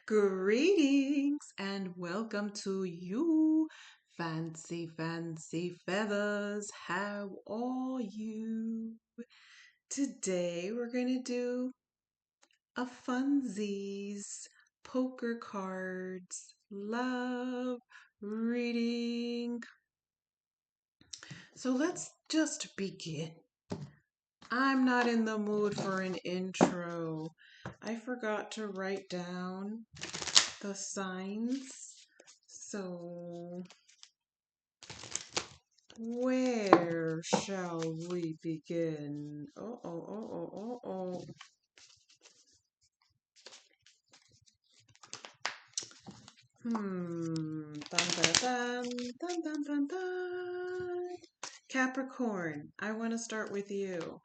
Greetings and welcome to you, fancy feathers. How are you? Today we're going to do a funsies, poker cards, love reading. So let's just begin. I'm not in the mood for an intro. I forgot to write down the signs. So, where shall we begin? Oh. Dun. Capricorn, I want to start with you.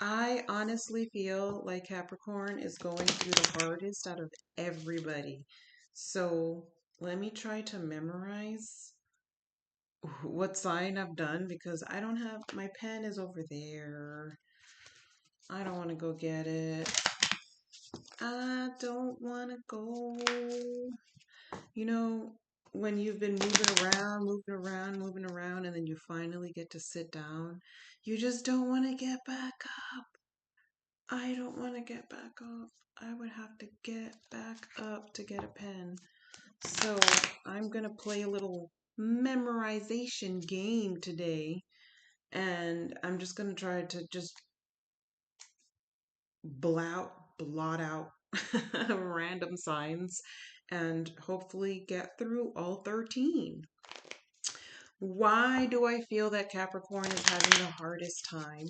I honestly feel like Capricorn is going through the hardest out of everybody. So, let me try to memorize what sign I've done because I don't have my pen is over there. I don't want to go get it. I don't want to go. You know, when you've been moving around, and then you finally get to sit down, you just don't want to get back up. I don't want to get back up. I would have to get back up to get a pen. So I'm going to play a little memorization game today. And I'm just going to try to just blot out random signs and hopefully get through all 13. Why do I feel that Capricorn is having the hardest time?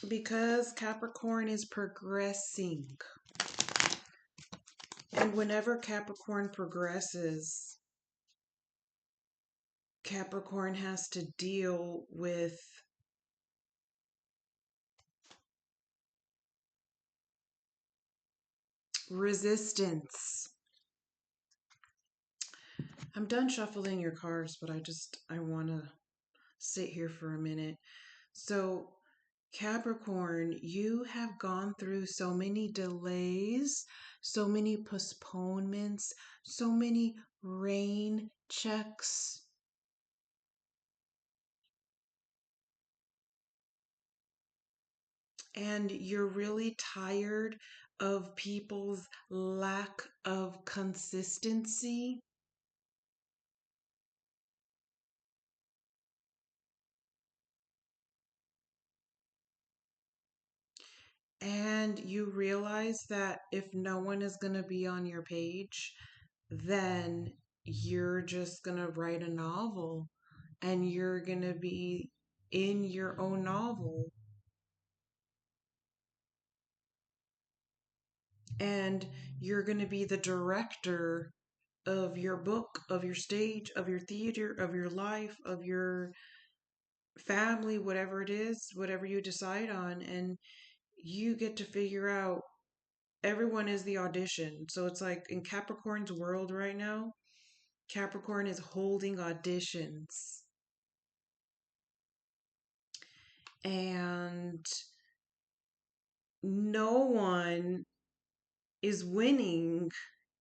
Because Capricorn is progressing. And whenever Capricorn progresses, Capricorn has to deal with resistance. I'm done shuffling your cards, but I want to sit here for a minute. So, Capricorn, you have gone through so many delays, so many postponements, so many rain checks. And you're really tired of people's lack of consistency. And you realize that if no one is going to be on your page, then you're just going to write a novel and you're going to be in your own novel. And you're going to be the director of your book, of your stage, of your theater, of your life, of your family, whatever it is, whatever you decide on. And you get to figure out everyone is the audition. So it's like in Capricorn's world right now, Capricorn is holding auditions. And no one is winning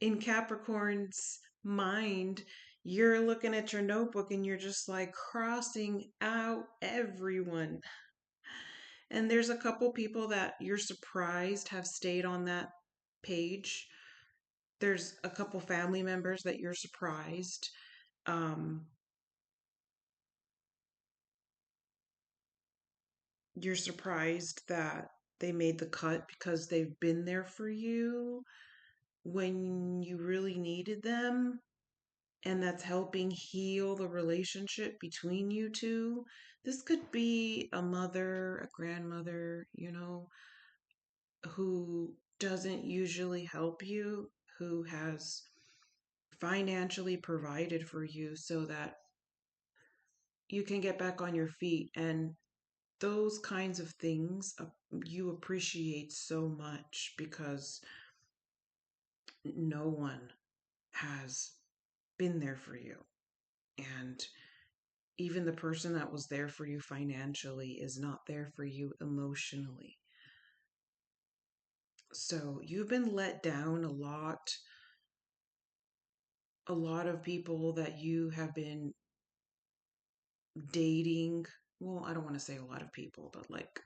in Capricorn's mind. You're looking at your notebook and you're just like crossing out everyone. And there's a couple people that you're surprised have stayed on that page. There's a couple family members that you're surprised. Um, you're surprised that they made the cut because they've been there for you when you really needed them. And that's helping heal the relationship between you two. This could be a mother, a grandmother, who doesn't usually help you, who has financially provided for you so that you can get back on your feet. And those kinds of things you appreciate so much because no one has been there for you. And even the person that was there for you financially is not there for you emotionally. So you've been let down a lot. A lot of people that you have been dating, well, I don't want to say a lot of people, but like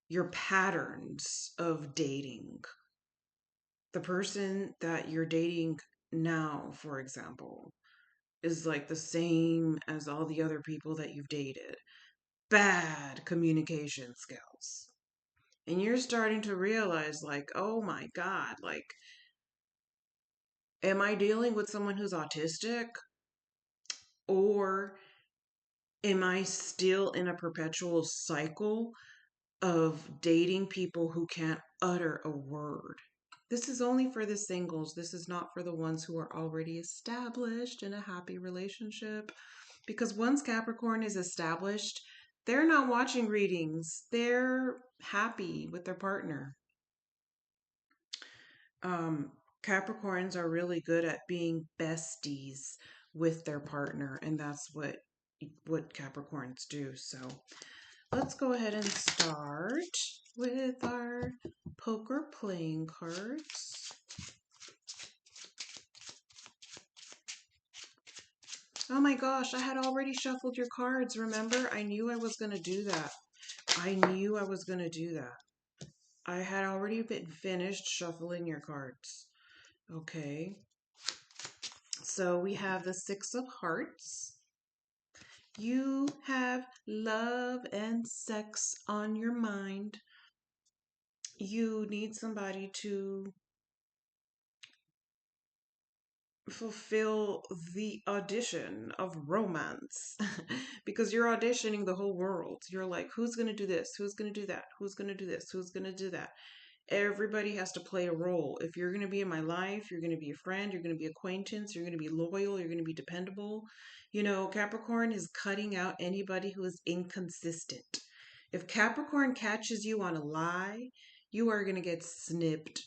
your patterns of dating. The person that you're dating now, for example, is like the same as all the other people that you've dated. Bad communication skills. And you're starting to realize, like, oh my God, like, am I dealing with someone who's autistic? Or am I still in a perpetual cycle of dating people who can't utter a word? This is only for the singles. This is not for the ones who are already established in a happy relationship. Because once Capricorn is established, they're not watching readings. They're happy with their partner. Um, Capricorns are really good at being besties with their partner, and that's what Capricorns do. So let's go ahead and start with our poker playing cards. Oh my gosh, I had already shuffled your cards, remember? I knew I was going to do that. I knew I was going to do that. I had already been finished shuffling your cards. Okay. So we have the Six of Hearts. You have love and sex on your mind. You need somebody to fulfill the audition of romance because you're auditioning the whole world. You're like, who's going to do this? Who's going to do that? Who's going to do this? Who's going to do that? Everybody has to play a role. If you're going to be in my life, you're going to be a friend, you're going to be acquaintance, you're going to be loyal, you're going to be dependable. You know, Capricorn is cutting out anybody who is inconsistent. If Capricorn catches you on a lie, you are going to get snipped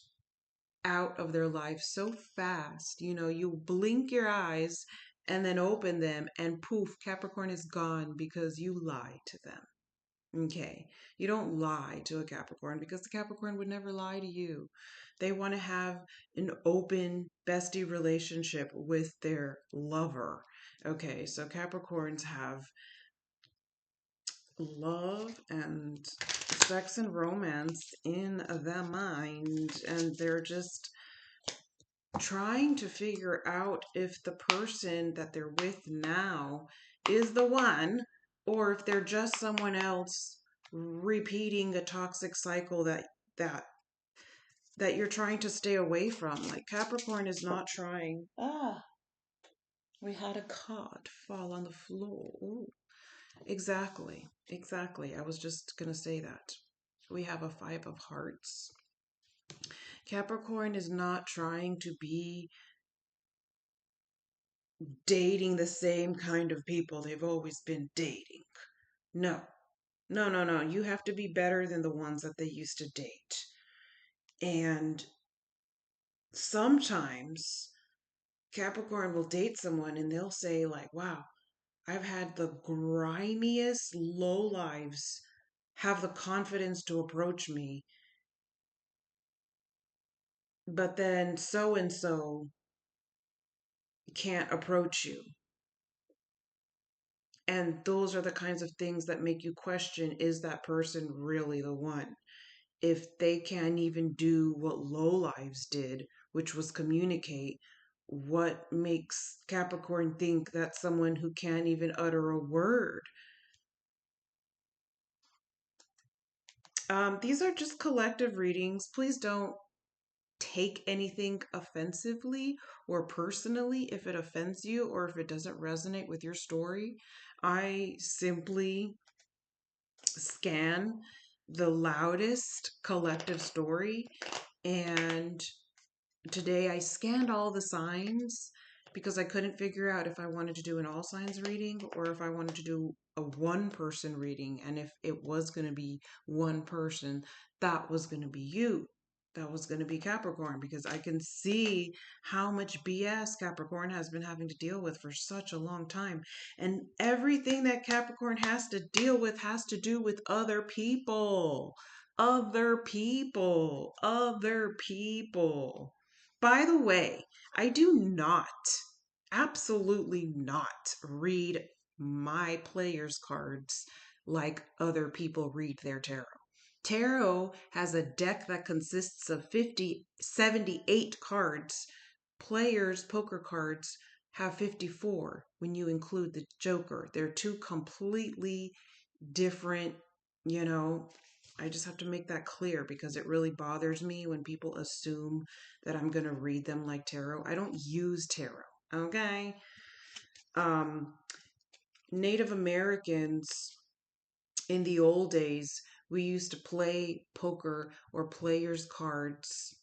out of their life so fast. You know, you blink your eyes and then open them, and poof, Capricorn is gone because you lied to them. Okay. You don't lie to a Capricorn because the Capricorn would never lie to you. They want to have an open, bestie relationship with their lover. Okay. So Capricorns have love and sex and romance in their mind, and they're just trying to figure out if the person that they're with now is the one, or if they're just someone else repeating a toxic cycle that that you're trying to stay away from. Like Capricorn is not trying. We had a card fall on the floor. Ooh. Exactly. I was just gonna say that. We have a Five of Hearts. Capricorn is not trying to be dating the same kind of people they've always been dating. No, no. You have to be better than the ones that they used to date. And sometimes Capricorn will date someone and they'll say, like, wow, I've had the grimiest low lives have the confidence to approach me. But then so and so can't approach you. And those are the kinds of things that make you question, is that person really the one? If they can't even do what lowlives did, which was communicate, what makes Capricorn think that someone who can't even utter a word? These are just collective readings. Please don't take anything offensively or personally if it offends you or if it doesn't resonate with your story. I simply scan the loudest collective story, and today I scanned all the signs because I couldn't figure out if I wanted to do an all signs reading or if I wanted to do a one person reading. And if it was going to be one person, that was going to be you. that was going to be Capricorn, because I can see how much BS Capricorn has been having to deal with for such a long time. And everything that Capricorn has to deal with has to do with other people. Other people. Other people. By the way, I do not, absolutely not read my players' cards like other people read their tarot. Tarot has a deck that consists of 78 cards. Players' poker cards have 54 when you include the Joker. They're two completely different, you know. I just have to make that clear because it really bothers me when people assume that I'm going to read them like tarot. I don't use tarot, okay? Native Americans in the old days, we used to play poker or players cards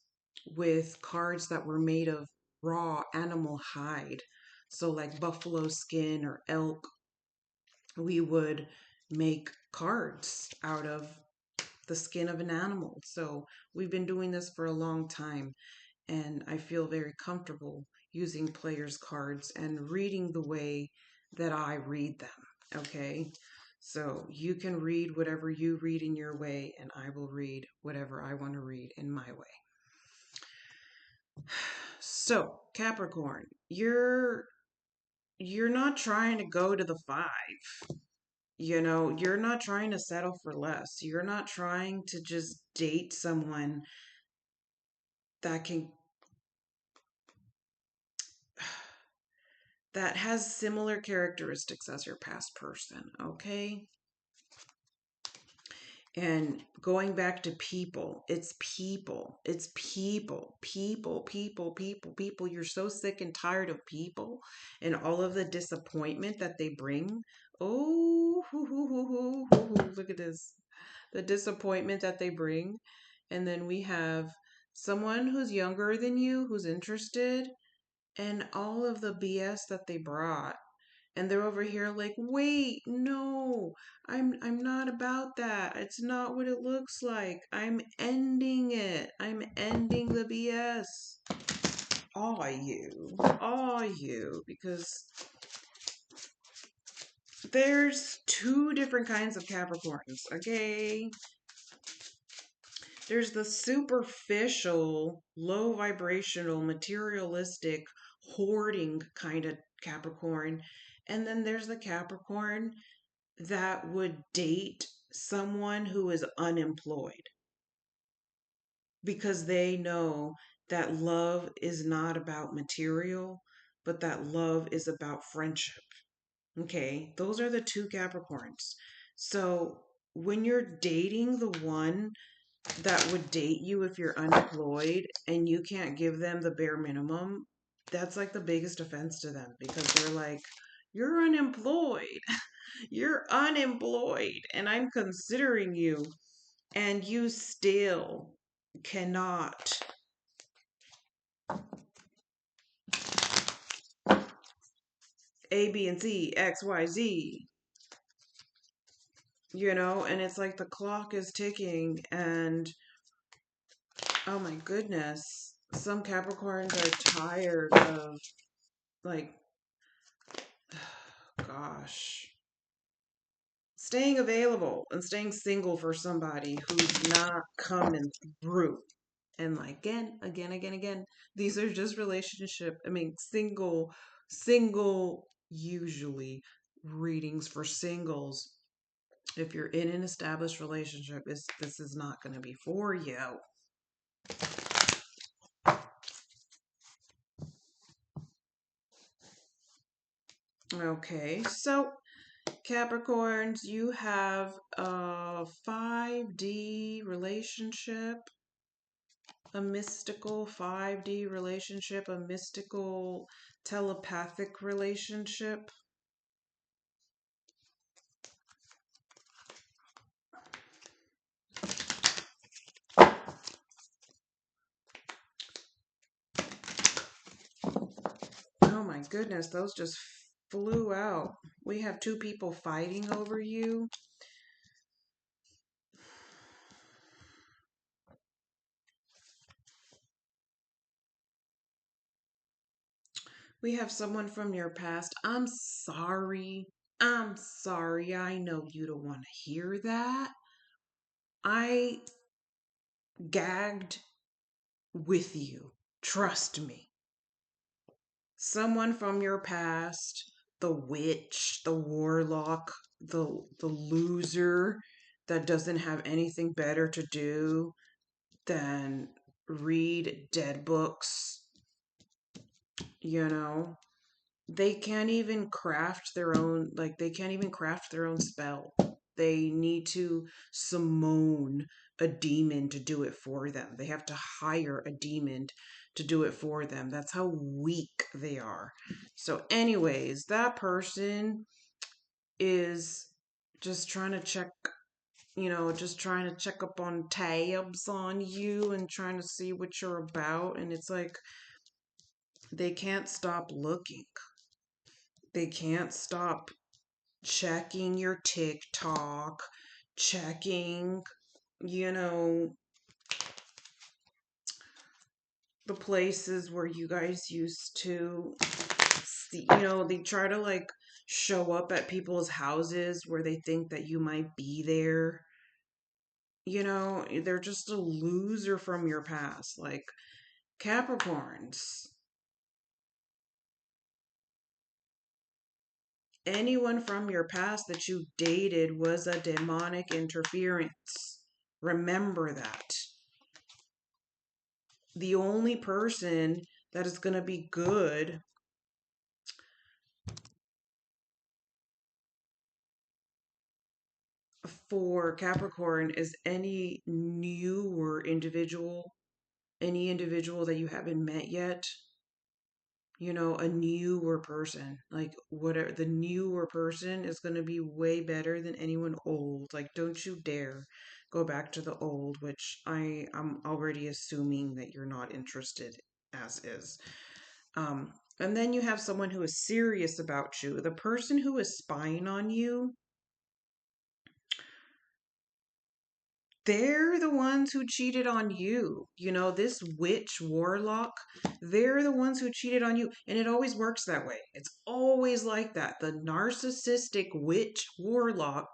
with cards that were made of raw animal hide. So like buffalo skin or elk, we would make cards out of the skin of an animal. So we've been doing this for a long time, and I feel very comfortable using players cards and reading the way that I read them. Okay, so you can read whatever you read in your way, and I will read whatever I want to read in my way. So Capricorn, you're not trying to go to the 5. You know, you're not trying to settle for less. You're not trying to just date someone that that has similar characteristics as your past person, okay? And going back to people, it's people. It's people. People. You're so sick and tired of people and all of the disappointment that they bring. Oh, look at this. The disappointment that they bring. And then we have someone who's younger than you, who's interested, and all of the BS that they brought. And they're over here like, wait, no, I'm not about that. It's not what it looks like. I'm ending it. I'm ending the BS. Are you? Because there's 2 different kinds of Capricorns, okay? There's the superficial, low vibrational, materialistic, hoarding kind of Capricorn. And then there's the Capricorn that would date someone who is unemployed because they know that love is not about material, but that love is about friendship. Okay, those are the 2 Capricorns. So when you're dating the one that would date you if you're unemployed and you can't give them the bare minimum, that's like the biggest offense to them because they're like, you're unemployed. You're unemployed and I'm considering you, and you still cannot A, B, and C, X, Y, Z, you know, and it's like the clock is ticking and oh my goodness, some Capricorns are tired of like, gosh, staying available and staying single for somebody who's not coming through. And like again, these are just single, usually readings for singles. If you're in an established relationship, this is not going to be for you. Okay, so Capricorns, you have a 5D relationship, a mystical 5D relationship, a mystical telepathic relationship. Oh my goodness, those just flew out. We have 2 people fighting over you. We have someone from your past. I'm sorry. I'm sorry. I know you don't want to hear that. I gagged with you. Trust me. Someone from your past, the witch, the warlock, the loser that doesn't have anything better to do than read dead books, you know. They can't even craft their own, like, they can't even craft their own spell. They need to summon a demon to do it for them. They have to hire a demon to do it for them. That's how weak they are. So, anyways, that person is just trying to check, just trying to check up on tabs on you and trying to see what you're about. And it's like they can't stop looking. They can't stop checking your TikTok, checking, you know, the places where you guys used to see, they try to like show up at people's houses where they think that you might be there. They're just a loser from your past. Like Capricorns, anyone from your past that you dated was a demonic interference. Remember that. The only person that is going to be good for Capricorn is any individual that you haven't met yet. A newer person. Like, whatever, the newer person is going to be way better than anyone old. Like, don't you dare go back to the old, which I'm already assuming that you're not interested as is. And then you have someone who is serious about you. The person who is spying on you, they're the ones who cheated on you. This witch warlock, they're the ones who cheated on you. And it always works that way. It's always like that. The narcissistic witch warlock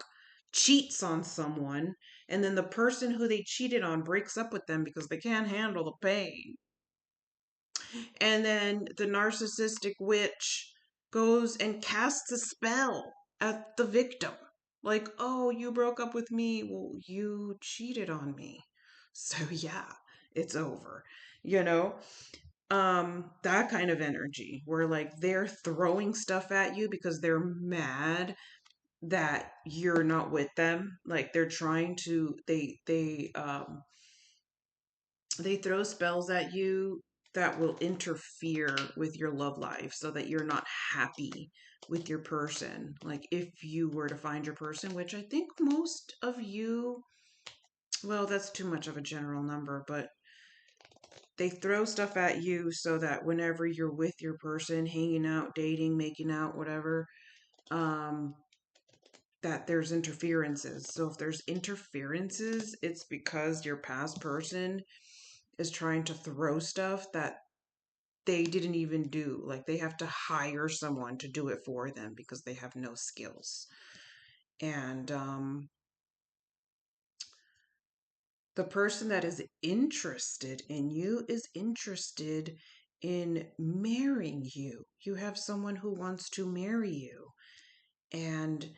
cheats on someone, and then the person who they cheated on breaks up with them because they can't handle the pain. And then the narcissistic witch goes and casts a spell at the victim. Like, oh, you broke up with me. Well, you cheated on me. So yeah, it's over. You know? That kind of energy where like they're throwing stuff at you because they're mad that you're not with them. Like they're trying to they throw spells at you that will interfere with your love life so that you're not happy with your person. Like if you were to find your person, which I think most of you, well, that's too much of a general number, but they throw stuff at you so that whenever you're with your person, hanging out, dating, making out, whatever, that there's interferences. So if there's interferences, it's because your past person is trying to throw stuff that they didn't even do. Like they have to hire someone to do it for them because they have no skills. And the person that is interested in you is interested in marrying you. You have someone who wants to marry you. And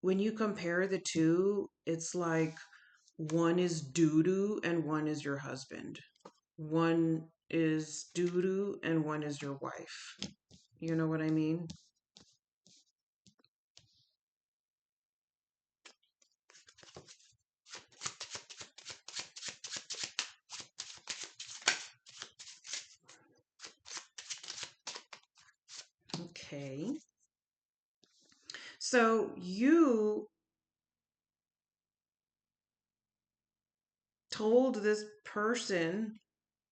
when you compare the two, it's like one is doo-doo and one is your husband. One is doo-doo and one is your wife. You know what I mean? Okay. So you told this person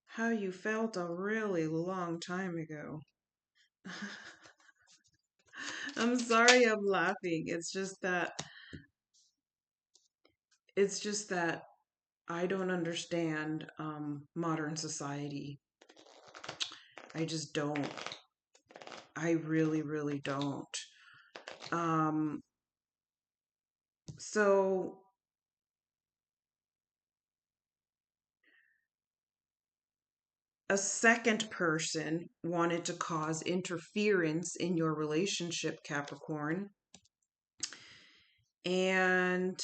how you felt a really long time ago. I'm sorry I'm laughing. It's just that I don't understand modern society. I just don't. I really, really don't. So a second person wanted to cause interference in your relationship, Capricorn. And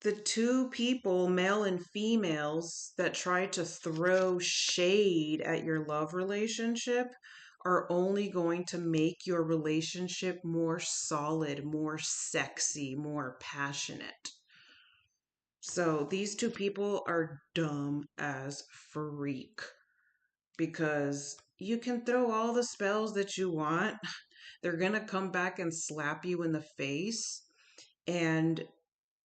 the two people, male and females, that try to throw shade at your love relationship are only going to make your relationship more solid, more sexy, more passionate. So these two people are dumb as freak, because you can throw all the spells that you want. They're going to come back and slap you in the face. And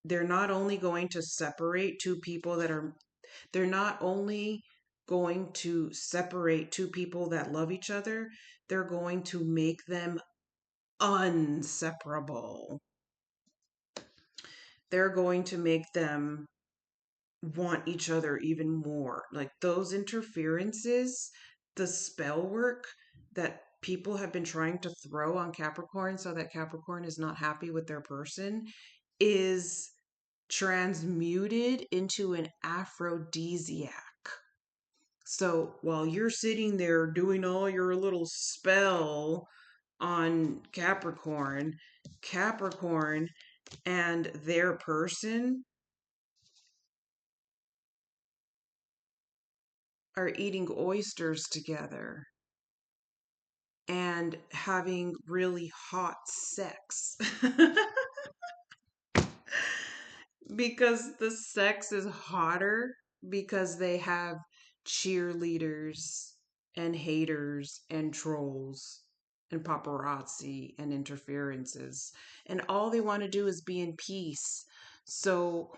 they're not only going to separate two people they're not only going to separate two people that love each other, they're going to make them unseparable. They're going to make them want each other even more. Like those interferences, the spell work that people have been trying to throw on Capricorn so that Capricorn is not happy with their person, is transmuted into an aphrodisiac. So while you're sitting there doing all your little spell on Capricorn, Capricorn and their person are eating oysters together and having really hot sex. Because the sex is hotter, because they have cheerleaders and haters and trolls and paparazzi and interferences. And all they want to do is be in peace. So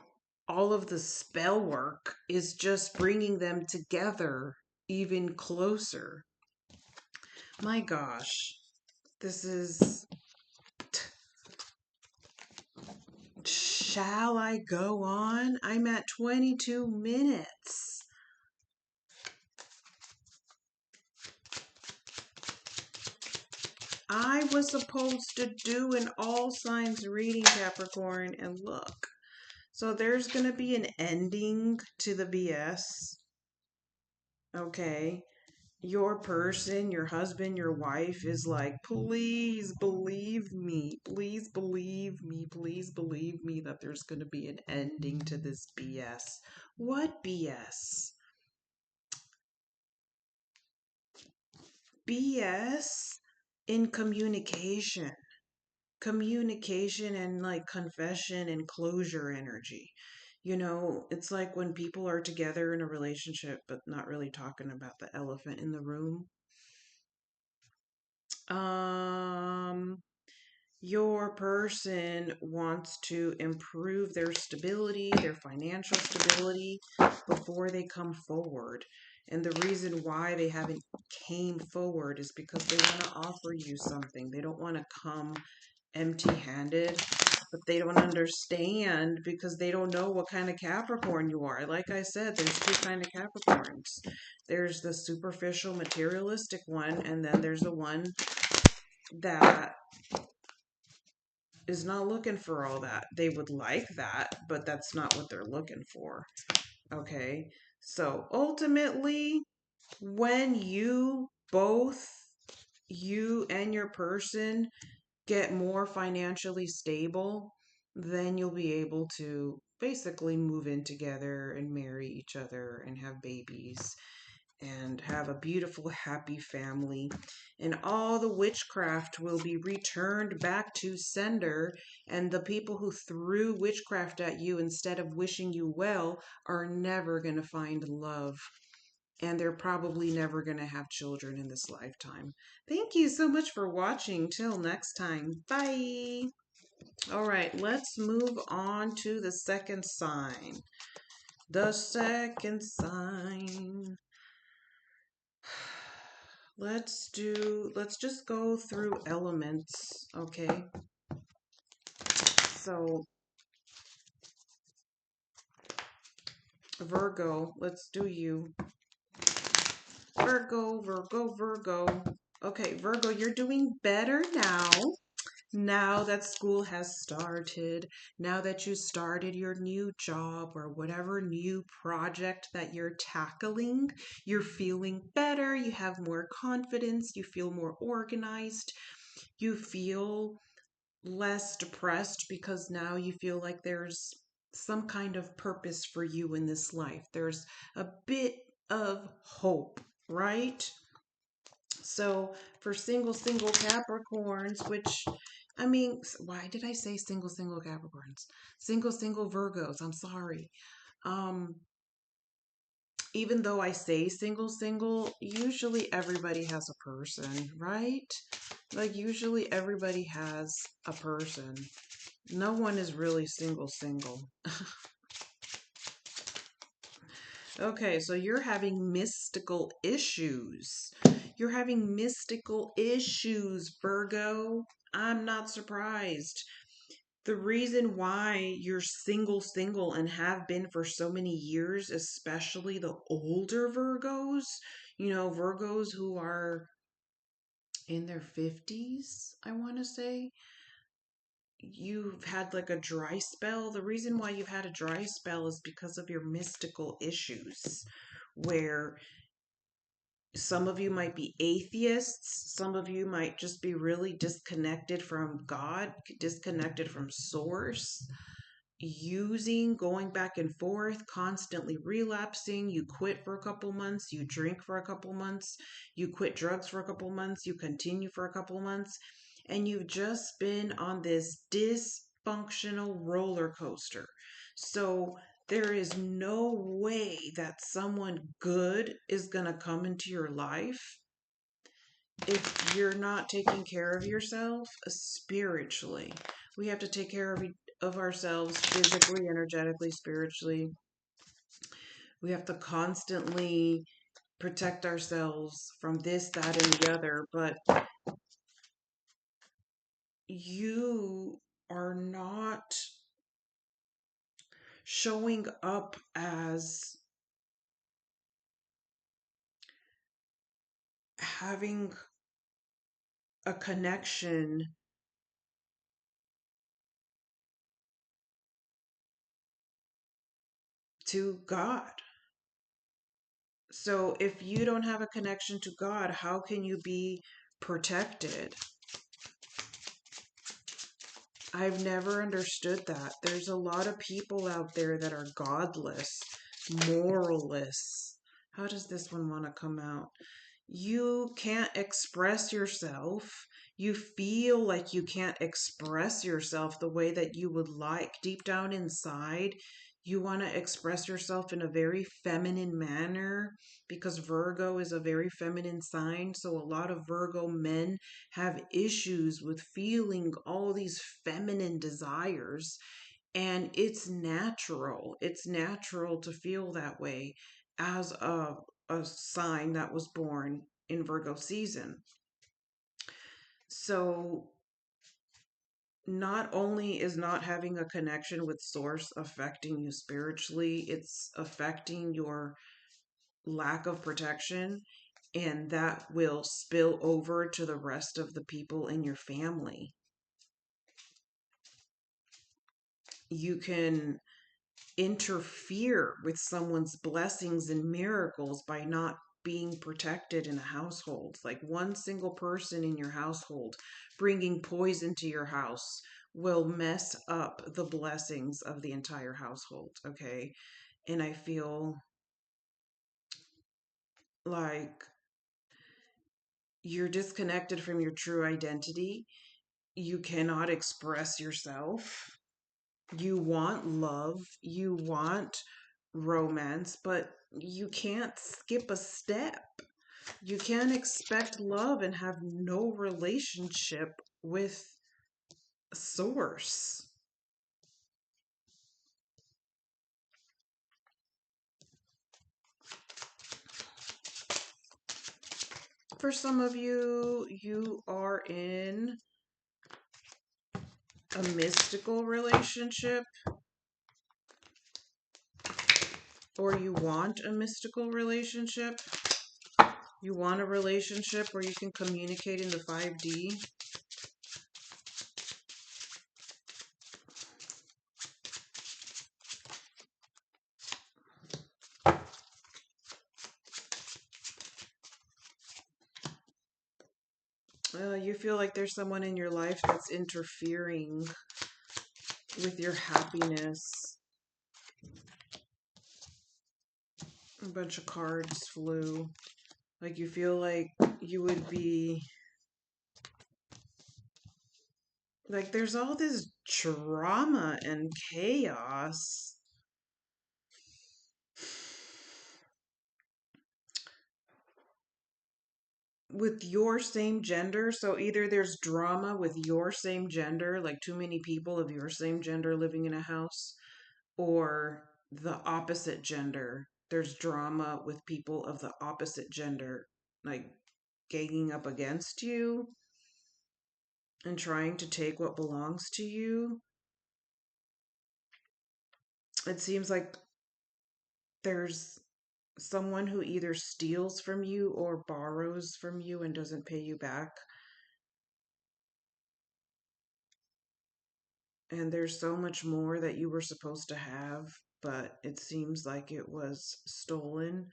all of the spell work is just bringing them together even closer. My gosh, this is. Shall I go on? I'm at 22 minutes. I was supposed to do an all signs reading, Capricorn, and look. So there's going to be an ending to the BS. Okay. Your person, your husband, your wife is like, please believe me. Please believe me. Please believe me that there's going to be an ending to this BS. What BS? BS in communication. Communication and like confession and closure energy. You know, it's like when people are together in a relationship but not really talking about the elephant in the room. Um, your person wants to improve their stability, their financial stability before they come forward. And the reason why they haven't came forward is because they want to offer you something. They don't want to come empty-handed, but they don't understand because they don't know what kind of Capricorn you are. Like I said, there's two kind of Capricorns. There's the superficial materialistic one, and then there's the one that is not looking for all that. They would like that, but that's not what they're looking for. Okay? So ultimately, when you both, you and your person, get more financially stable, then you'll be able to basically move in together and marry each other and have babies and have a beautiful, happy family. And all the witchcraft will be returned back to sender. And the people who threw witchcraft at you instead of wishing you well are never going to find love. And they're probably never going to have children in this lifetime. Thank you so much for watching. Till next time. Bye. All right, let's move on to the second sign. The second sign. Let's just go through elements, okay? So, Virgo, let's do you. Virgo, Virgo, Virgo. Okay, Virgo, you're doing better now. Now that school has started, now that you started your new job or whatever new project that you're tackling, you're feeling better, you have more confidence, you feel more organized, you feel less depressed because now you feel like there's some kind of purpose for you in this life. There's a bit of hope, right? So for single Capricorns, which I mean, why did I say single Capricorns? Single Virgos. I'm sorry. Um, even though I say single, usually everybody has a person, right? Like usually everybody has a person. No one is really single. Okay, so you're having mystical issues. You're having mystical issues, Virgo. I'm not surprised. The reason why you're single and have been for so many years, especially the older Virgos, Virgos who are in their 50s, I want to say, you've had like a dry spell. The reason why you've had a dry spell is because of your mystical issues, where some of you might be atheists, some of you might just be really disconnected from God, disconnected from source, going back and forth, constantly relapsing. You quit for a couple months, you drink for a couple months, you quit drugs for a couple months, you continue for a couple months, and you've just been on this dysfunctional roller coaster. So there is no way that someone good is going to come into your life if you're not taking care of yourself spiritually. We have to take care of ourselves physically, energetically, spiritually. We have to constantly protect ourselves from this, that, and the other. But you are not showing up as having a connection to God. So if you don't have a connection to God, how can you be protected? I've never understood that. There's a lot of people out there that are godless, moralists. How does this one want to come out? You can't express yourself. You feel like you can't express yourself the way that you would like. Deep down inside, you want to express yourself in a very feminine manner because Virgo is a very feminine sign. So a lot of Virgo men have issues with feeling all these feminine desires. And it's natural. It's natural to feel that way as a sign that was born in Virgo season. So not only is not having a connection with source affecting you spiritually, it's affecting your lack of protection, and that will spill over to the rest of the people in your family. You can interfere with someone's blessings and miracles by not being protected in a household. Like one single person in your household bringing poison to your house will mess up the blessings of the entire household, okay? And I feel like you're disconnected from your true identity. You cannot express yourself. You want love, you want romance, but you can't skip a step. You can't expect love and have no relationship with source. For some of you, you are in a mystical relationship, or you want a mystical relationship. You want a relationship where you can communicate in the 5D. You feel like there's someone in your life that's interfering with your happiness. A bunch of cards flew. Like you feel like you would be... Like there's all this drama and chaos. With your same gender. So either there's drama with your same gender, like too many people of your same gender living in a house, or the opposite gender. There's drama with people of the opposite gender, like ganging up against you and trying to take what belongs to you. It seems like there's someone who either steals from you or borrows from you and doesn't pay you back. And there's so much more that you were supposed to have, but it seems like it was stolen.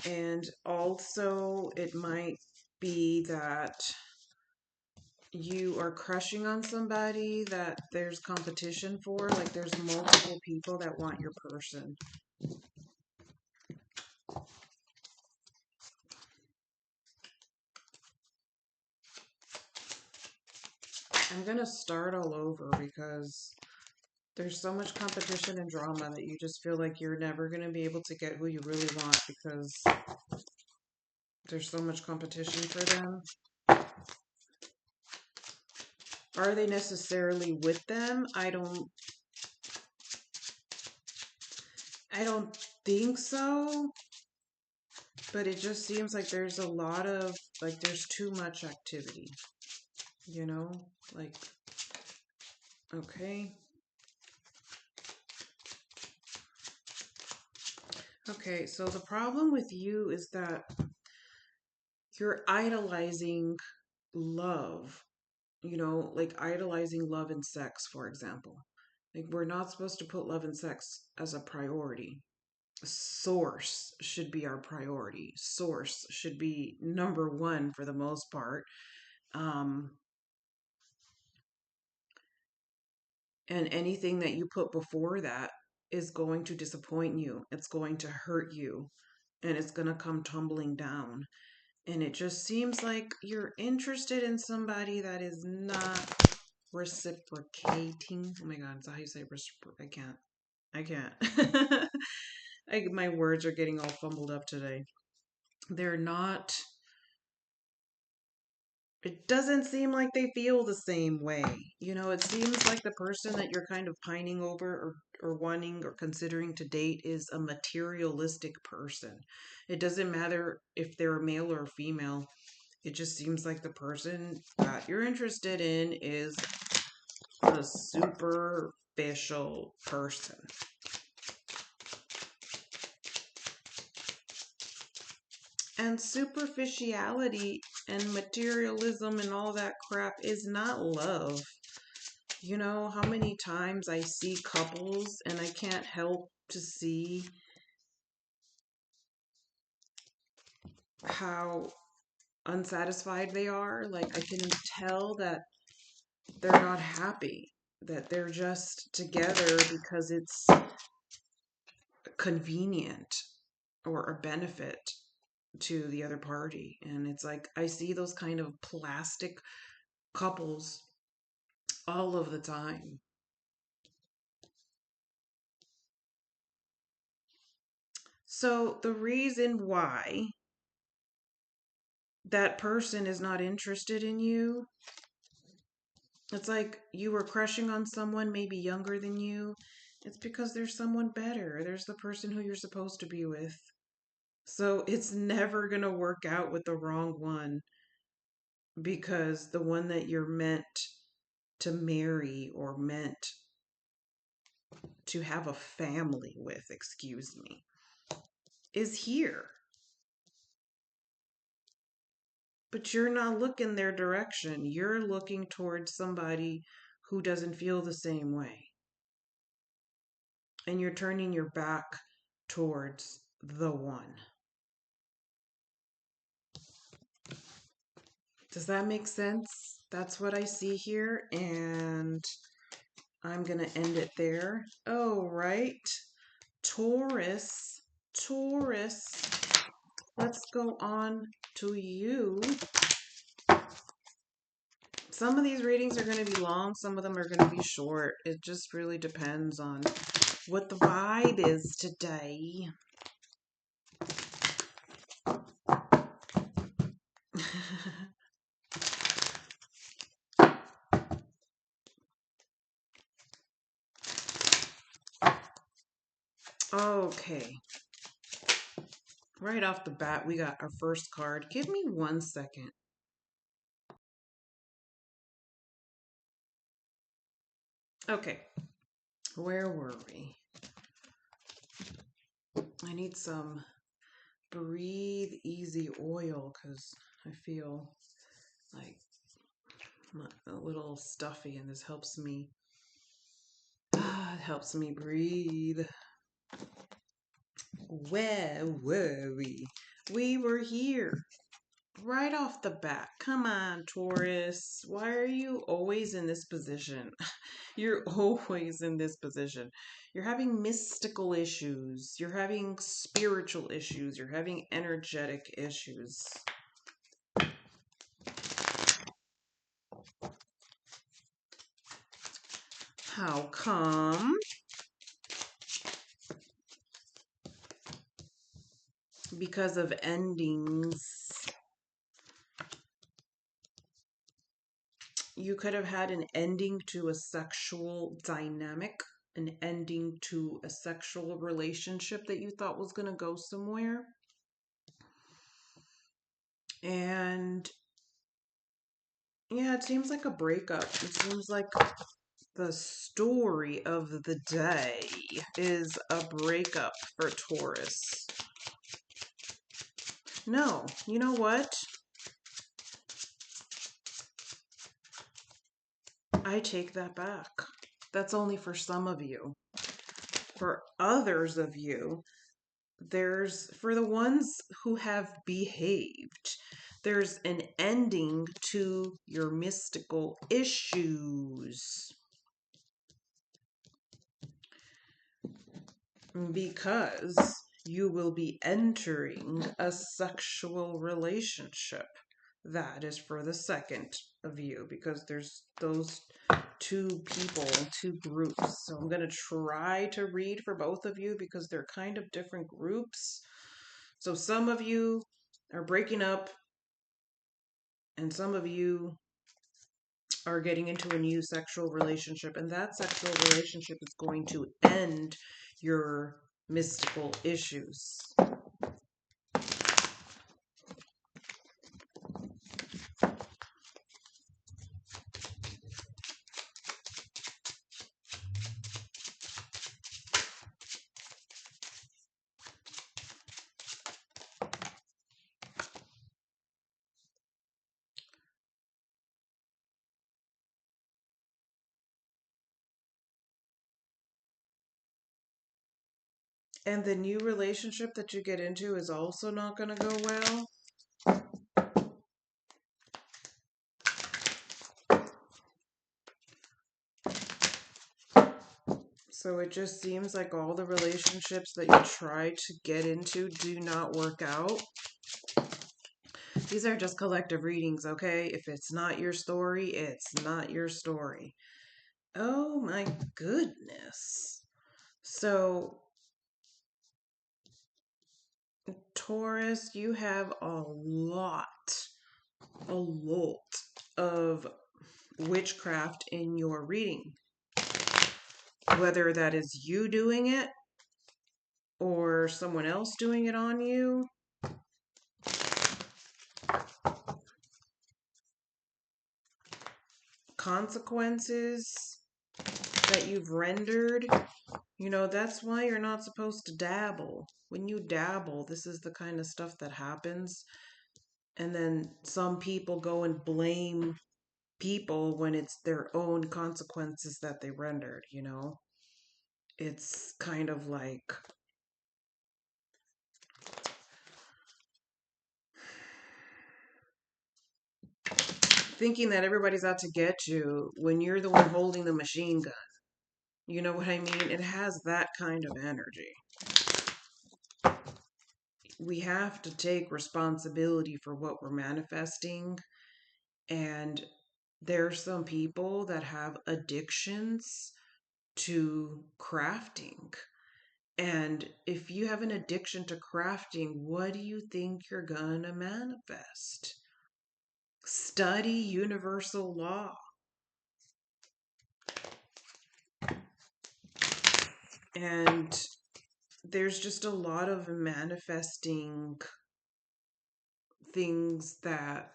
And also, it might be that you are crushing on somebody that there's competition for. Like there's multiple people that want your person. I'm going to start all over because there's so much competition and drama that you just feel like you're never going to be able to get who you really want because there's so much competition for them. Are they necessarily with them? I don't think so. But it just seems like there's a lot of, like, there's too much activity. You know? Like, okay. Okay, so the problem with you is that you're idolizing love. You know, like idolizing love and sex, for example. Like, we're not supposed to put love and sex as a priority. Source should be our priority. Source should be number one for the most part. And anything that you put before that is going to disappoint you. It's going to hurt you. And it's going to come tumbling down. And it just seems like you're interested in somebody that is not reciprocating. Oh my God, is that how you say reciprocate? I can't. My words are getting all fumbled up today. They're not... It doesn't seem like they feel the same way. You know, it seems like the person that you're kind of pining over or wanting or considering to date is a materialistic person. It doesn't matter if they're a male or a female. It just seems like the person that you're interested in is a superficial person. And superficiality and materialism and all that crap is not love. You know how many times I see couples and I can't help to see how unsatisfied they are. Like I can tell that they're not happy, that they're just together because it's convenient or a benefit to the other party. And it's like I see those kind of plastic couples all of the time. So the reason why that person is not interested in you, it's like you were crushing on someone maybe younger than you. It's because there's someone better. There's the person who you're supposed to be with. So it's never going to work out with the wrong one, because the one that you're meant to marry or meant to have a family with, excuse me, is here. But you're not looking their direction. You're looking towards somebody who doesn't feel the same way. And you're turning your back towards the one. Does that make sense? That's what I see here, and I'm going to end it there. Oh, right. Taurus. Taurus. Let's go on to you. Some of these readings are going to be long. Some of them are going to be short. It just really depends on what the vibe is today. Okay. Right off the bat, we got our first card. Give me 1 second. Okay. Where were we? I need some Breathe Easy oil because I feel like a little stuffy, and this helps me. It helps me breathe. Where were we? We were here. Right off the bat. Come on, Taurus. Why are you always in this position? You're always in this position. You're having mystical issues. You're having spiritual issues. You're having energetic issues. How come? Because of endings. You could have had an ending to a sexual dynamic, an ending to a sexual relationship that you thought was going to go somewhere. And yeah, it seems like a breakup. It seems like the story of the day is a breakup for Taurus. No, you know what? I take that back. That's only for some of you. For others of you, for the ones who have behaved, there's an ending to your mystical issues. Because you will be entering a sexual relationship. That is for the second of you, because there's those two people, two groups. So I'm going to try to read for both of you because they're kind of different groups. So some of you are breaking up, and some of you are getting into a new sexual relationship, and that sexual relationship is going to end your mystical issues. And the new relationship that you get into is also not going to go well. So it just seems like all the relationships that you try to get into do not work out. These are just collective readings, okay? If it's not your story, it's not your story. Oh my goodness. So, Taurus, you have a lot of witchcraft in your reading. Whether that is you doing it or someone else doing it on you, consequences that you've rendered, you know, that's why you're not supposed to dabble. When you dabble, this is the kind of stuff that happens. And then some people go and blame people when it's their own consequences that they rendered, you know? It's kind of like thinking that everybody's out to get you when you're the one holding the machine gun. You know what I mean? It has that kind of energy. We have to take responsibility for what we're manifesting. And there's some people that have addictions to crafting. And if you have an addiction to crafting, what do you think you're gonna manifest? Study universal law. And there's just a lot of manifesting things that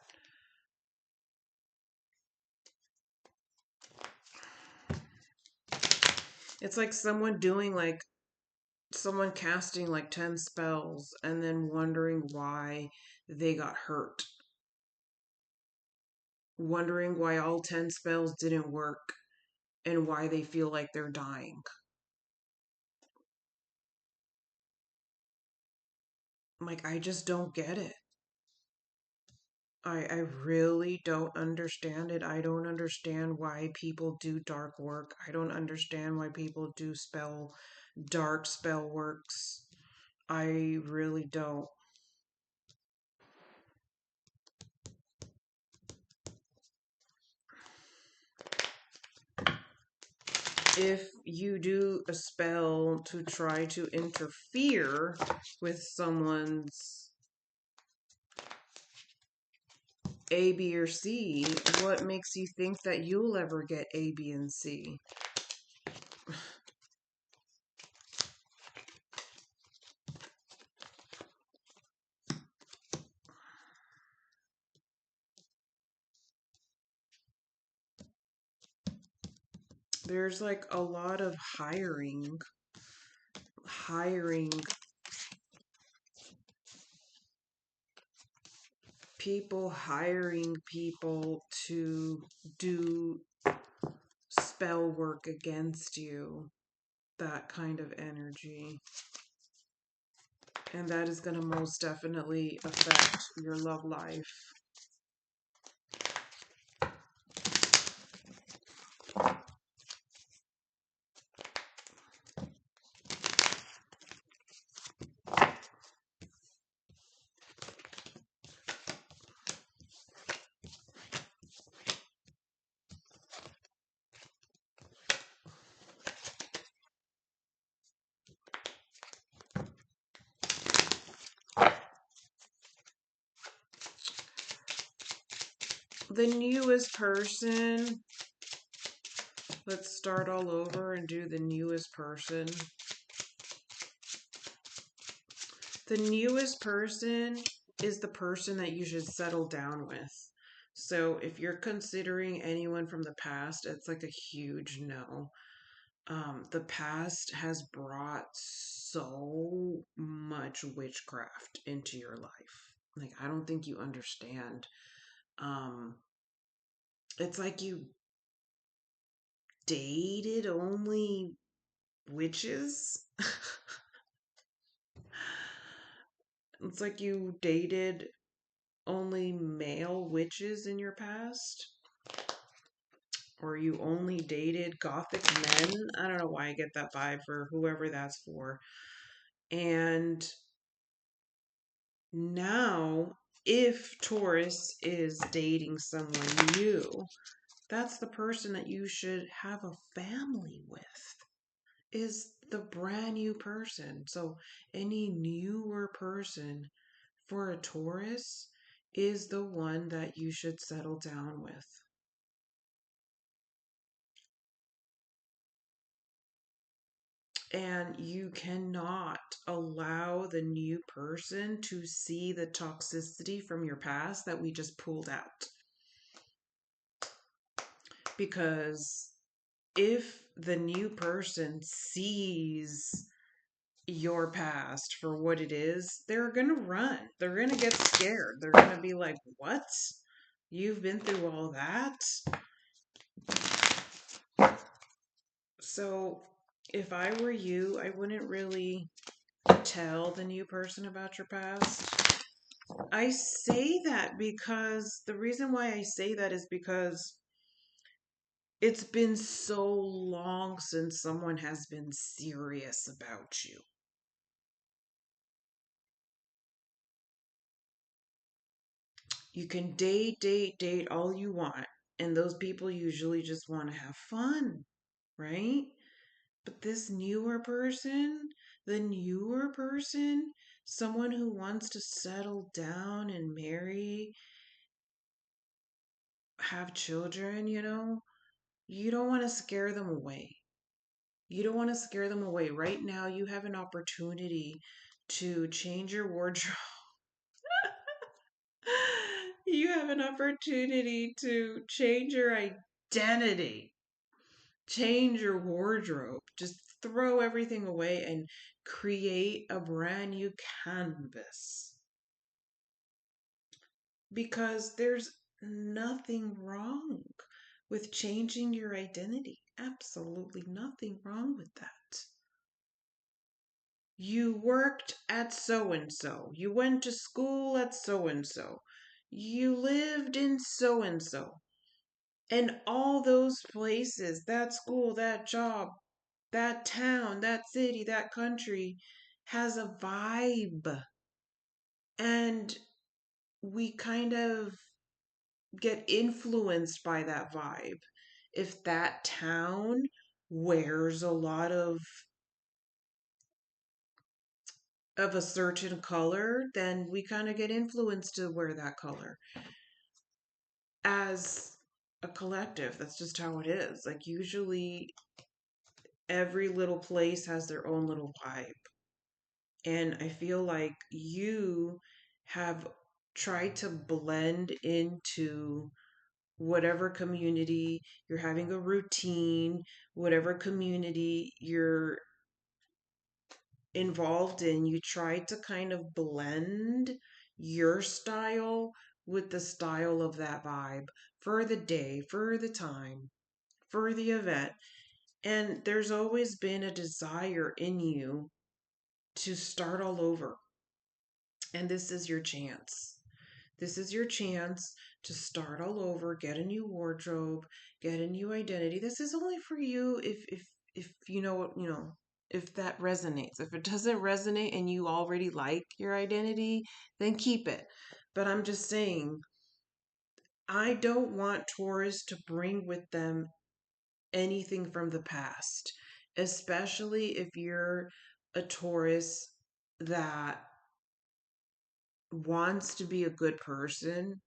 it's like someone casting like 10 spells and then wondering why they got hurt. Wondering why all 10 spells didn't work and why they feel like they're dying. Like, I just don't get it. I really don't understand it. I don't understand why people do dark work. I don't understand why people do dark spell works. I really don't. If you do a spell to try to interfere with someone's A, B, or C, what makes you think that you'll ever get A, B, and C? There's like a lot of hiring people to do spell work against you, that kind of energy. And that is going to most definitely affect your love life. The newest person, let's start all over and do the newest person. The newest person is the person that you should settle down with. So if you're considering anyone from the past, it's like a huge no. The past has brought so much witchcraft into your life. Like, I don't think you understand. It's like you dated only witches. It's like you dated only male witches in your past. Or you only dated gothic men. I don't know why I get that vibe for whoever that's for. And now, if Taurus is dating someone new, that's the person that you should have a family with, is the brand new person. So any newer person for a Taurus is the one that you should settle down with. And you cannot allow the new person to see the toxicity from your past that we just pulled out. Because if the new person sees your past for what it is, they're going to run. They're going to get scared. They're going to be like, what? You've been through all that? So if I were you, I wouldn't really tell the new person about your past. I say that because the reason why I say that is because it's been so long since someone has been serious about you. You can date all you want, and those people usually just want to have fun, right? But this the newer person, someone who wants to settle down and marry, have children, you don't want to scare them away. You don't want to scare them away. Right now, you have an opportunity to change your wardrobe. You have an opportunity to change your identity, change your wardrobe, just throw everything away and create a brand new canvas. Because there's nothing wrong with changing your identity. Absolutely nothing wrong with that. You worked at so and so. You went to school at so and so. You lived in so and so. And all those places, that school, that job, that town, that city, that country has a vibe. And we kind of get influenced by that vibe. If that town wears a lot of a certain color, then we kind of get influenced to wear that color. As a collective, that's just how it is. Like, usually every little place has their own little vibe. And I feel like you have tried to blend into whatever community you're having a routine, whatever community you're involved in, you try to kind of blend your style with the style of that vibe for the day, for the time, for the event. And there's always been a desire in you to start all over. And this is your chance. This is your chance to start all over, get a new wardrobe, get a new identity. This is only for you if you know what, if that resonates. If it doesn't resonate and you already like your identity, then keep it. But I'm just saying, I don't want Taurus to bring with them anything from the past, especially if you're a Taurus that wants to be a good person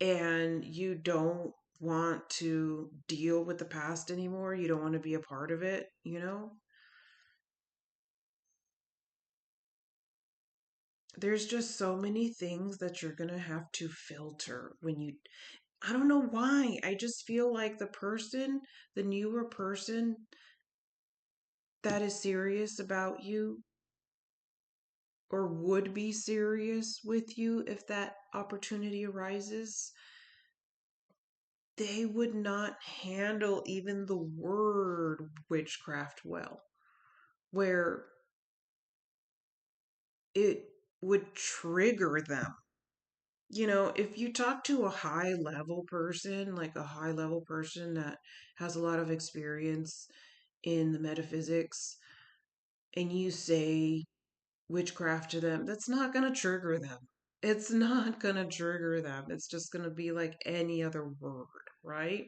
and you don't want to deal with the past anymore. You don't want to be a part of it. There's just so many things that you're going to have to filter I don't know why. I just feel like the newer person that is serious about you or would be serious with you if that opportunity arises, they would not handle even the word witchcraft well, where it would trigger them. If you talk to a high level person, like a high level person that has a lot of experience in the metaphysics, and you say witchcraft to them, that's not going to trigger them. It's not going to trigger them. It's just going to be like any other word, right?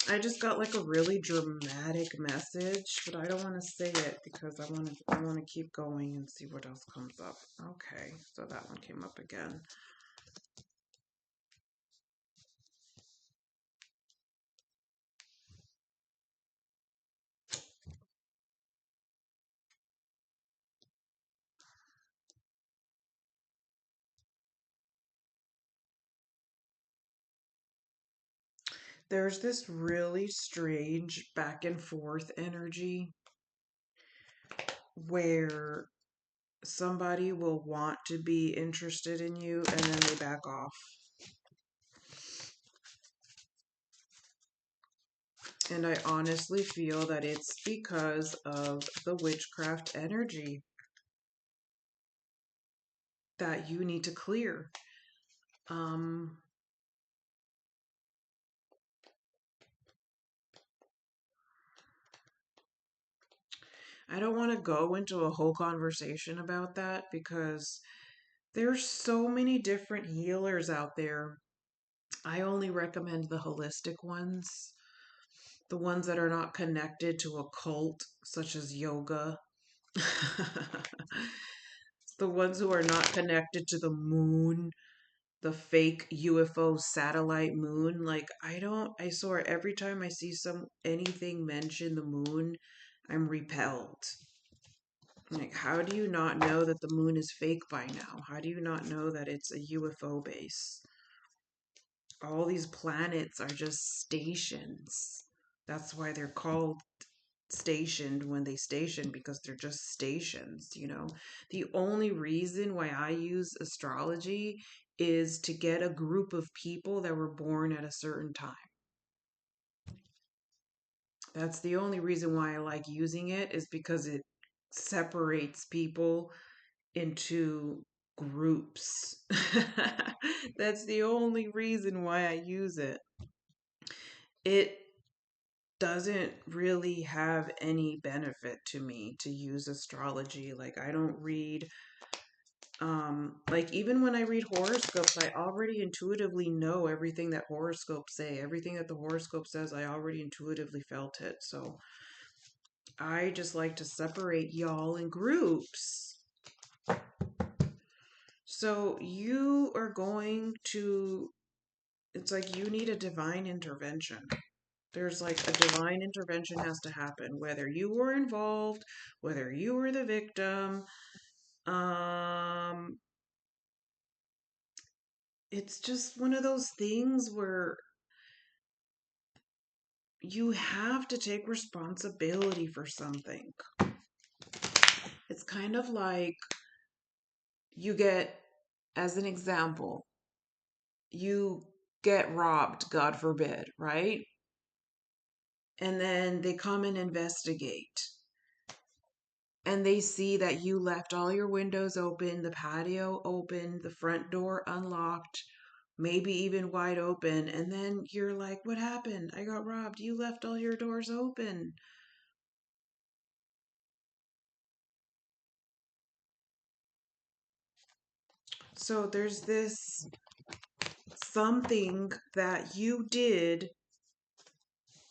I just got like a really dramatic message, but I don't want to say it because I want to keep going and see what else comes up. Okay, so that one came up again. There's this really strange back and forth energy where somebody will want to be interested in you and then they back off. And I honestly feel that it's because of the witchcraft energy that you need to clear. I don't want to go into a whole conversation about that because there's so many different healers out there. I only recommend the holistic ones, the ones that are not connected to a cult, such as yoga. The ones who are not connected to the moon, the fake UFO satellite moon. Like, I swear, every time I see anything mention the moon, I'm repelled. Like, how do you not know that the moon is fake by now? How do you not know that it's a UFO base? All these planets are just stations. That's why they're called stationed when they station, because they're just stations. The only reason why I use astrology is to get a group of people that were born at a certain time. That's the only reason why I like using it, is because it separates people into groups. That's the only reason why I use it. It doesn't really have any benefit to me to use astrology. Like, I don't read like, even when I read horoscopes, I already intuitively know everything that horoscopes say. Everything that the horoscope says, I already intuitively felt it. So I just like to separate y'all in groups. So you are going to, it's like you need a divine intervention. There's like a divine intervention has to happen, whether you were involved, whether you were the victim. Um, it's just one of those things where you have to take responsibility for something. It's kind of like you get, as an example, you get robbed, God forbid, right? And then they come and investigate. And they see that you left all your windows open, the patio open, the front door unlocked, maybe even wide open. And then you're like, what happened? I got robbed. You left all your doors open. So there's this something that you did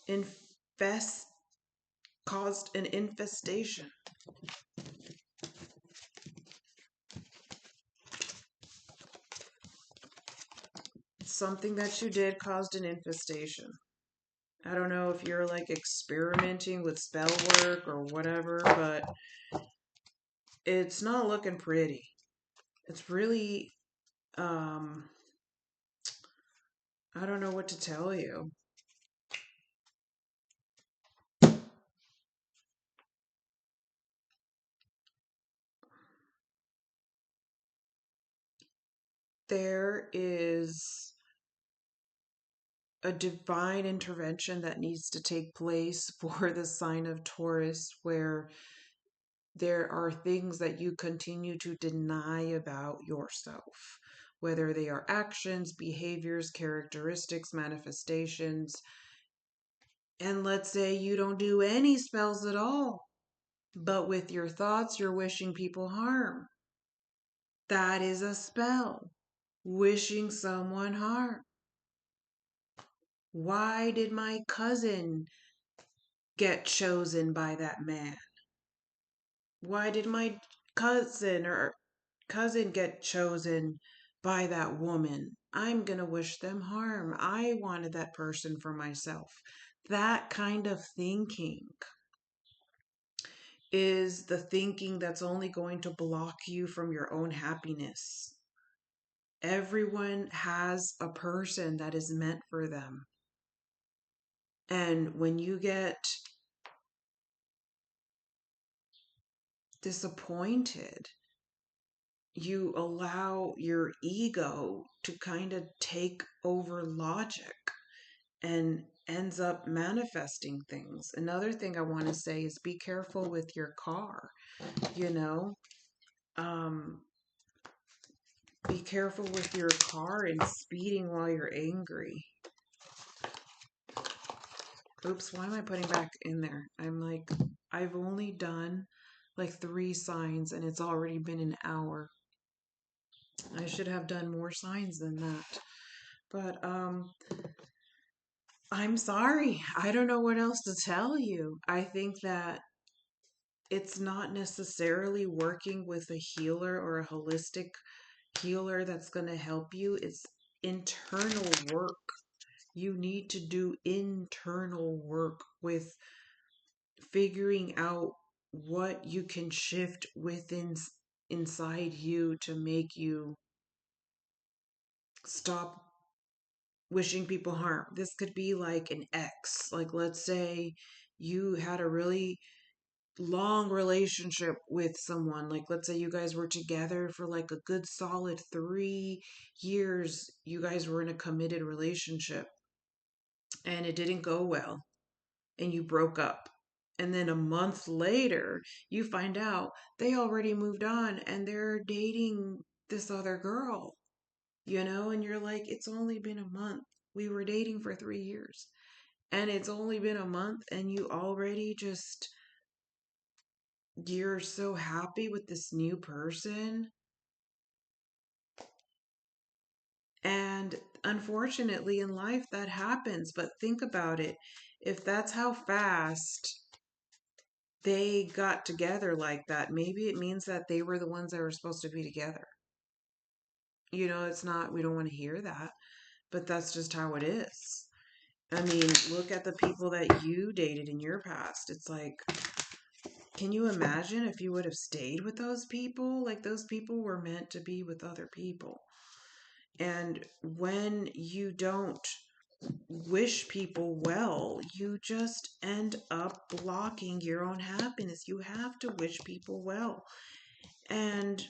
infest caused an infestation. Something that you did caused an infestation. I don't know if you're like experimenting with spell work or whatever, but it's not looking pretty. It's really, um, I don't know what to tell you. There is a divine intervention that needs to take place for the sign of Taurus, where there are things that you continue to deny about yourself, whether they are actions, behaviors, characteristics, manifestations. And let's say you don't do any spells at all, but with your thoughts, you're wishing people harm. That is a spell, wishing someone harm. Why did my cousin get chosen by that man? Why did my cousin get chosen by that woman? I'm going to wish them harm. I wanted that person for myself. That kind of thinking is the thinking that's only going to block you from your own happiness. Everyone has a person that is meant for them. And when you get disappointed, you allow your ego to kind of take over logic and ends up manifesting things. Another thing I want to say is be careful with your car, you know. Be careful with your car and speeding while you're angry. Oops, why am I putting back in there? I've only done like 3 signs and it's already been an hour. I should have done more signs than that. But I'm sorry. I don't know what else to tell you. I think that it's not necessarily working with a healer or a holistic healer that's going to help you. It's internal work. You need to do internal work with figuring out what you can shift within inside you to make you stop wishing people harm. This could be like an ex. Like, let's say you had a really long relationship with someone. Like, let's say you guys were together for like a good solid 3 years. You guys were in a committed relationship and it didn't go well and you broke up. And then a month later, you find out they already moved on and they're dating this other girl, and you're like, it's only been a month. We were dating for 3 years and it's only been a month and you already you're so happy with this new person. And unfortunately, in life, that happens. But think about it. If that's how fast they got together like that, maybe it means that they were the ones that were supposed to be together. It's not, we don't want to hear that, but that's just how it is. I mean, look at the people that you dated in your past. It's like, can you imagine if you would have stayed with those people? Like, those people were meant to be with other people. And when you don't wish people well, you just end up blocking your own happiness. You have to wish people well. And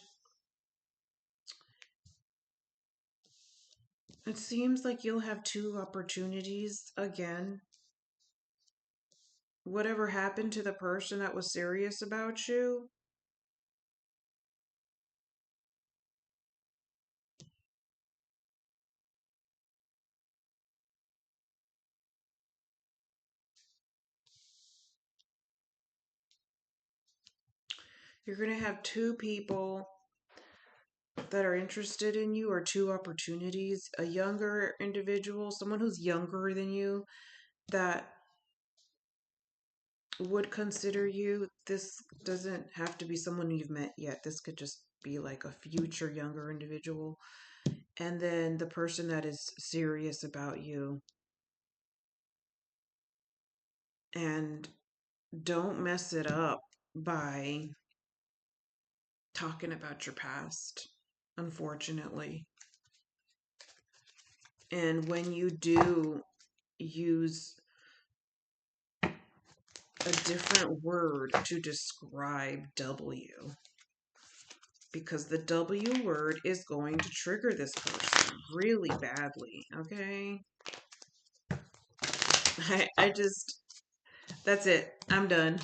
it seems like you'll have 2 opportunities again. Whatever happened to the person that was serious about you? You're going to have 2 people that are interested in you, or 2 opportunities. A younger individual, someone who's younger than you, that would consider you. This doesn't have to be someone you've met yet. This could just be like a future younger individual. And then the person that is serious about you. And don't mess it up by talking about your past, unfortunately. And when you do, use a different word to describe W, because the W word is going to trigger this person really badly, okay? That's it. I'm done.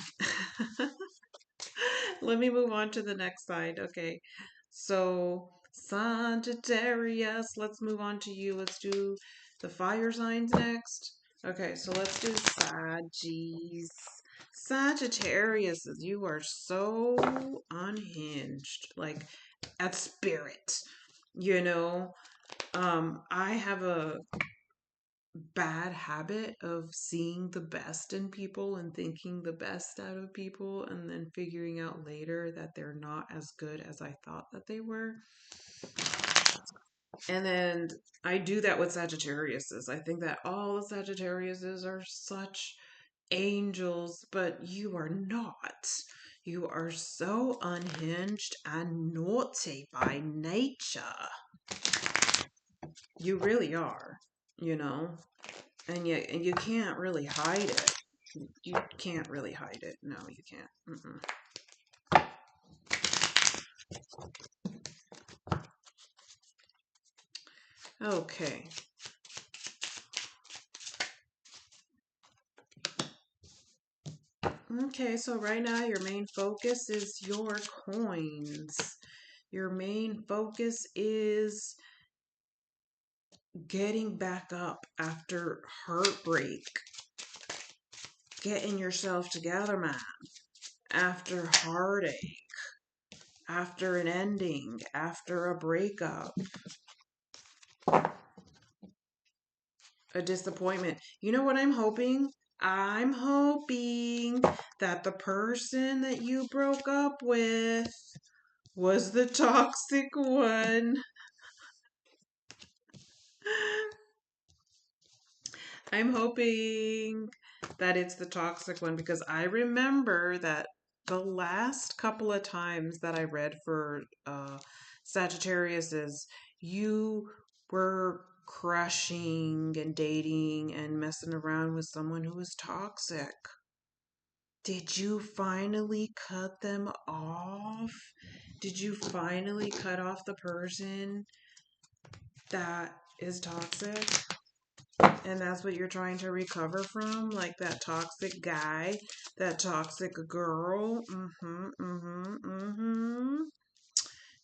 Let me move on to the next side. Okay. So, Sagittarius, let's move on to you. Let's do the fire signs next. Okay, so let's do Saggies. Sagittarius, you are so unhinged, like at spirit. I have bad habit of seeing the best in people and thinking the best out of people and then figuring out later that they're not as good as I thought that they were. And then I do that with Sagittariuses. I think that all the Sagittariuses are such angels, but you are not. You are so unhinged and naughty by nature. You really are, you know? And yet, and you can't really hide it. You can't really hide it. No, you can't. Mm-mm. Okay. Okay, so right now your main focus is your coins. Your main focus is getting back up after heartbreak. Getting yourself together, man. After heartache. After an ending. After a breakup. A disappointment. You know what I'm hoping? I'm hoping that the person that you broke up with was the toxic one. I'm hoping that it's the toxic one because I remember that the last couple of times that I read for Sagittarius is you were crushing and dating and messing around with someone who was toxic. Did you finally cut them off? Did you finally cut off the person that is toxic? And that's what you're trying to recover from? Like that toxic guy, that toxic girl?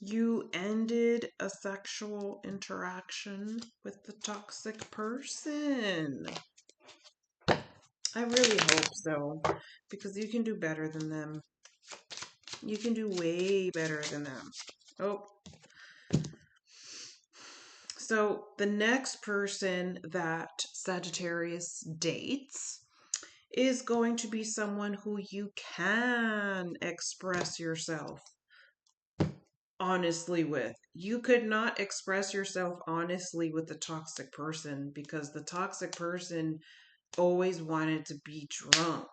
You ended a sexual interaction with the toxic person. I really hope so, because you can do better than them. You can do way better than them. Oh. So the next person that Sagittarius dates is going to be someone who you can express yourself honestly with. You could not express yourself honestly with the toxic person because the toxic person always wanted to be drunk.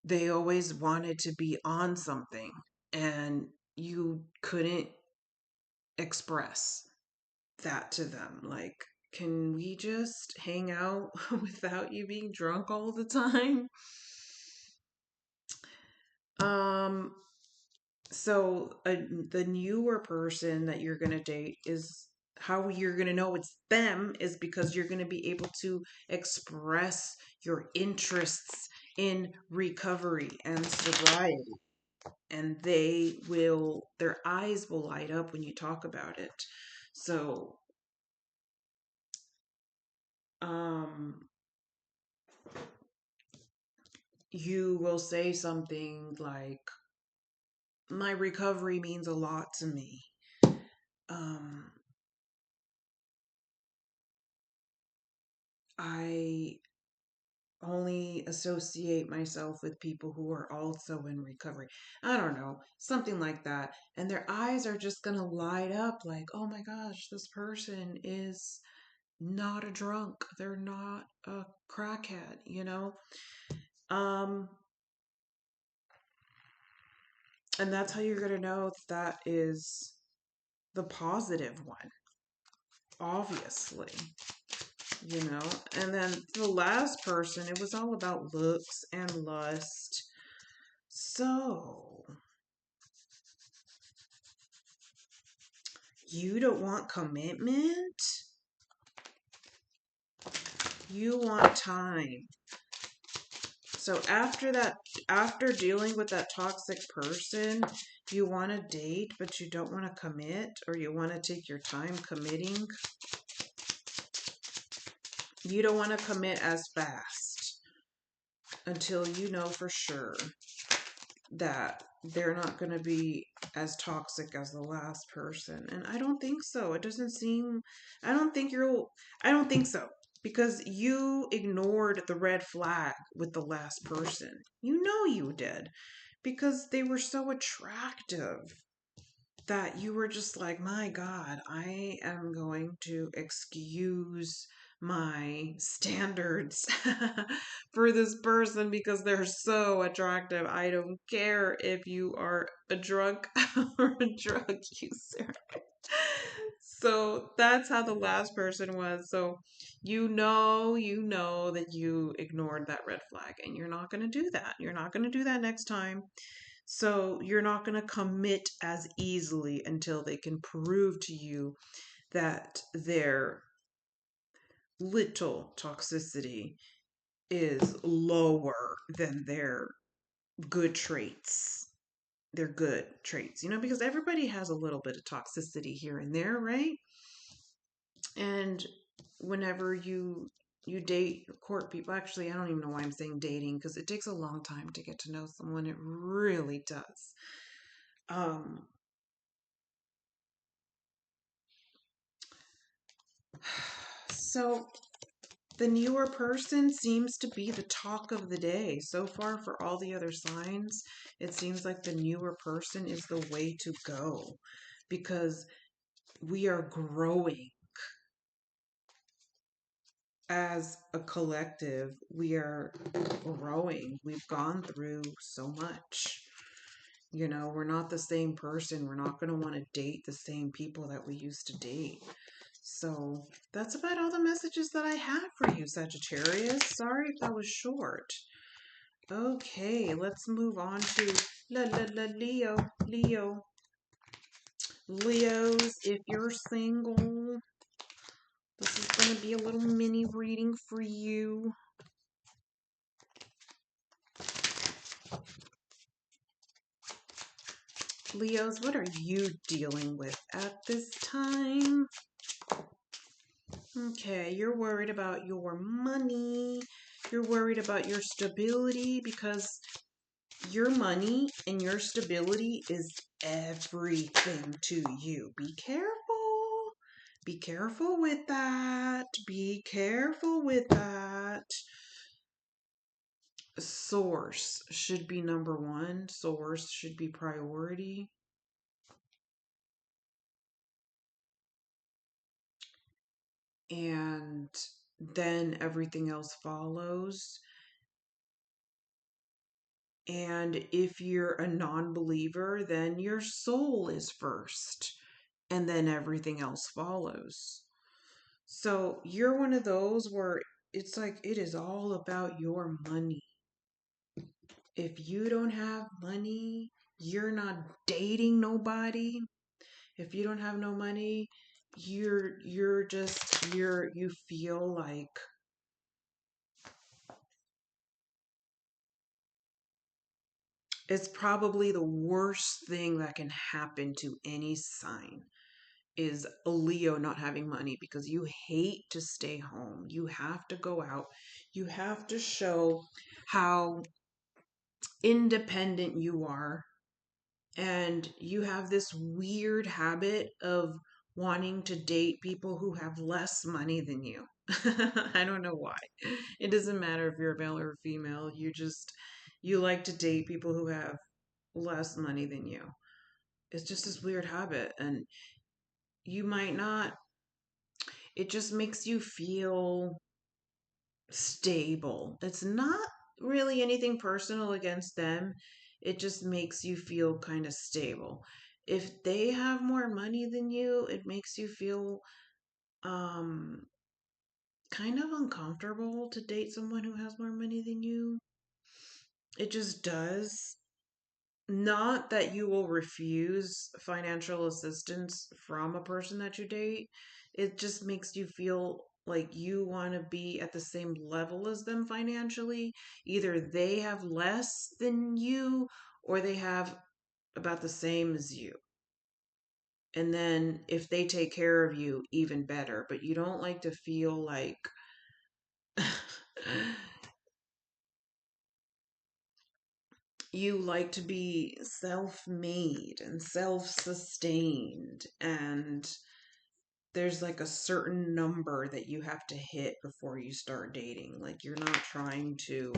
They always wanted to be on something, and you couldn't express that to them. Like, can we just hang out without you being drunk all the time? So the newer person that you're going to date is how you're going to know it's them is because you're going to be able to express your interests in recovery and sobriety. And their eyes will light up when you talk about it. So, you will say something like, my recovery means a lot to me. I only associate myself with people who are also in recovery. I don't know, something like that. And their eyes are just going to light up like, oh my gosh, this person is not a drunk. They're not a crackhead, you know? And that's how you're going to know that is the positive one, obviously. You know, and then the last person, it was all about looks and lust. So, you don't want commitment? You want time. So after dealing with that toxic person, you want to date, but you don't want to commit, or you want to take your time committing. You don't want to commit as fast until you know for sure that they're not going to be as toxic as the last person. And I don't think so. It doesn't seem, I don't think you're, I don't think so. Because you ignored the red flag with the last person. You know you did. Because they were so attractive that you were just like, my God, I am going to excuse my standards for this person because they're so attractive. I don't care if you are a drunk or a drug user. So that's how the last person was. So you know that you ignored that red flag and you're not going to do that. You're not going to do that next time. So you're not going to commit as easily until they can prove to you that their little toxicity is lower than their good traits. Their good traits, because everybody has a little bit of toxicity here and there, right? And whenever you date or court people, actually, I don't even know why I'm saying dating because it takes a long time to get to know someone. It really does. Um, so the newer person seems to be the talk of the day. So far, for all the other signs, it seems like the newer person is the way to go because we are growing as a collective. We are growing. We've gone through so much. We're not the same person. We're not going to want to date the same people that we used to date. So that's about all the messages that I have for you, Sagittarius. Sorry if that was short. Okay, let's move on to Leo. Leos, if you're single, this is going to be a little mini reading for you. Leos, what are you dealing with at this time? Okay, you're worried about your money. You're worried about your stability because your money and your stability is everything to you. Be careful. Be careful with that. Be careful with that. Source should be number one. Source should be priority. And then everything else follows. And if you're a non-believer, then your soul is first, and then everything else follows. So you're one of those where it's like it is all about your money. If you don't have money, you're not dating nobody. If you don't have no money, you feel like it's probably the worst thing that can happen to any sign is a Leo not having money because you hate to stay home. You have to go out. You have to show how independent you are. And you have this weird habit of wanting to date people who have less money than you. I don't know why. It doesn't matter if you're a male or female. You like to date people who have less money than you. It's just this weird habit. And you might not, it just makes you feel stable. It's not really anything personal against them. It just makes you feel kind of stable. If they have more money than you, it makes you feel um kind of uncomfortable to date someone who has more money than you. It just does. Not that you will refuse financial assistance from a person that you date. It just makes you feel like you want to be at the same level as them financially. Either they have less than you or they have about the same as you. And then if they take care of you, even better. But you don't like to feel like you like to be self-made and self-sustained, and there's like a certain number that you have to hit before you start dating. Like, you're not trying to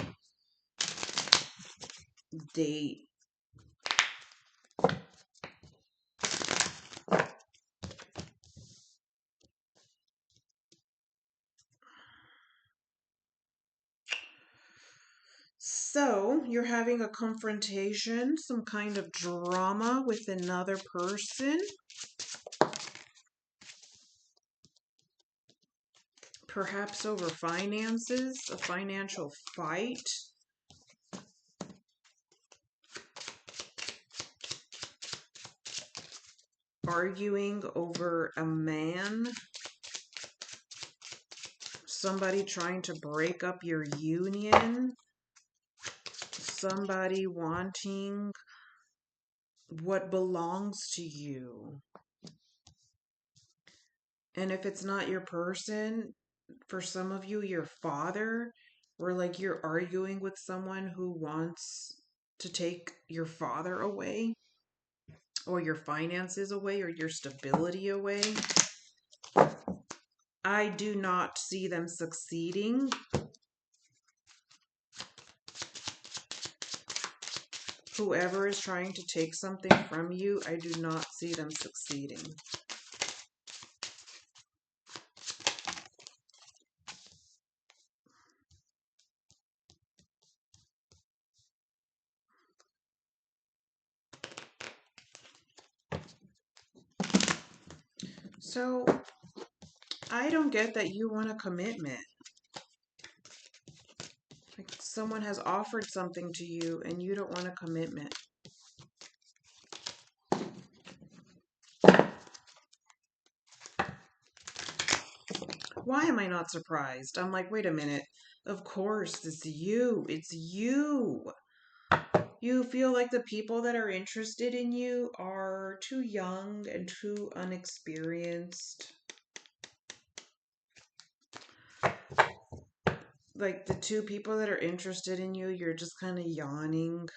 date so you're having a confrontation, some kind of drama with another person. Perhaps over finances, a financial fight. Arguing over a man. Somebody trying to break up your union. Somebody wanting what belongs to you. And if it's not your person, for some of you, your father, where like you're arguing with someone who wants to take your father away, or your finances away, or your stability away. I do not see them succeeding. Whoever is trying to take something from you, I do not see them succeeding. So, I don't get that you want a commitment. Like, someone has offered something to you and you don't want a commitment. Why am I not surprised? I'm like, wait a minute. Of course, it's you. It's you. You feel like the people that are interested in you are too young and too unexperienced. Like, the two people that are interested in you, you're just kind of yawning.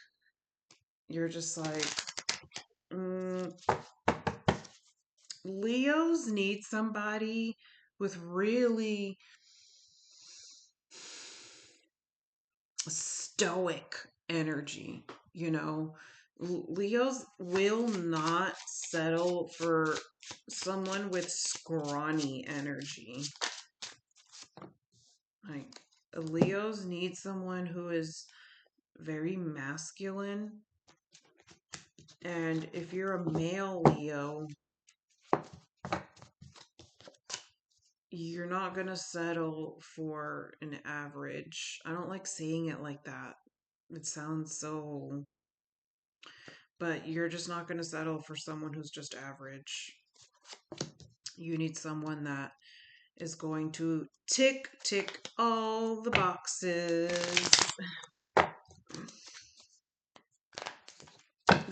You're just like, Leos need somebody with really stoic energy, you know. Leos will not settle for someone with scrawny energy. Like, Leos need someone who is very masculine. And if you're a male Leo, you're not going to settle for an average. I don't like saying it like that. It sounds so... But you're just not going to settle for someone who's just average. You need someone that is going to tick all the boxes.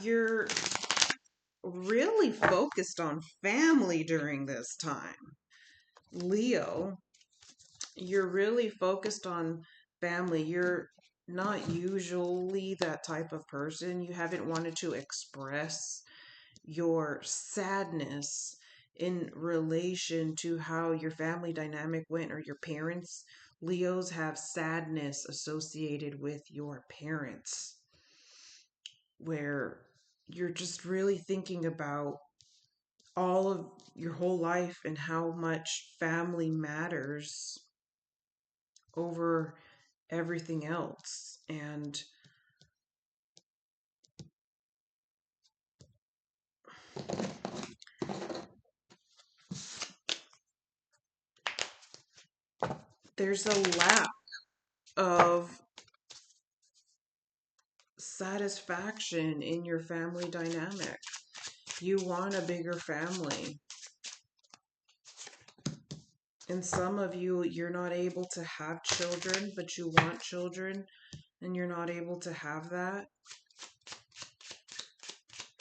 You're really focused on family during this time. Leo, you're really focused on family. You're not usually that type of person. You haven't wanted to express your sadness in relation to how your family dynamic went, or your parents. Leos have sadness associated with your parents, where you're just really thinking about all of your whole life and how much family matters over everything else. And there's a lack of satisfaction in your family dynamic. You want a bigger family. And some of you, you're not able to have children, but you want children, and you're not able to have that.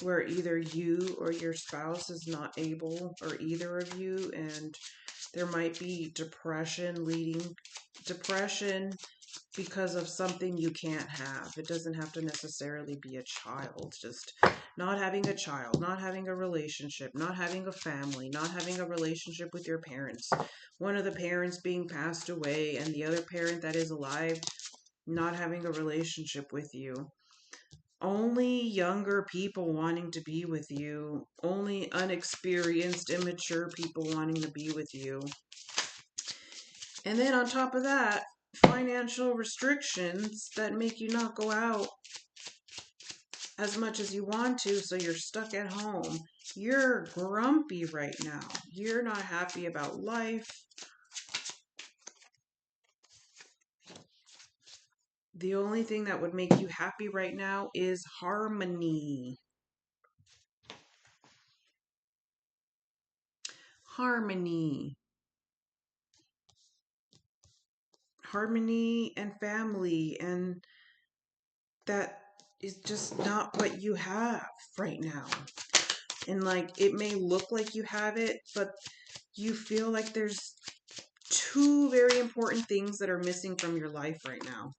Where either you or your spouse is not able, or either of you, and there might be depression because of something you can't have. It doesn't have to necessarily be a child. Just not having a child, not having a relationship, not having a family, not having a relationship with your parents. One of the parents being passed away and the other parent that is alive not having a relationship with you. Only younger people wanting to be with you. Only unexperienced, immature people wanting to be with you. And then on top of that, financial restrictions that make you not go out as much as you want to, so you're stuck at home. You're grumpy right now. You're not happy about life. The only thing that would make you happy right now is harmony. Harmony. Harmony and family, and that is just not what you have right now. And like, it may look like you have it, but you feel like there's two very important things that are missing from your life right now.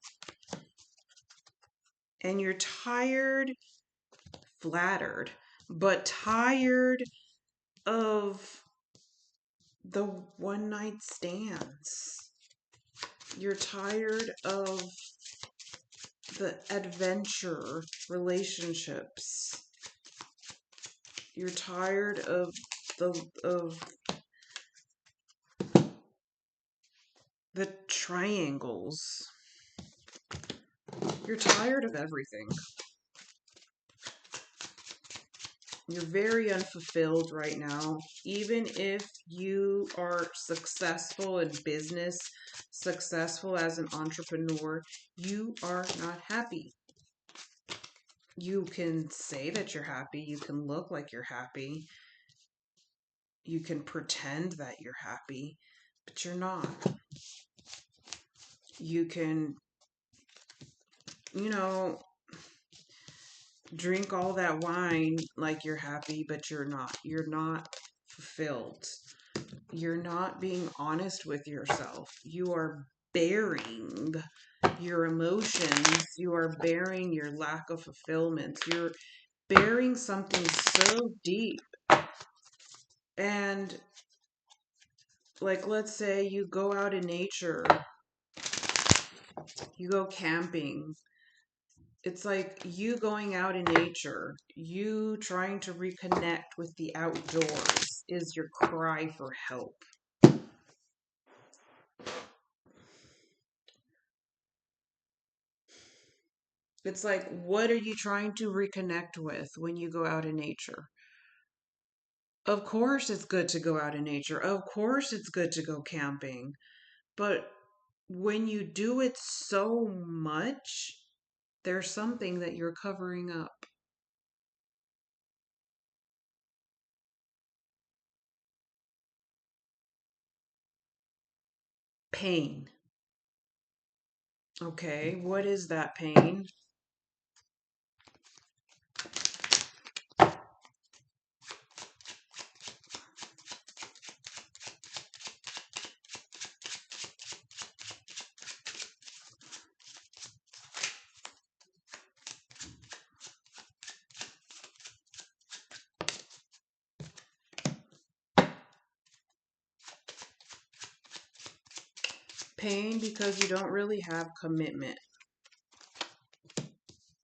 And you're tired, flattered, but tired of the one night stands. You're tired of the adventure relationships. You're tired of the triangles. You're tired of everything. You're very unfulfilled right now. Even if you are successful in business, successful as an entrepreneur, you are not happy. You can say that you're happy. You can look like you're happy. You can pretend that you're happy, but you're not. You can, drink all that wine like you're happy, but you're not. You're not fulfilled. You're not being honest with yourself. You are bearing your emotions. You are bearing your lack of fulfillment. You're bearing something so deep. And like, let's say you go out in nature, you go camping. It's like you going out in nature, you trying to reconnect with the outdoors is your cry for help. It's like, what are you trying to reconnect with when you go out in nature? Of course, it's good to go out in nature. Of course, it's good to go camping. But when you do it so much, there's something that you're covering up. Pain. Okay, what is that pain? Pain because you don't really have commitment.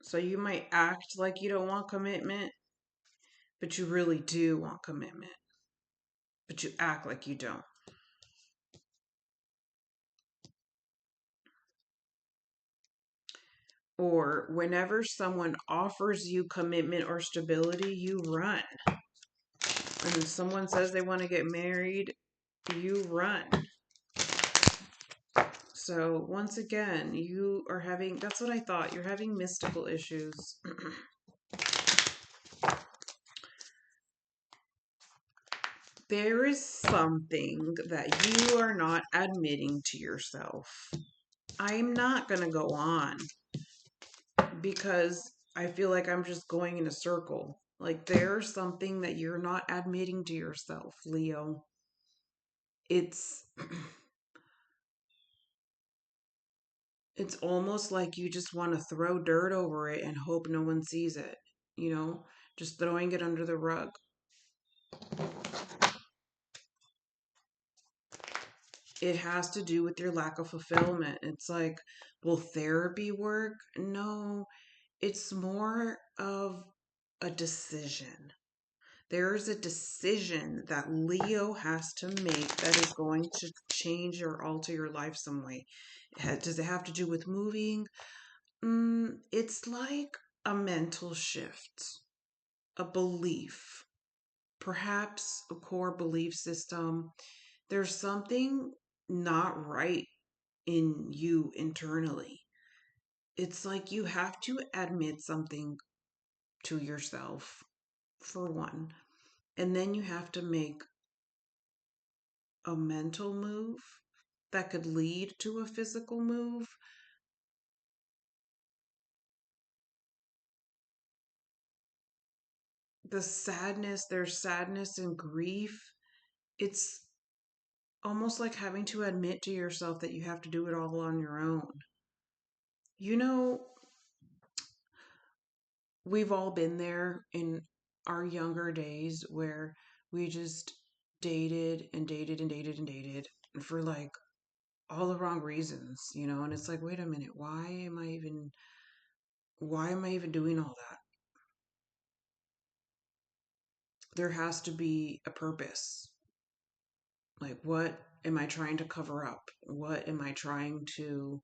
So you might act like you don't want commitment, but you really do want commitment. But you act like you don't. Or whenever someone offers you commitment or stability, you run. When someone says they want to get married, you run. So once again, you are having, that's what I thought, you're having mystical issues. There is something that you are not admitting to yourself. I'm not going to go on because I feel like I'm just going in a circle. Like, there's something that you're not admitting to yourself, Leo. It's It's almost like you just want to throw dirt over it and hope no one sees it, you know, just throwing it under the rug. It has to do with your lack of fulfillment. It's like, will therapy work? No, it's more of a decision. There's a decision that Leo has to make that is going to change or alter your life some way. Does it have to do with moving? It's like a mental shift, a belief, perhaps a core belief system. There's something not right in you internally. It's like you have to admit something to yourself, for one, and then you have to make a mental move that could lead to a physical move. There's sadness and grief. It's almost like having to admit to yourself that you have to do it all on your own. You know, we've all been there in our younger days where we just dated and dated and dated and dated for like all the wrong reasons, you know, and it's like, wait a minute, why am I even doing all that? There has to be a purpose. Like, what am I trying to cover up? What am I trying to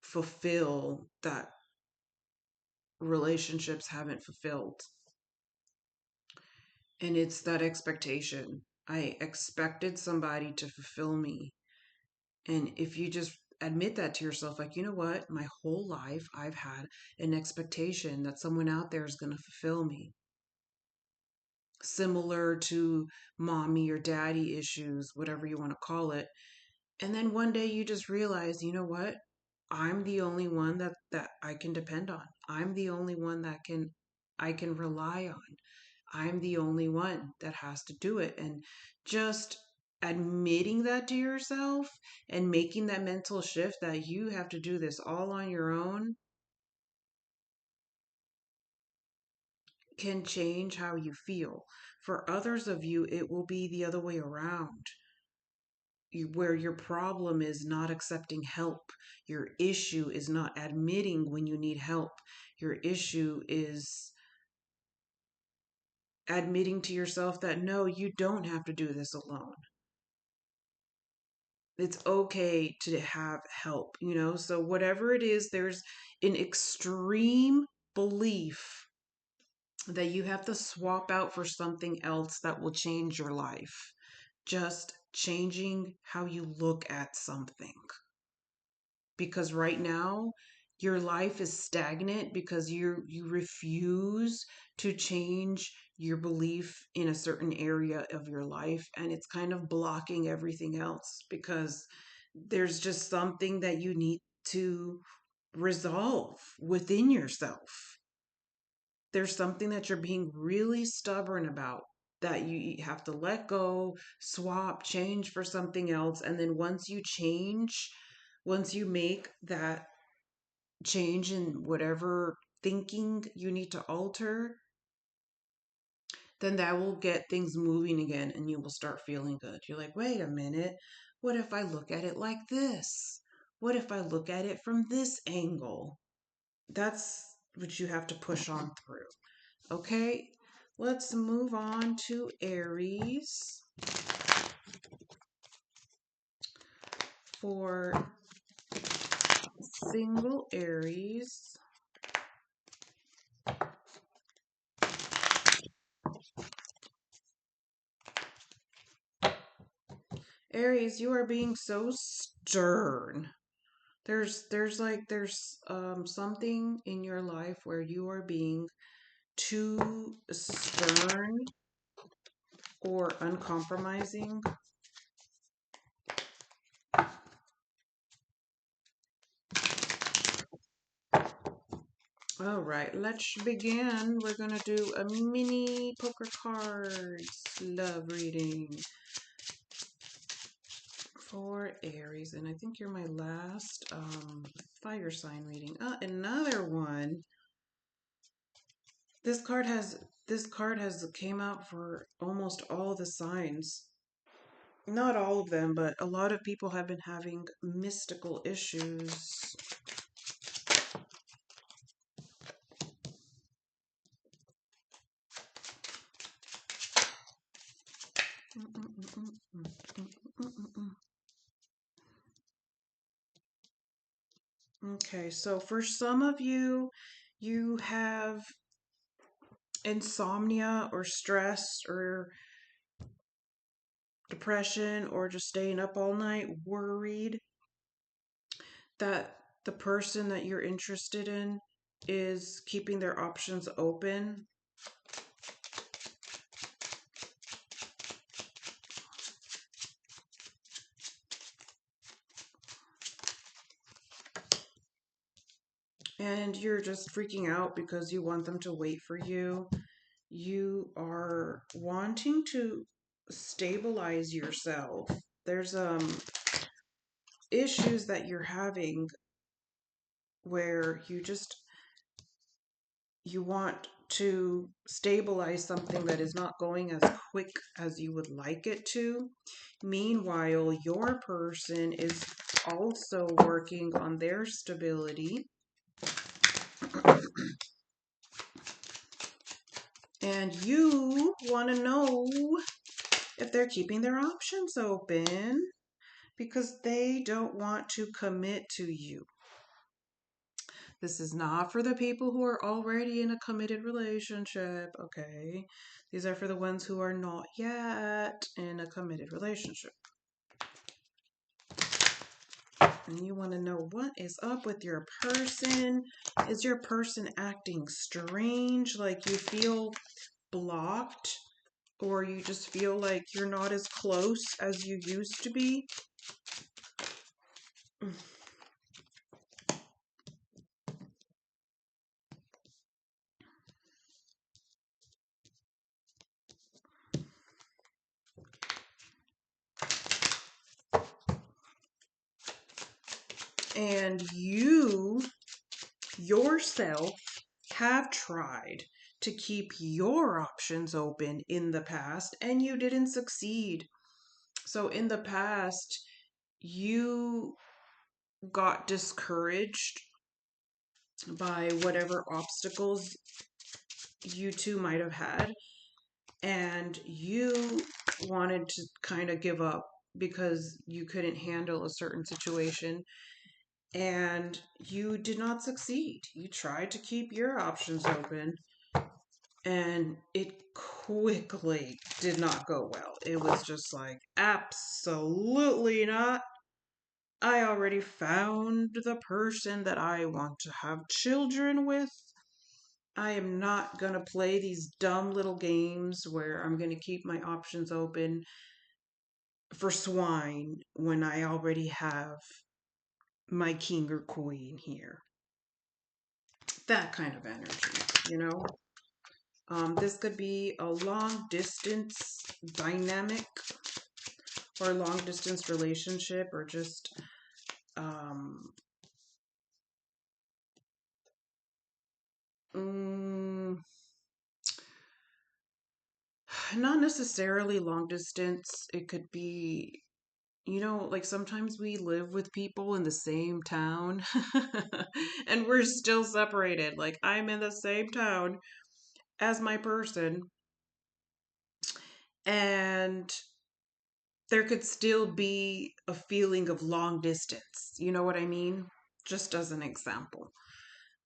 fulfill that relationships haven't fulfilled? And it's that expectation. I expected somebody to fulfill me. And if you just admit that to yourself, like, you know what? My whole life, I've had an expectation that someone out there is going to fulfill me. Similar to mommy or daddy issues, whatever you want to call it. And then one day you just realize, you know what? I'm the only one that I can depend on. I'm the only one I can rely on. I'm the only one that has to do it. And just admitting that to yourself and making that mental shift that you have to do this all on your own can change how you feel. For others of you, it will be the other way around. Where your problem is not accepting help. Your issue is not admitting when you need help. Your issue is admitting to yourself that no, you don't have to do this alone. It's okay to have help, you know? So, whatever it is, there's an extreme belief that you have to swap out for something else that will change your life. Just changing how you look at something. Because right now your life is stagnant because you refuse to change your belief in a certain area of your life, and it's kind of blocking everything else because there's just something that you need to resolve within yourself. There's something that you're being really stubborn about that you have to let go, swap, change for something else. And then once you make that change in whatever thinking you need to alter, then that will get things moving again and you will start feeling good. You're like, wait a minute, what if I look at it like this? What if I look at it from this angle? That's what you have to push on through. Okay, let's move on to Aries. For single Aries, Aries, you are being so stern. There's something in your life where you are being too stern or uncompromising. All right, let's begin. We're gonna do a mini poker cards love reading for Aries, and I think you're my last fire sign reading. Another one. This card has came out for almost all the signs. Not all of them, but a lot of people have been having mystical issues. Okay, so for some of you, you have insomnia or stress or depression or just staying up all night, worried that the person that you're interested in is keeping their options open. And you're just freaking out because you want them to wait for you. You are wanting to stabilize yourself. There's issues that you're having where you want to stabilize something that is not going as quick as you would like it to. Meanwhile, your person is also working on their stability. And you want to know if they're keeping their options open because they don't want to commit to you. This is not for the people who are already in a committed relationship, okay? These are for the ones who are not yet in a committed relationship. And you want to know what is up with your person. Is your person acting strange? Like you feel blocked? Or you just feel like you're not as close as you used to be? And you yourself have tried to keep your options open in the past and you didn't succeed. So in the past, you got discouraged by whatever obstacles you two might have had, and you wanted to kind of give up because you couldn't handle a certain situation. And you did not succeed. You tried to keep your options open, and it quickly did not go well. It was just like, absolutely not. I already found the person that I want to have children with. I am not going to play these dumb little games where I'm going to keep my options open for swine when I already have my king or queen here. That kind of energy, you know? This could be a long distance dynamic or a long distance relationship, or just not necessarily long distance. It could be, like sometimes we live with people in the same town and we're still separated. Like I'm in the same town as my person, and there could still be a feeling of long distance. You know what I mean? Just as an example.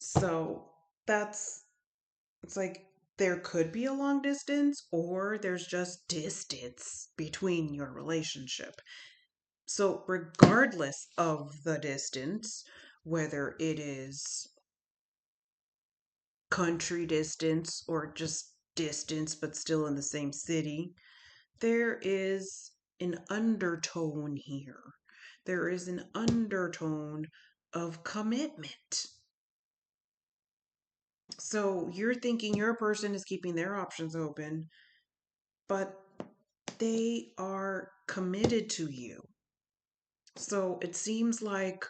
So it's like there could be a long distance, or there's just distance between your relationship. So, regardless of the distance, whether it is country distance or just distance but still in the same city, there is an undertone here. There is an undertone of commitment. So you're thinking your person is keeping their options open, but they are committed to you. So it seems like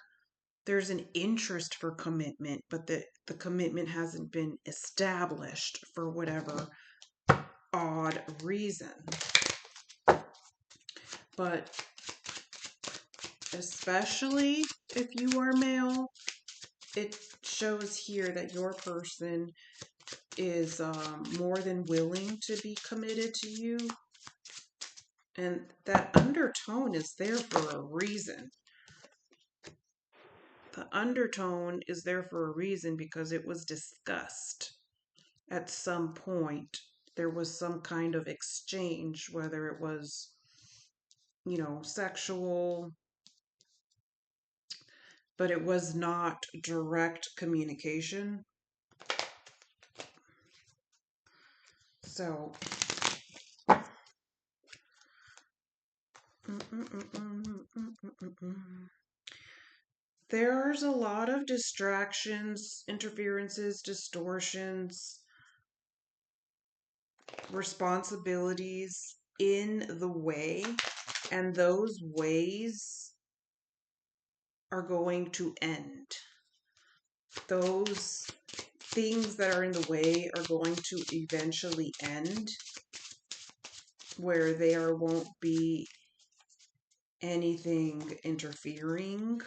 there's an interest for commitment, but the commitment hasn't been established for whatever odd reason. But especially if you are male, it shows here that your person is more than willing to be committed to you. And that undertone is there for a reason. The undertone is there for a reason because it was discussed at some point. There was some kind of exchange, whether it was, sexual, but it was not direct communication. So, there's a lot of distractions, interferences, distortions, responsibilities in the way, and those ways are going to end. Those things that are in the way are going to eventually end, where there won't be anything interfering.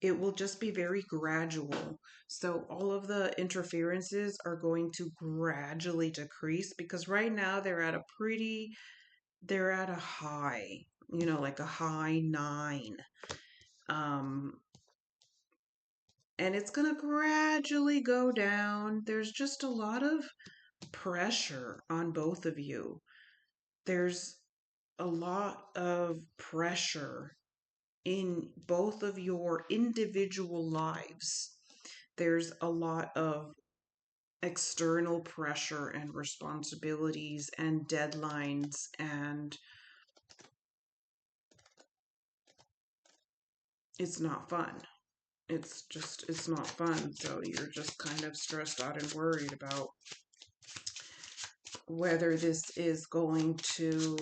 It will just be very gradual. So all of the interferences are going to gradually decrease, because right now they're at a high, like a high 9. And it's going to gradually go down. There's just a lot of pressure on both of you. There's a lot of pressure in both of your individual lives. There's a lot of external pressure and responsibilities and deadlines, and it's not fun. It's not fun. So you're just kind of stressed out and worried about whether this is going to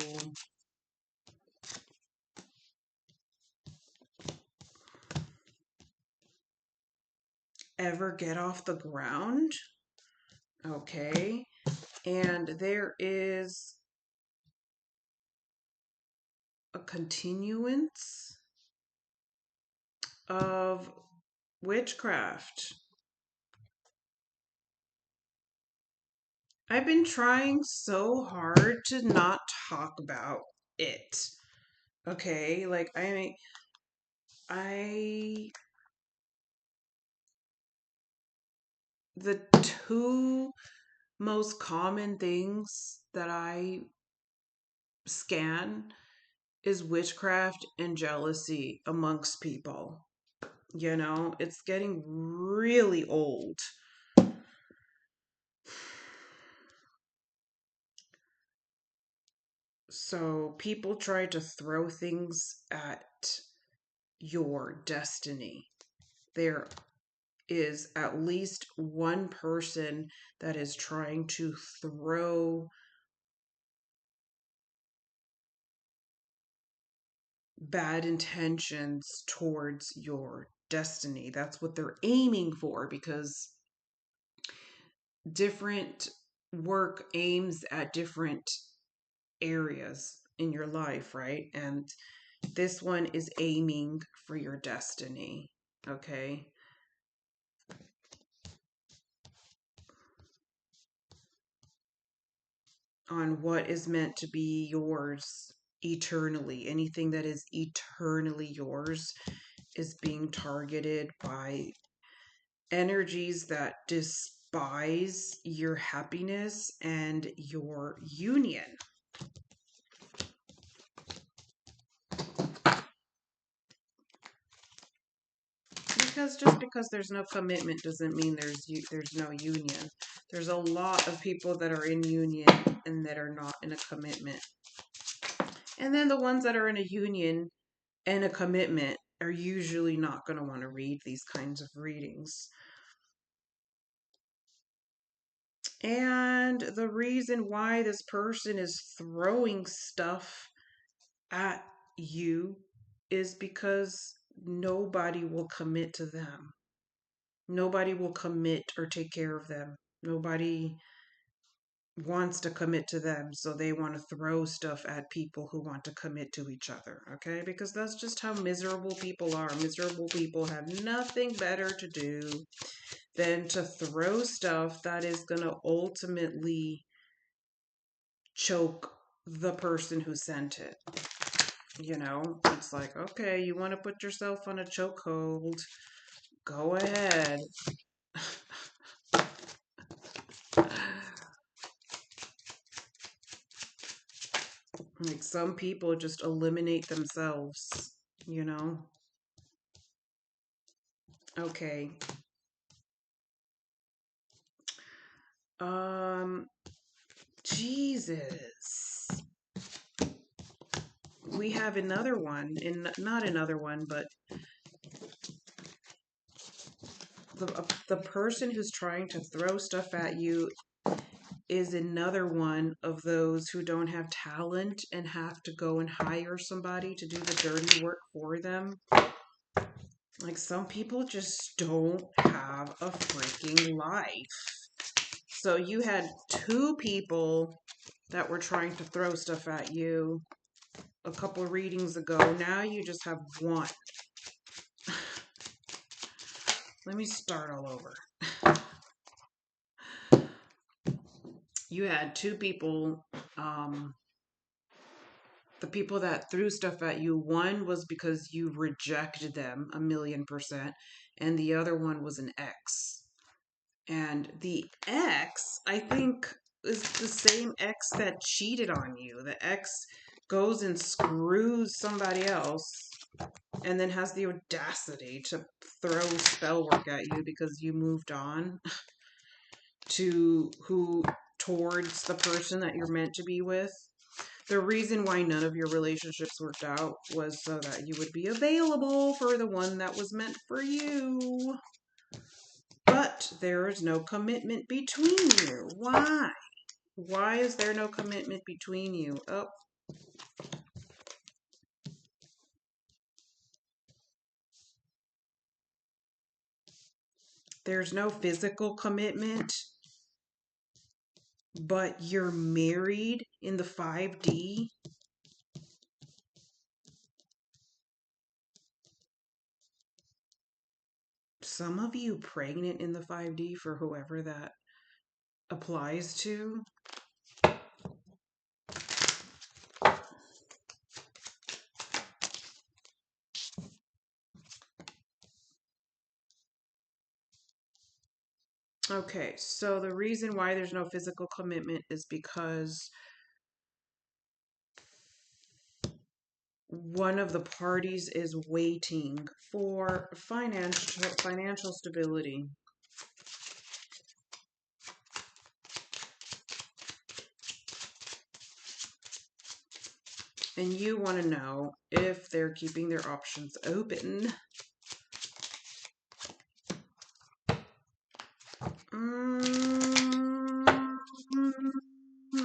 ever get off the ground. Okay. And there is a continuance of witchcraft. I've been trying so hard to not talk about it. Okay, like the two most common things that I scan is witchcraft and jealousy amongst people. It's getting really old. So people try to throw things at your destiny. There is at least one person that is trying to throw bad intentions towards your destiny. That's what they're aiming for, because different work aims at different areas in your life, right? And this one is aiming for your destiny, okay? On what is meant to be yours eternally. Anything that is eternally yours is being targeted by energies that despise your happiness and your union. Because just because there's no commitment doesn't mean there's no union. There's a lot of people that are in union and that are not in a commitment. And then the ones that are in a union and a commitment are usually not going to want to read these kinds of readings. And the reason why this person is throwing stuff at you is because nobody will commit to them. Nobody will commit or take care of them. Nobody wants to commit to them, so they want to throw stuff at people who want to commit to each other, okay? Because that's just how miserable people are. Miserable people have nothing better to do than to throw stuff that is going to ultimately choke the person who sent it. You know, it's like, okay, you want to put yourself on a chokehold, go ahead. Like, some people just eliminate themselves, you know? Okay. Jesus. We have another one, and not another one, but the person who's trying to throw stuff at you is another one of those who don't have talent and have to go and hire somebody to do the dirty work for them. Like, some people just don't have a freaking life. So you had two people that were trying to throw stuff at you a couple readings ago. Now you just have one. Let me start all over. You had two people, the people that threw stuff at you. One was because you rejected them 1,000,000%, and the other one was an ex. And the ex, I think, is the same ex that cheated on you. The ex goes and screws somebody else and then has the audacity to throw spell work at you because you moved on towards the person that you're meant to be with. The reason why none of your relationships worked out was so that you would be available for the one that was meant for you. But there is no commitment between you. Why? Why is there no commitment between you? Oh. There's no physical commitment, but you're married in the 5D. Some of you pregnant in the 5D for whoever that applies to. Okay, so the reason why there's no physical commitment is because one of the parties is waiting for financial stability. And you want to know if they're keeping their options open.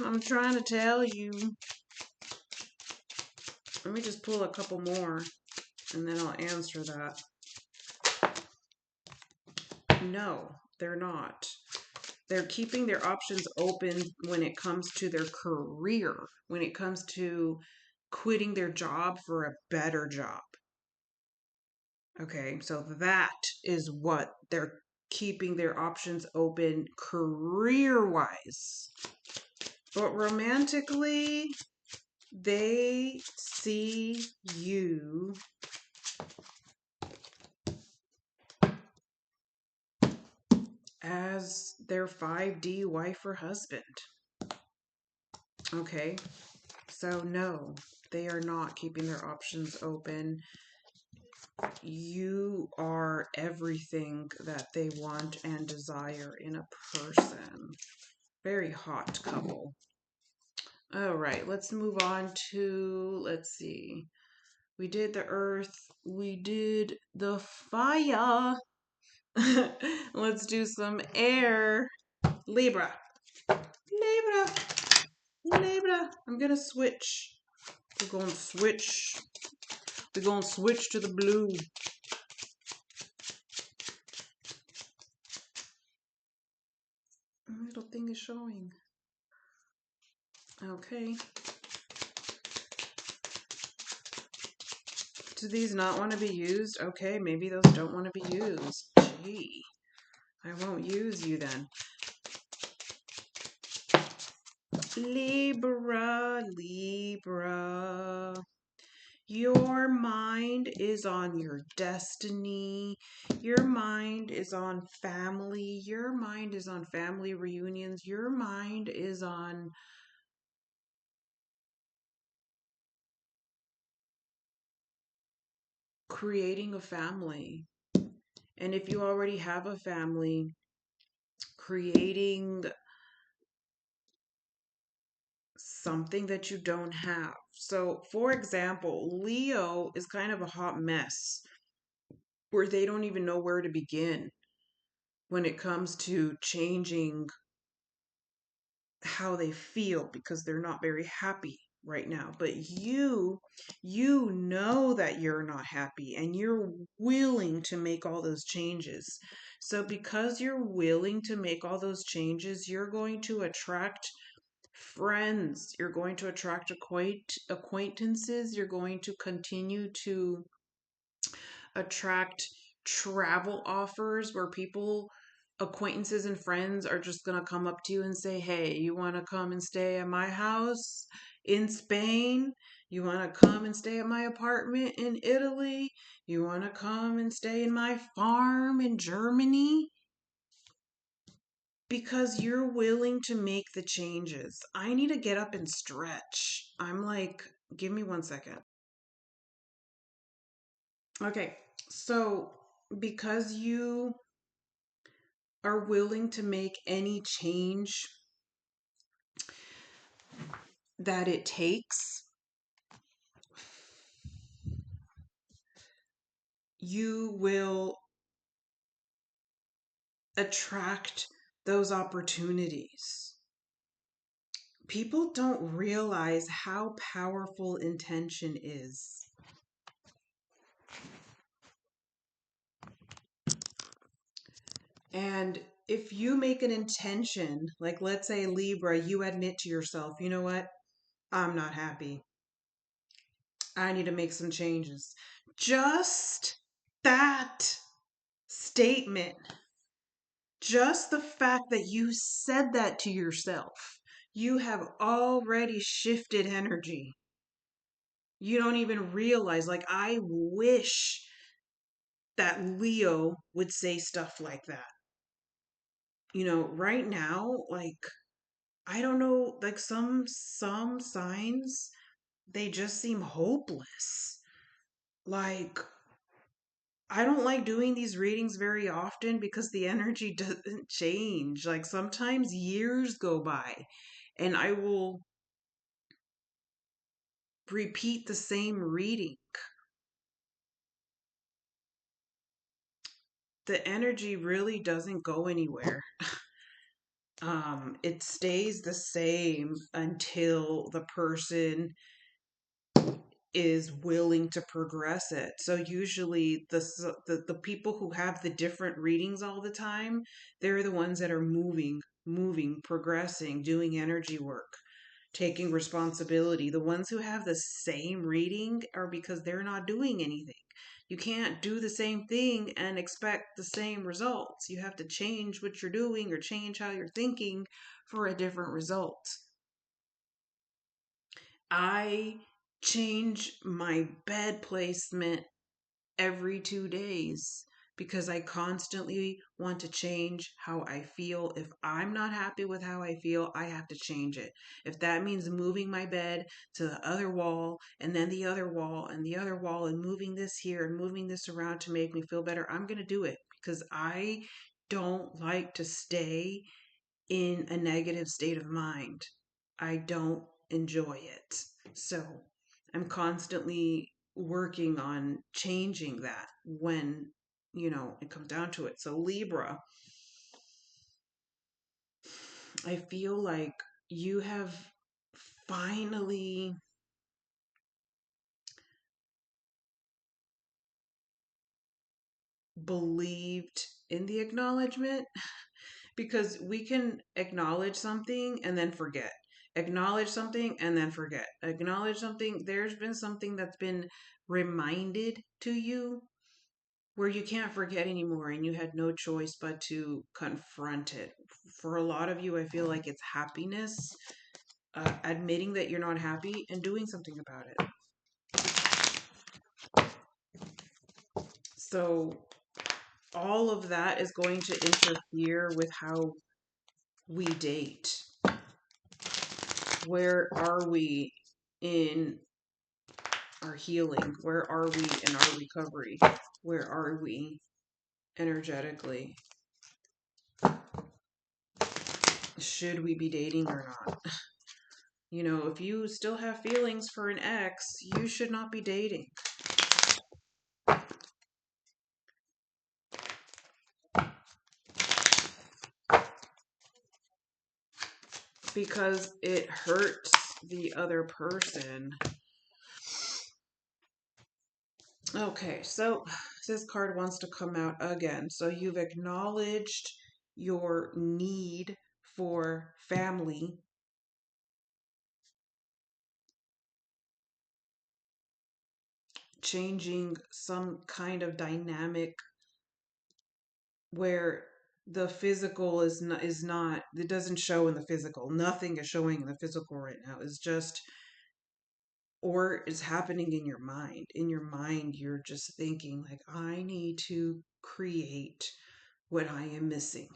I'm trying to tell you. Let me just pull a couple more and then I'll answer that. No, they're not. They're keeping their options open when it comes to their career, when it comes to quitting their job for a better job. Okay, so that is what they're keeping their options open career-wise. But romantically, they see you as their 5D wife or husband. Okay, so no, they are not keeping their options open. You are everything that they want and desire in a person. Very hot couple. All right, let's move on to, let's see. We did the earth. We did the fire. Let's do some air. Libra. Libra. Libra. I'm going to switch We're going to switch. We're going to switch to the blue. Little thing is showing. Okay. Do these not want to be used? Okay, maybe those don't want to be used. Gee, I won't use you then. Libra, Libra. Your mind is on your destiny. Your mind is on family. Your mind is on family reunions. Your mind is on creating a family. And if you already have a family, creating something that you don't have. So, for example, Leo is kind of a hot mess where they don't even know where to begin when it comes to changing how they feel because they're not very happy right now. But you know that you're not happy and you're willing to make all those changes. So because you're willing to make all those changes, you're going to attract friends, you're going to attract acquaintances, you're going to continue to attract travel offers where people, acquaintances and friends, are just going to come up to you and say, hey, you want to come and stay at my house in Spain? You want to come and stay at my apartment in Italy? You want to come and stay in my farm in Germany? Because you're willing to make the changes. I need to get up and stretch. I'm like, give me 1 second. Okay, so because you are willing to make any change that it takes, you will attract those opportunities. People don't realize how powerful intention is. And if you make an intention, like let's say Libra, you admit to yourself, you know what? I'm not happy. I need to make some changes. Just that statement, just the fact that you said that to yourself, you have already shifted energy. You don't even realize, like, I wish that Leo would say stuff like that. Right now, like, I don't know, like some signs, they just seem hopeless. Like, I don't like doing these readings very often because the energy doesn't change. Like sometimes years go by and I will repeat the same reading. The energy really doesn't go anywhere. It stays the same until the person is willing to progress it. So usually the people who have the different readings all the time, they're the ones that are moving, progressing, doing energy work, taking responsibility. The ones who have the same reading are because they're not doing anything. You can't do the same thing and expect the same results. You have to change what you're doing or change how you're thinking for a different result. I change my bed placement every 2 days because I constantly want to change how I feel. If I'm not happy with how I feel, I have to change it. If that means moving my bed to the other wall and then the other wall and the other wall and moving this here and moving this around to make me feel better, I'm going to do it because I don't like to stay in a negative state of mind. I don't enjoy it. So I'm constantly working on changing that when, it comes down to it. So Libra, I feel like you have finally believed in the acknowledgement, because we can acknowledge something and then forget. Acknowledge something and then forget. Acknowledge something. There's been something that's been reminded to you where you can't forget anymore and you had no choice but to confront it. For a lot of you, I feel like it's happiness, admitting that you're not happy and doing something about it. So all of that is going to interfere with how we date. Where are we in our healing? Where are we in our recovery? Where are we energetically? Should we be dating or not? You know, if you still have feelings for an ex, you should not be dating. Because it hurts the other person. Okay, so this card wants to come out again. So you've acknowledged your need for family. Changing some kind of dynamic where the physical is not, it doesn't show in the physical. Nothing is showing in the physical right now. It's just, or it's happening in your mind. In your mind, you're just thinking like, I need to create what I am missing.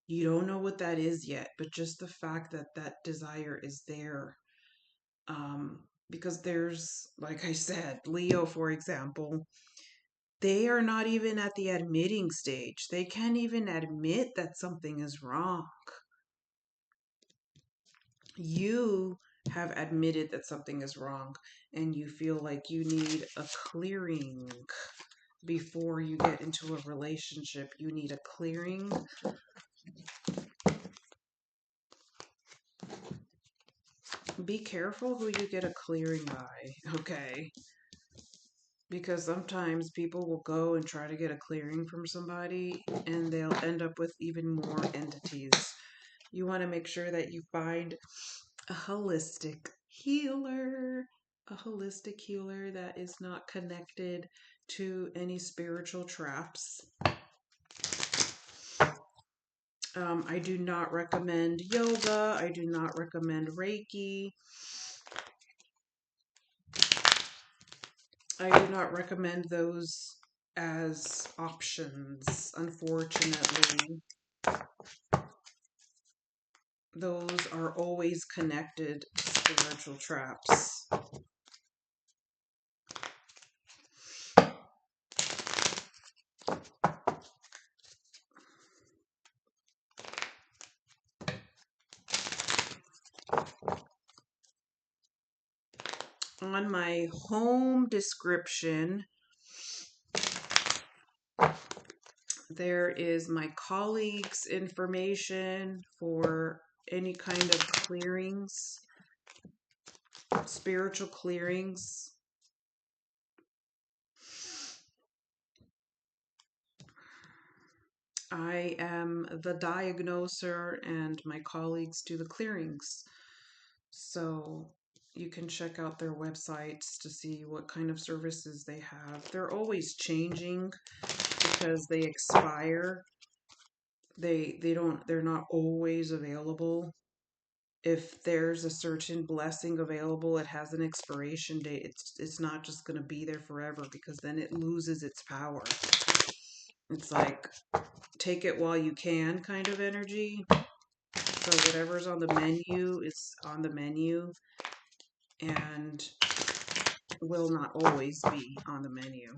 You don't know what that is yet, but just the fact that that desire is there. Because there's, like I said, Leo, for example, they are not even at the admitting stage. They can't even admit that something is wrong. You have admitted that something is wrong and you feel like you need a clearing before you get into a relationship. You need a clearing. Be careful who you get a clearing by, okay? Because sometimes people will go and try to get a clearing from somebody and they'll end up with even more entities. You want to make sure that you find a holistic healer, that is not connected to any spiritual traps. I do not recommend yoga. I do not recommend Reiki. I do not recommend those as options, unfortunately. Those are always connected spiritual traps. On my home description, there is my colleagues' information for any kind of clearings, spiritual clearings. I am the diagnoser and my colleagues do the clearings. So you can check out their websites to see what kind of services they have. They're always changing because they expire. They're not always available. If there's a certain blessing available, it has an expiration date. It's not just going to be there forever, because then it loses its power. It's like take it while you can kind of energy. So whatever's on the menu is on the menu and will not always be on the menu.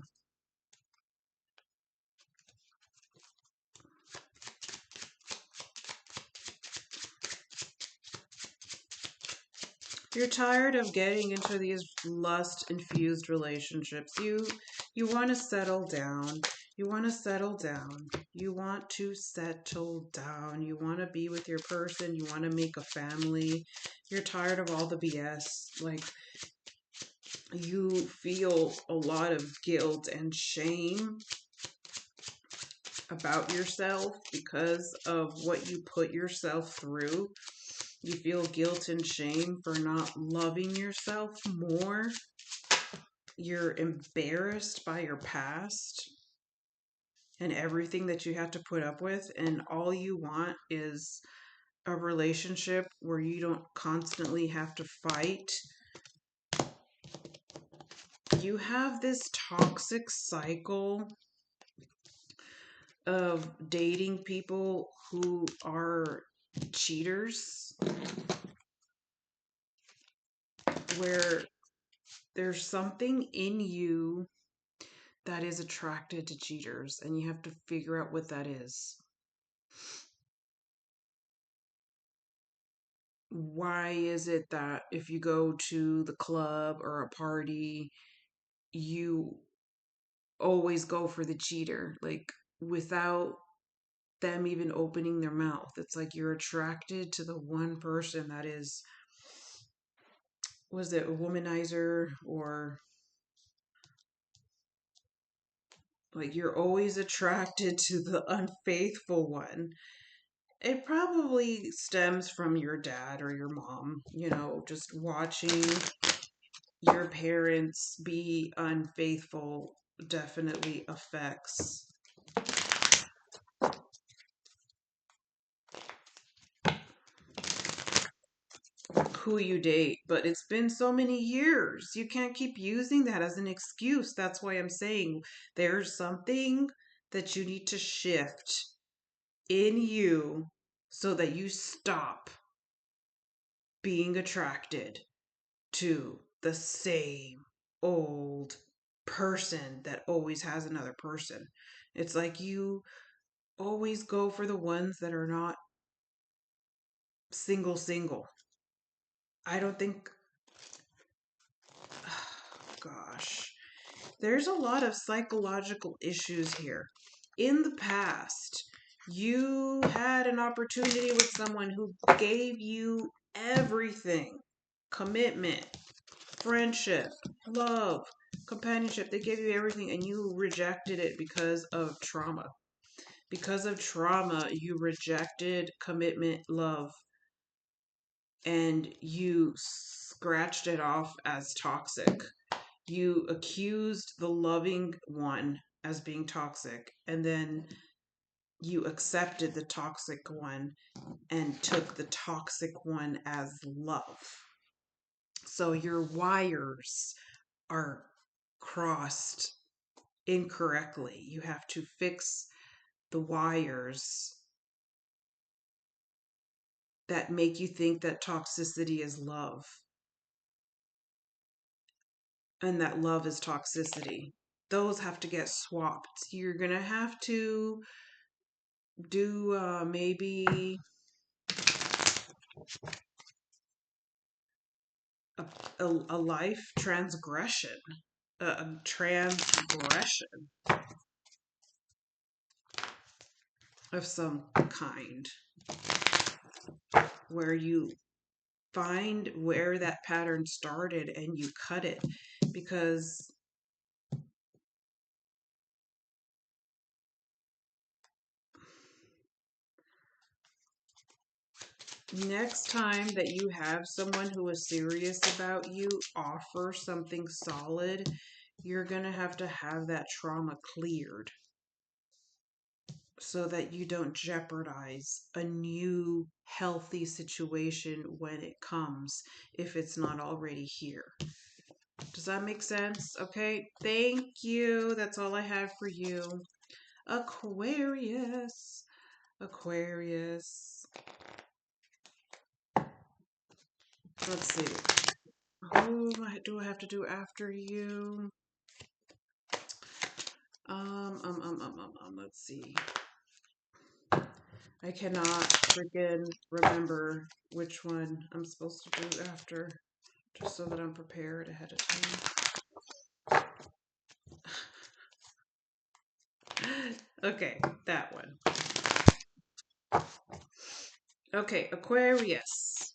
You're tired of getting into these lust-infused relationships. You want to settle down. You want to settle down. You want to settle down. You want to be with your person. You want to make a family. You're tired of all the BS. Like, you feel a lot of guilt and shame about yourself because of what you put yourself through. You feel guilt and shame for not loving yourself more. You're embarrassed by your past and everything that you have to put up with, and all you want is a relationship where you don't constantly have to fight. You have this toxic cycle of dating people who are cheaters, where there's something in you that is attracted to cheaters, and you have to figure out what that is. Why is it that if you go to the club or a party, you always go for the cheater, like without them even opening their mouth? It's like you're attracted to the one person that is, was it a womanizer, or like you're always attracted to the unfaithful one. It probably stems from your dad or your mom, just watching your parents be unfaithful definitely affects who you date. But it's been so many years. You can't keep using that as an excuse. That's why I'm saying there's something that you need to shift in you so that you stop being attracted to the same old person that always has another person. It's like you always go for the ones that are not single. I don't think, gosh, there's a lot of psychological issues here. In the past, you had an opportunity with someone who gave you everything: commitment, friendship, love, companionship. They gave you everything, and you rejected it because of trauma. Because of trauma, you rejected commitment, love, and you scratched it off as toxic. You accused the loving one as being toxic, and then you accepted the toxic one and took the toxic one as love. So your wires are crossed incorrectly. You have to fix the wires that make you think that toxicity is love and that love is toxicity. Those have to get swapped. You're going to have to do maybe a life transgression, a transgression of some kind, where you find where that pattern started and you cut it. Because next time that you have someone who is serious about you offer something solid, you're going to have that trauma cleared so that you don't jeopardize a new healthy situation when it comes, if it's not already here. Does that make sense? Okay, thank you. That's all I have for you. Aquarius. Aquarius. Let's see. Who do I have to do after you? Let's see. I cannot freaking remember which one I'm supposed to do after, just so that I'm prepared ahead of time. Okay, that one. Okay, Aquarius.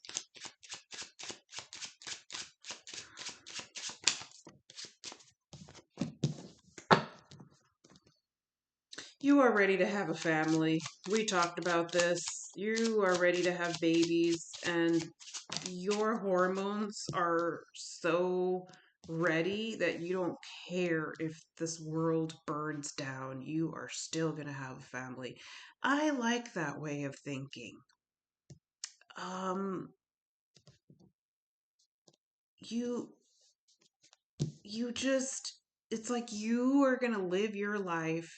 You are ready to have a family. We talked about this. You are ready to have babies, and your hormones are so ready that you don't care if this world burns down. You are still going to have a family. I like that way of thinking. Um, you you just, it's like you are going to live your life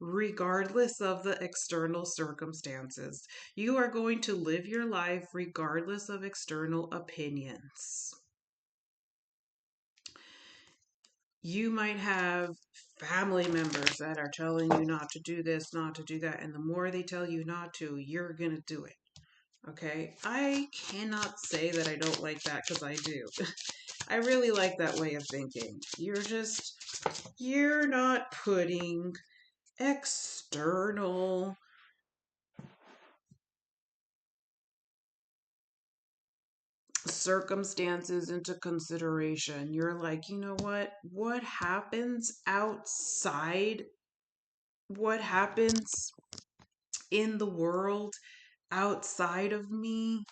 regardless of the external circumstances. You are going to live your life regardless of external opinions. You might have family members that are telling you not to do this, not to do that, and the more they tell you not to, you're going to do it. Okay? I cannot say that I don't like that, because I do. I really like that way of thinking. You're not putting external circumstances into consideration. You're like, you know what? What happens outside? What happens in the world outside of me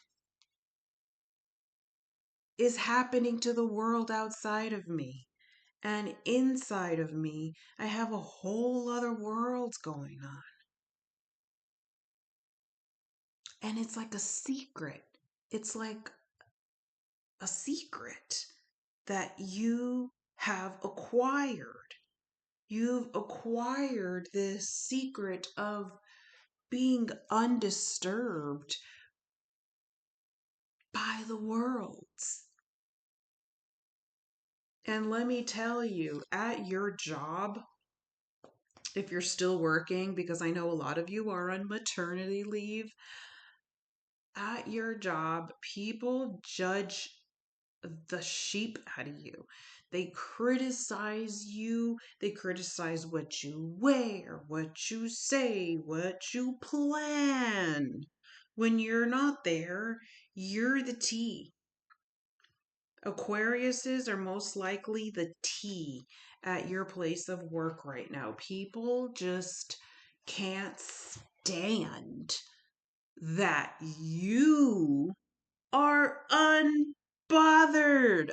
is happening to the world outside of me. And inside of me, I have a whole other world going on. And it's like a secret. It's like a secret that you have acquired. You've acquired this secret of being undisturbed by the world. And let me tell you, at your job, if you're still working, because I know a lot of you are on maternity leave, at your job, people judge the sheep out of you. They criticize you. They criticize what you wear, what you say, what you plan. When you're not there, you're the T. Aquariuses are most likely the T at your place of work right now. People just can't stand that you are unbothered.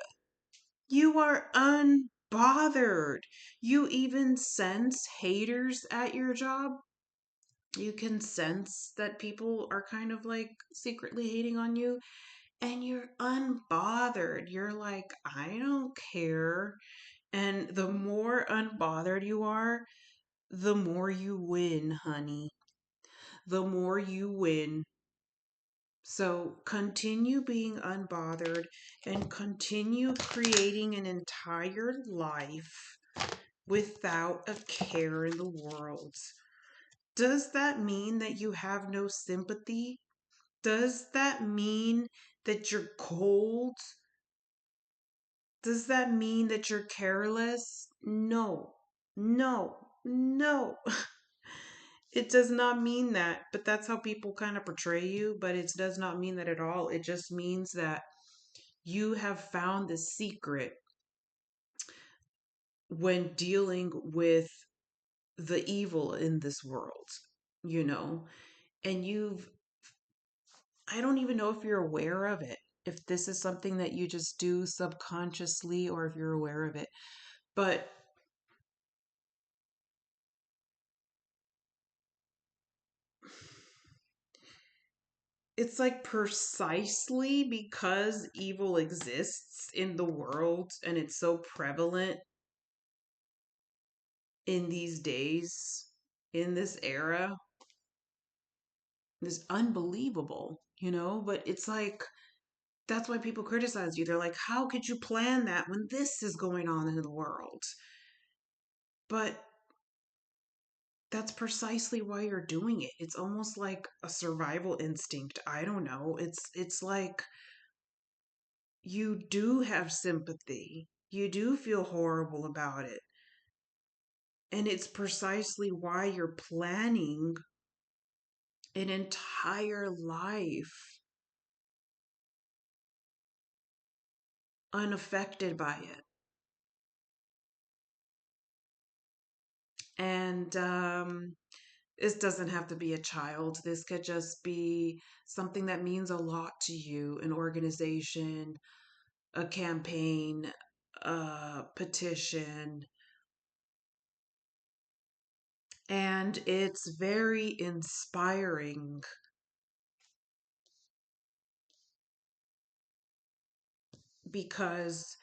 You are unbothered. You even sense haters at your job. You can sense that people are kind of like secretly hating on you, and you're unbothered. You're like, I don't care. And the more unbothered you are, the more you win, honey. The more you win. So continue being unbothered and continue creating an entire life without a care in the world. Does that mean that you have no sympathy? Does that mean that you're cold? Does that mean that you're careless? No, no, no. It does not mean that, but that's how people kind of portray you, but it does not mean that at all. It just means that you have found the secret when dealing with the evil in this world, you know, and I don't even know if you're aware of it, if this is something that you just do subconsciously or if you're aware of it, but it's like precisely because evil exists in the world and it's so prevalent in these days, in this era, this unbelievable, but it's like that's why people criticize you. They're like, how could you plan that when this is going on in the world? But that's precisely why you're doing it. It's almost like a survival instinct. I don't know. It's like you do have sympathy. You do feel horrible about it. And it's precisely why you're planning an entire life unaffected by it. And This doesn't have to be a child. This could just be something that means a lot to you, an organization, a campaign, a petition. And it's very inspiring because,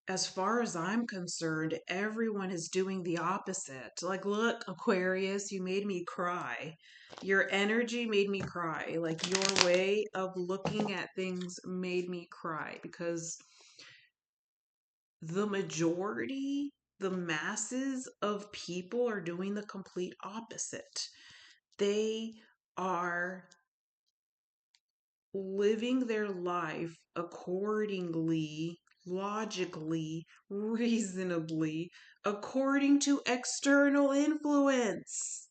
as far as I'm concerned, everyone is doing the opposite. Like, look, Aquarius, you made me cry. Your energy made me cry. Like, your way of looking at things made me cry because the majority, the masses of people are doing the complete opposite. They are living their life accordingly, logically, reasonably, according to external influence.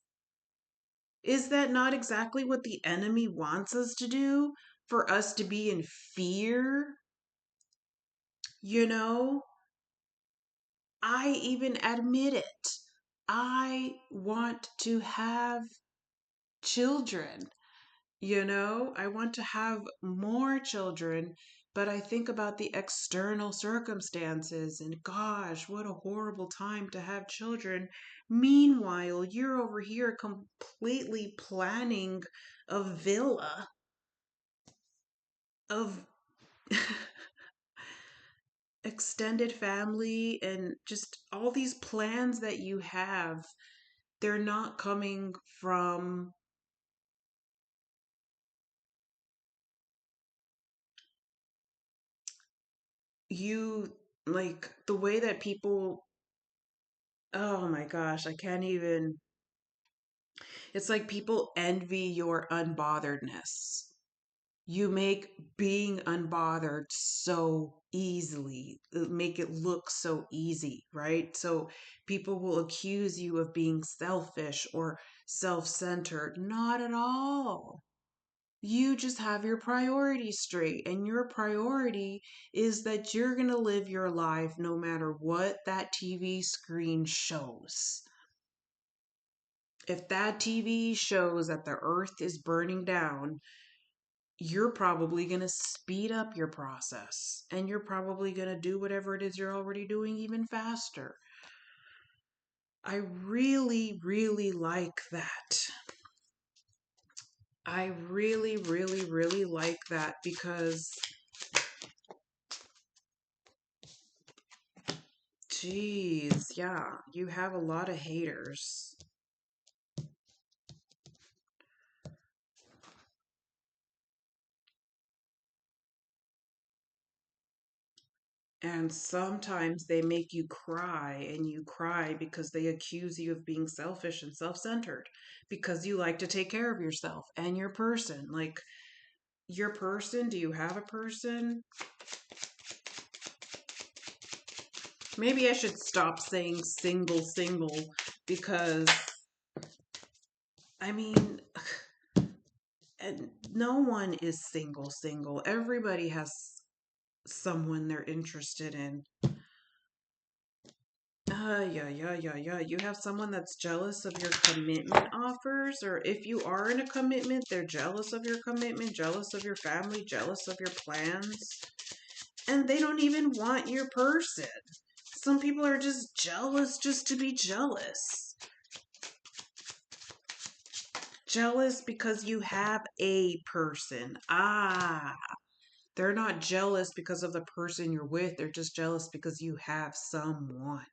Is that not exactly what the enemy wants us to do? For us to be in fear? You know, I even admit it. I want to have children. I want to have more children, but I think about the external circumstances and gosh, what a horrible time to have children. Meanwhile, you're over here completely planning a villa of extended family and just all these plans that you have. They're not coming from you, like the way that people, oh my gosh, I can't even. It's like people envy your unbotheredness. You make being unbothered so easily, make it look so easy, right? So people will accuse you of being selfish or self centered. Not at all. You just have your priorities straight, and your priority is that you're going to live your life no matter what that TV screen shows. If that TV shows that the earth is burning down, you're probably going to speed up your process and you're probably going to do whatever it is you're already doing even faster. I really, really like that. I really, really, really like that because, geez, yeah, you have a lot of haters. And sometimes they make you cry, and you cry because they accuse you of being selfish and self centered because you like to take care of yourself and your person. Like, your person, do you have a person? Maybe I should stop saying single, single because, I mean, and no one is single, single. Everybody has someone they're interested in. Yeah. You have someone that's jealous of your commitment offers, or if you are in a commitment, they're jealous of your commitment, jealous of your family, jealous of your plans, and they don't even want your person. Some people are just jealous just to be jealous. Jealous because you have a person. They're not jealous because of the person you're with, they're just jealous because you have someone.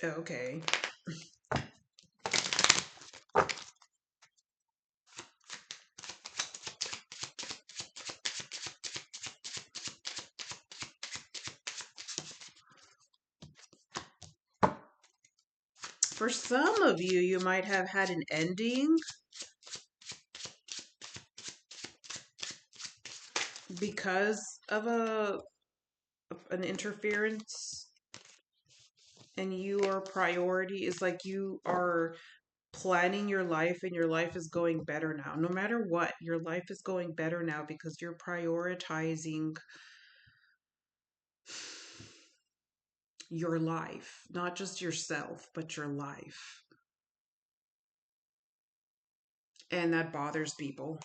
Okay. For some of you, you might have had an ending because of an interference, and your priority is like you are planning your life and your life is going better now. No matter what, your life is going better now because you're prioritizing your life, not just yourself, but your life. And that bothers people.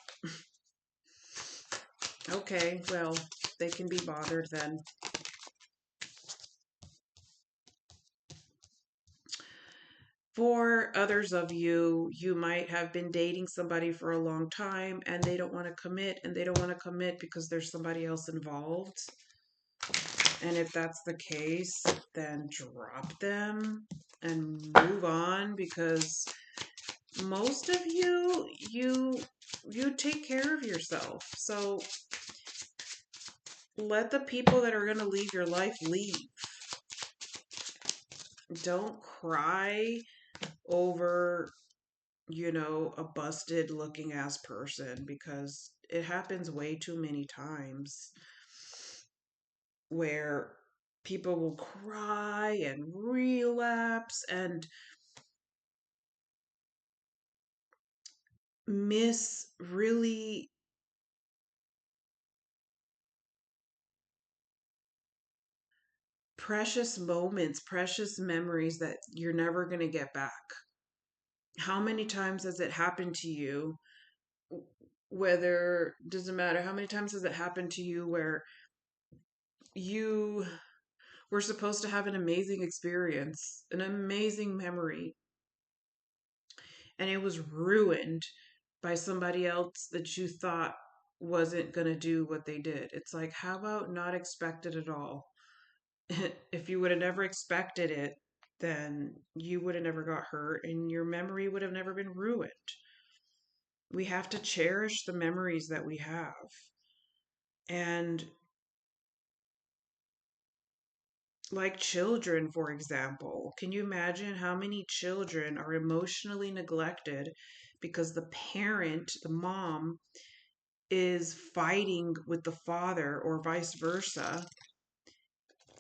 Okay, well, they can be bothered then. For others of you, you might have been dating somebody for a long time and they don't want to commit, and they don't want to commit because there's somebody else involved. And if that's the case, then drop them and move on, because most of you take care of yourself. So let the people that are going to leave your life leave. Don't cry over, a busted looking ass person, because it happens way too many times where people will cry and relapse and miss really precious moments, precious memories that you're never going to get back. How many times has it happened to you? Whether, doesn't matter, how many times has it happened to you where you were supposed to have an amazing experience, an amazing memory, and it was ruined by somebody else that you thought wasn't going to do what they did? It's like, how about not expect it at all? If you would have never expected it, then you would have never got hurt and your memory would have never been ruined. We have to cherish the memories that we have. And like children, for example, can you imagine how many children are emotionally neglected because the parent, the mom, is fighting with the father or vice versa,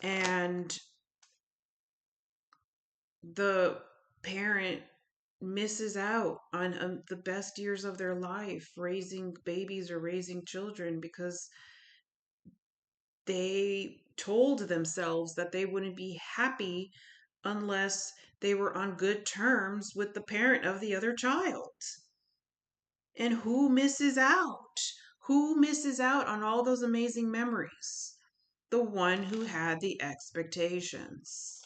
and the parent misses out on the best years of their life raising babies or raising children because they told themselves that they wouldn't be happy unless they were on good terms with the parent of the other child. And who misses out? Who misses out on all those amazing memories? The one who had the expectations.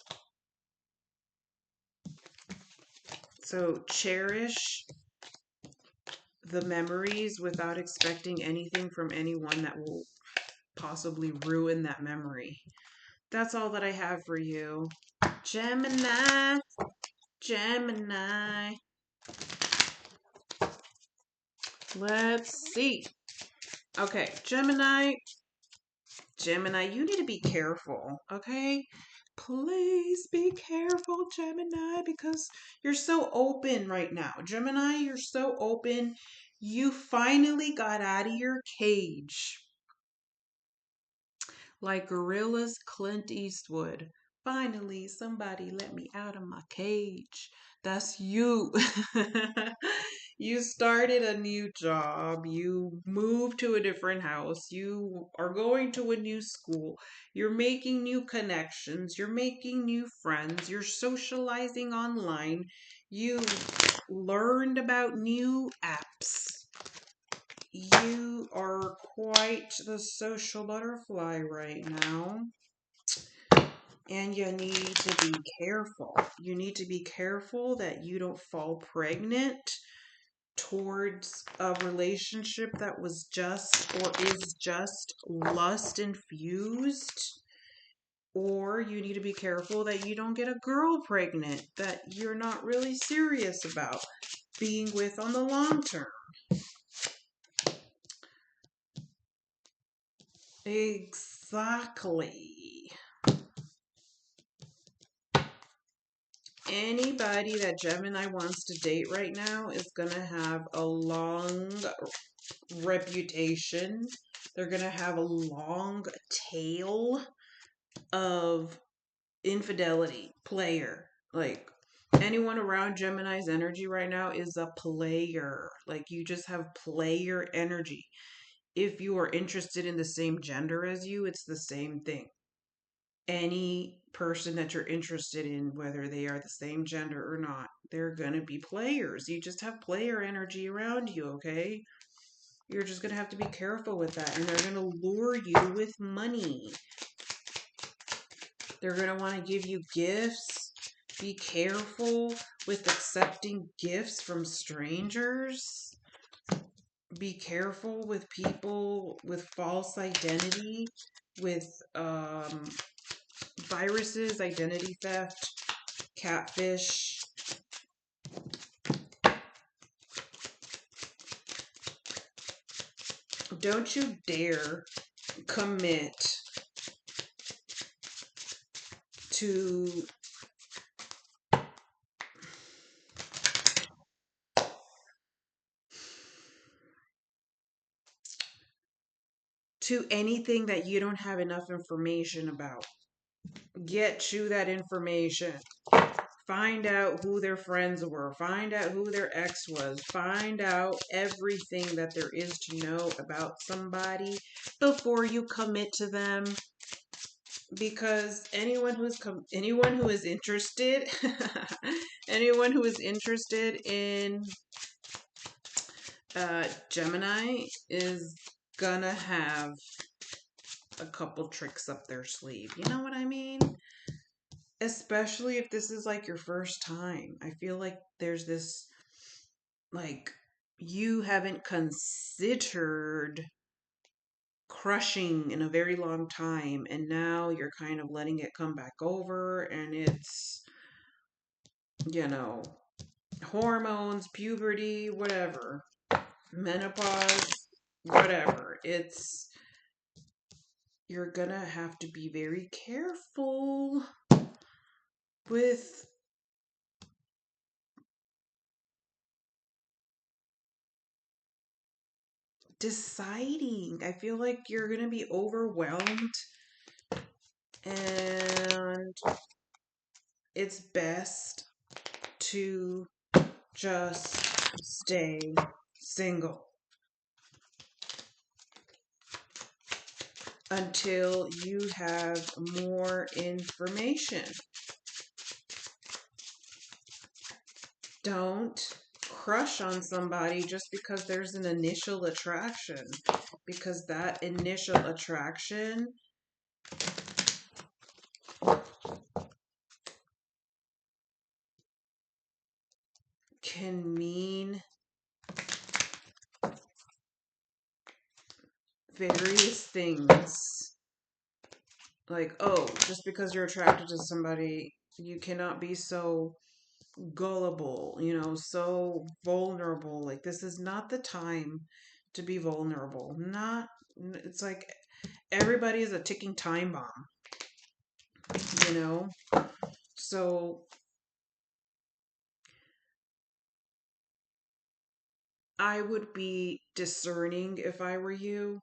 So cherish the memories without expecting anything from anyone that will possibly ruin that memory. That's all that I have for you. Gemini, Gemini. Let's see. Okay, Gemini, you need to be careful, okay? Please be careful, Gemini, because you're so open right now. Gemini, you're so open. You finally got out of your cage. Like Gorilla's Clint Eastwood. Finally, somebody let me out of my cage. That's you. You started a new job. You moved to a different house. You are going to a new school. You're making new connections. You're making new friends. You're socializing online. You learned about new apps. You are quite the social butterfly right now. And you need to be careful. You need to be careful that you don't fall pregnant towards a relationship that was just or is just lust infused. Or you need to be careful that you don't get a girl pregnant that you're not really serious about being with on the long term. Exactly. Anybody that Gemini wants to date right now is going to have a long reputation. They're going to have a long tail of infidelity, player. Like, anyone around Gemini's energy right now is a player. Like, you just have player energy. If you are interested in the same gender as you, it's the same thing. any person that you're interested in, whether they are the same gender or not, they're going to be players. You just have player energy around you, okay? You're just going to have to be careful with that. And they're going to lure you with money. They're going to want to give you gifts. Be careful with accepting gifts from strangers. Be careful with people with false identity, with viruses, identity theft, catfish. Don't you dare commit to anything that you don't have enough information about. Get you that information. Find out who their friends were. Find out who their ex was. Find out everything that there is to know about somebody before you commit to them. Because anyone who is interested, anyone who is interested in Gemini is gonna have a couple tricks up their sleeve. You know what I mean? Especially if this is like your first time. I feel like there's this, like, you haven't considered crushing in a very long time, and now you're kind of letting it come back over, and it's, you know, hormones, puberty, whatever, menopause, whatever. You're gonna have to be very careful with deciding. I feel like you're gonna be overwhelmed, and it's best to just stay single until you have more information. Don't crush on somebody just because there's an initial attraction, because that initial attraction can mean various things. Like, oh, just because you're attracted to somebody, you cannot be so gullible, so vulnerable. Like, this is not the time to be vulnerable. It's like everybody is a ticking time bomb, you know? So I would be discerning if I were you.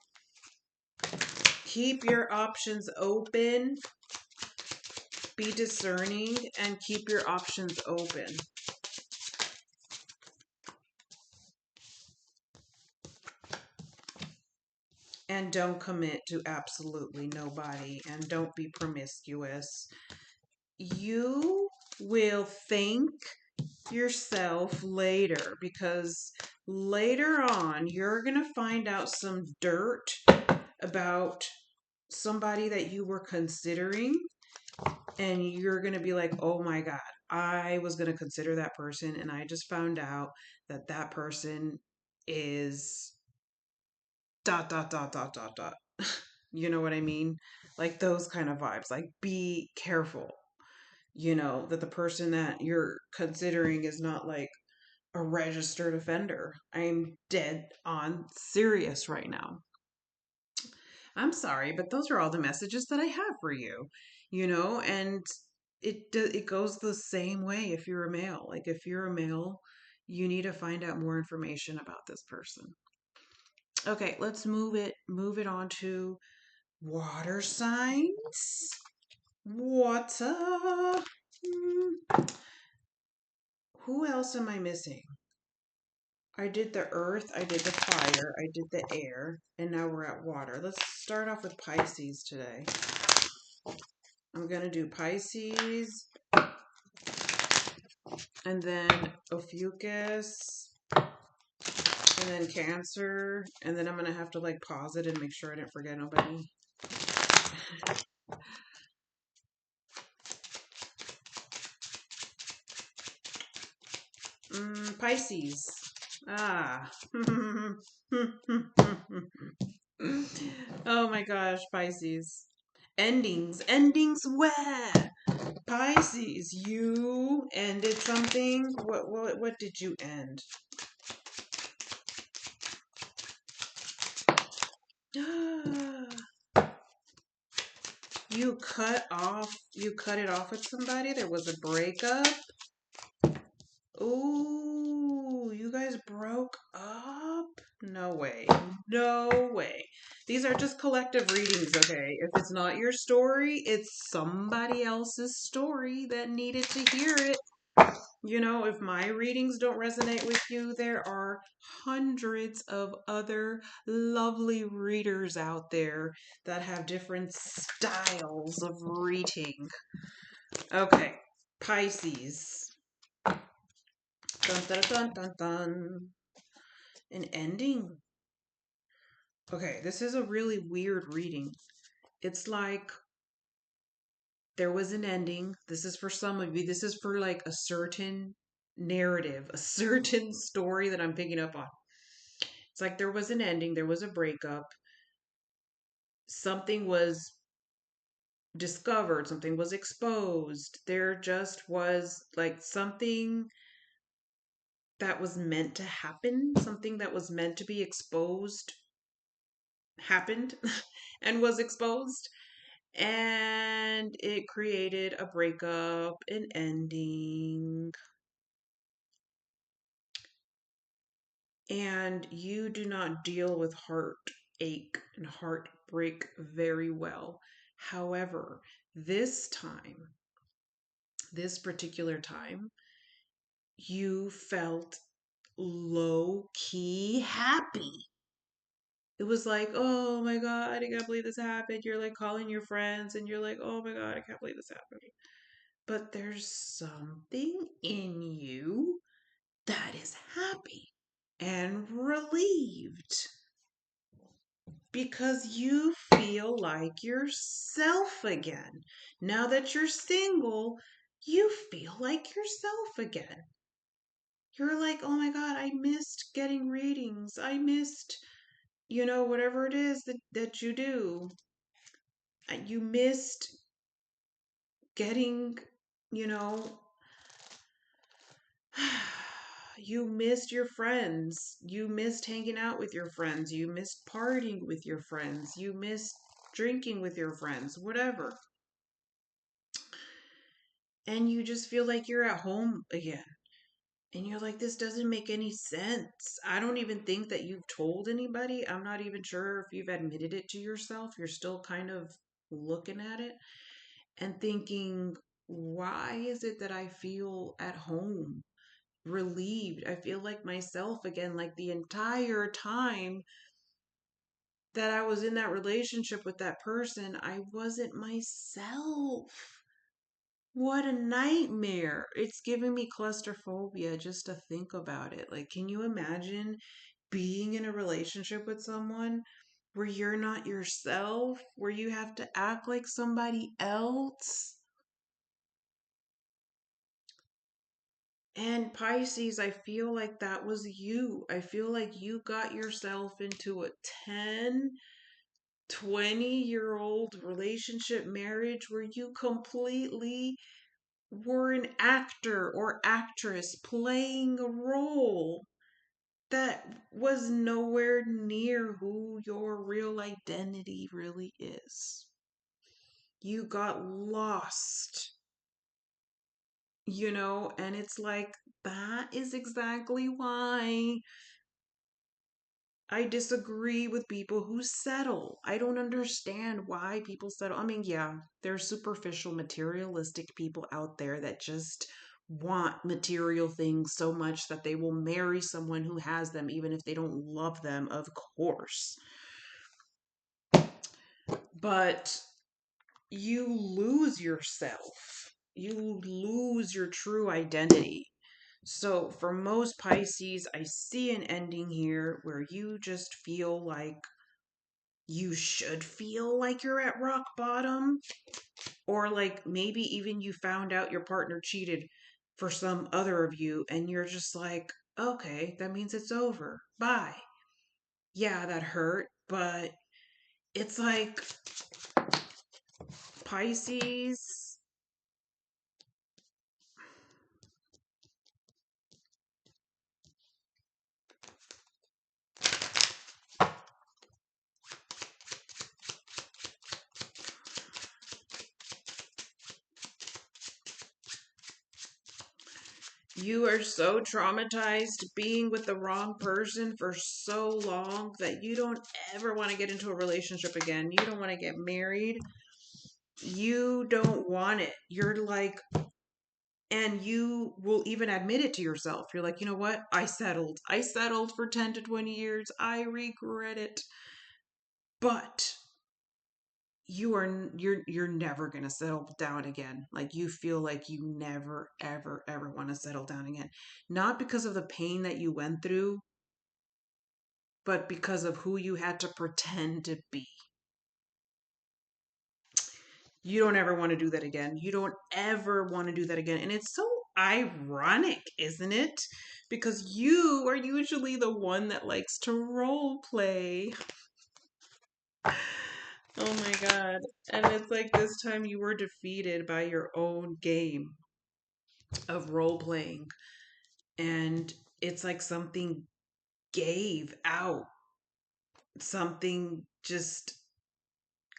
Keep your options open. Be discerning and keep your options open. And don't commit to absolutely nobody, and don't be promiscuous. You will thank yourself later, because later on you're going to find out some dirt about somebody that you were considering, and you're going to be like, oh my God, I was going to consider that person, and I just found out that that person is dot, dot, dot, dot, dot, dot. You know what I mean? Like those kind of vibes. Like, be careful, that the person that you're considering is not like a registered offender. I'm dead on serious right now. I'm sorry, but those are all the messages that I have for you, and it goes the same way if you're a male. Like, if you're a male, you need to find out more information about this person. Okay, let's move it on to water signs. Water. Who else am I missing? I did the earth, I did the fire, I did the air, and now we're at water. Let's start off with Pisces today. I'm going to do Pisces, and then Ophiuchus, and then Cancer, and then I'm going to have to like pause it and make sure I didn't forget nobody. Pisces. Ah. Oh my gosh, Pisces. Endings. Endings where? Pisces, you ended something. What did you end? You cut it off with somebody? There was a breakup? Ooh, you guys broke up? No way. No way. These are just collective readings, okay? If it's not your story, it's somebody else's story that needed to hear it. You know, if my readings don't resonate with you, there are hundreds of other lovely readers out there that have different styles of reading. Okay, Pisces. Dun, dun, dun, dun, dun. An ending. Okay, this is a really weird reading. It's like there was an ending. This is for some of you. This is for like a certain narrative, a certain story that I'm picking up on. It's like there was an ending, there was a breakup. Something was discovered, something was exposed. There just was like something that was meant to happen, something that was meant to be exposed happened and was exposed. And it created a breakup, an ending. And you do not deal with heartache and heartbreak very well. However, this particular time, you felt low key happy. It was like, oh my God, I can't believe this happened. You're like calling your friends and you're like, oh my God, I can't believe this happened. But there's something in you that is happy and relieved because you feel like yourself again. Now that you're single, you feel like yourself again. You're like, oh my God, I missed getting readings. I missed, whatever it is that you do. You missed getting, you know, you missed your friends. You missed hanging out with your friends. You missed partying with your friends. You missed drinking with your friends, whatever. And you just feel like you're at home again. And you're like, this doesn't make any sense. I don't even think that you've told anybody. I'm not even sure if you've admitted it to yourself. You're still kind of looking at it and thinking, why is it that I feel at home, relieved? I feel like myself again, like the entire time that I was in that relationship with that person, I wasn't myself. What a nightmare. It's giving me claustrophobia just to think about it. Like, can you imagine being in a relationship with someone where you're not yourself, where you have to act like somebody else? And Pisces, I feel like that was you. I feel like you got yourself into a 10, 20-year-old relationship marriage where you completely were an actor or actress playing a role that was nowhere near who your real identity really is. You got lost, and it's like that is exactly why I disagree with people who settle. I don't understand why people settle. I mean, yeah, there's superficial, materialistic people out there that just want material things so much that they will marry someone who has them, even if they don't love them, of course. But you lose yourself. You lose your true identity. So for most Pisces, I see an ending here where you just feel like you should feel like you're at rock bottom, or like maybe even you found out your partner cheated for some other of you and you're just like, okay, that means it's over. Bye. Yeah, that hurt, but it's like Pisces. You are so traumatized being with the wrong person for so long that you don't ever want to get into a relationship again. You don't want to get married. You don't want it. You're like, and you will even admit it to yourself. You're like, you know what? I settled. I settled for 10 to 20 years. I regret it. But you're never going to settle down again. Like you feel like you never ever want to settle down again. Not because of the pain that you went through, but because of who you had to pretend to be. You don't ever want to do that again. You don't ever want to do that again. And it's so ironic, isn't it? Because you are usually the one that likes to role play. Oh my God. And it's like this time you were defeated by your own game of role playing. And it's like something gave out, something just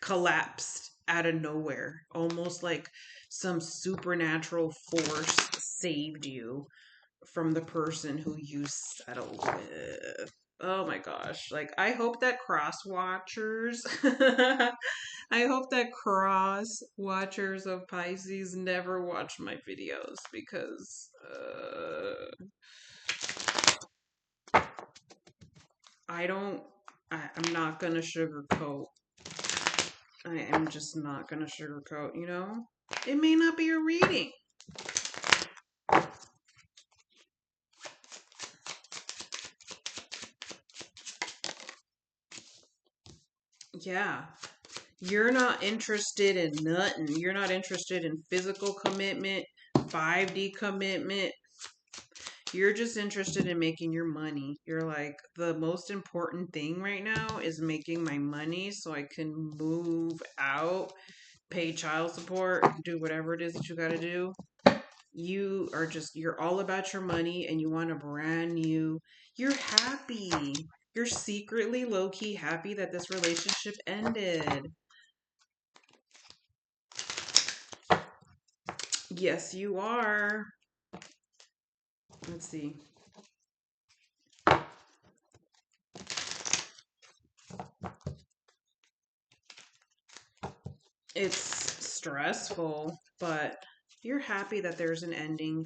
collapsed out of nowhere, almost like some supernatural force saved you from the person who you settled with. Oh my gosh. Like, I hope that cross watchers, I hope that cross watchers of Pisces never watch my videos because I don't, I'm not gonna sugarcoat. I am just not gonna sugarcoat, you know? It may not be a reading. Yeah. You're not interested in nothing. You're not interested in physical commitment, 5D commitment. You're just interested in making your money. You're like, the most important thing right now is making my money so I can move out, pay child support, do whatever it is that you got to do. You are just, you're all about your money and you want a brand new, you're happy. You're secretly low key happy that this relationship ended. Yes, you are. Let's see. It's stressful, but you're happy that there's an ending.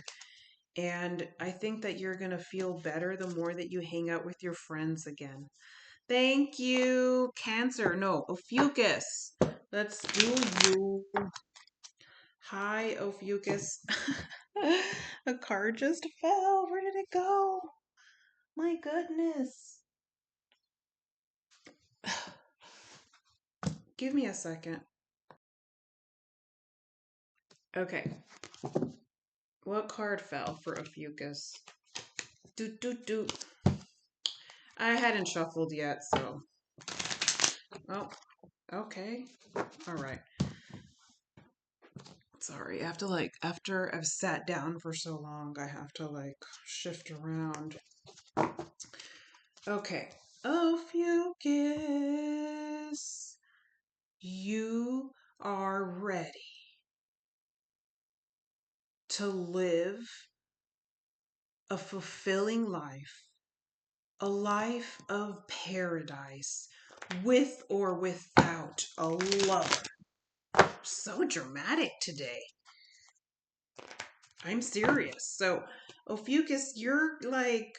And I think that you're going to feel better the more that you hang out with your friends again. Thank you. Cancer. No, Ophiuchus. Let's do you. Hi, Ophiuchus. A card just fell. Where did it go? My goodness. Give me a second. Okay. What card fell for Ophiuchus? Doot, doot, doot. I hadn't shuffled yet, so. Oh, okay. All right. Sorry, I have to like, after I've sat down for so long, I have to like shift around. Okay. Ophiuchus, you are ready to live a fulfilling life, a life of paradise, with or without a lover. So dramatic today. I'm serious. So, Ophiuchus, you're like,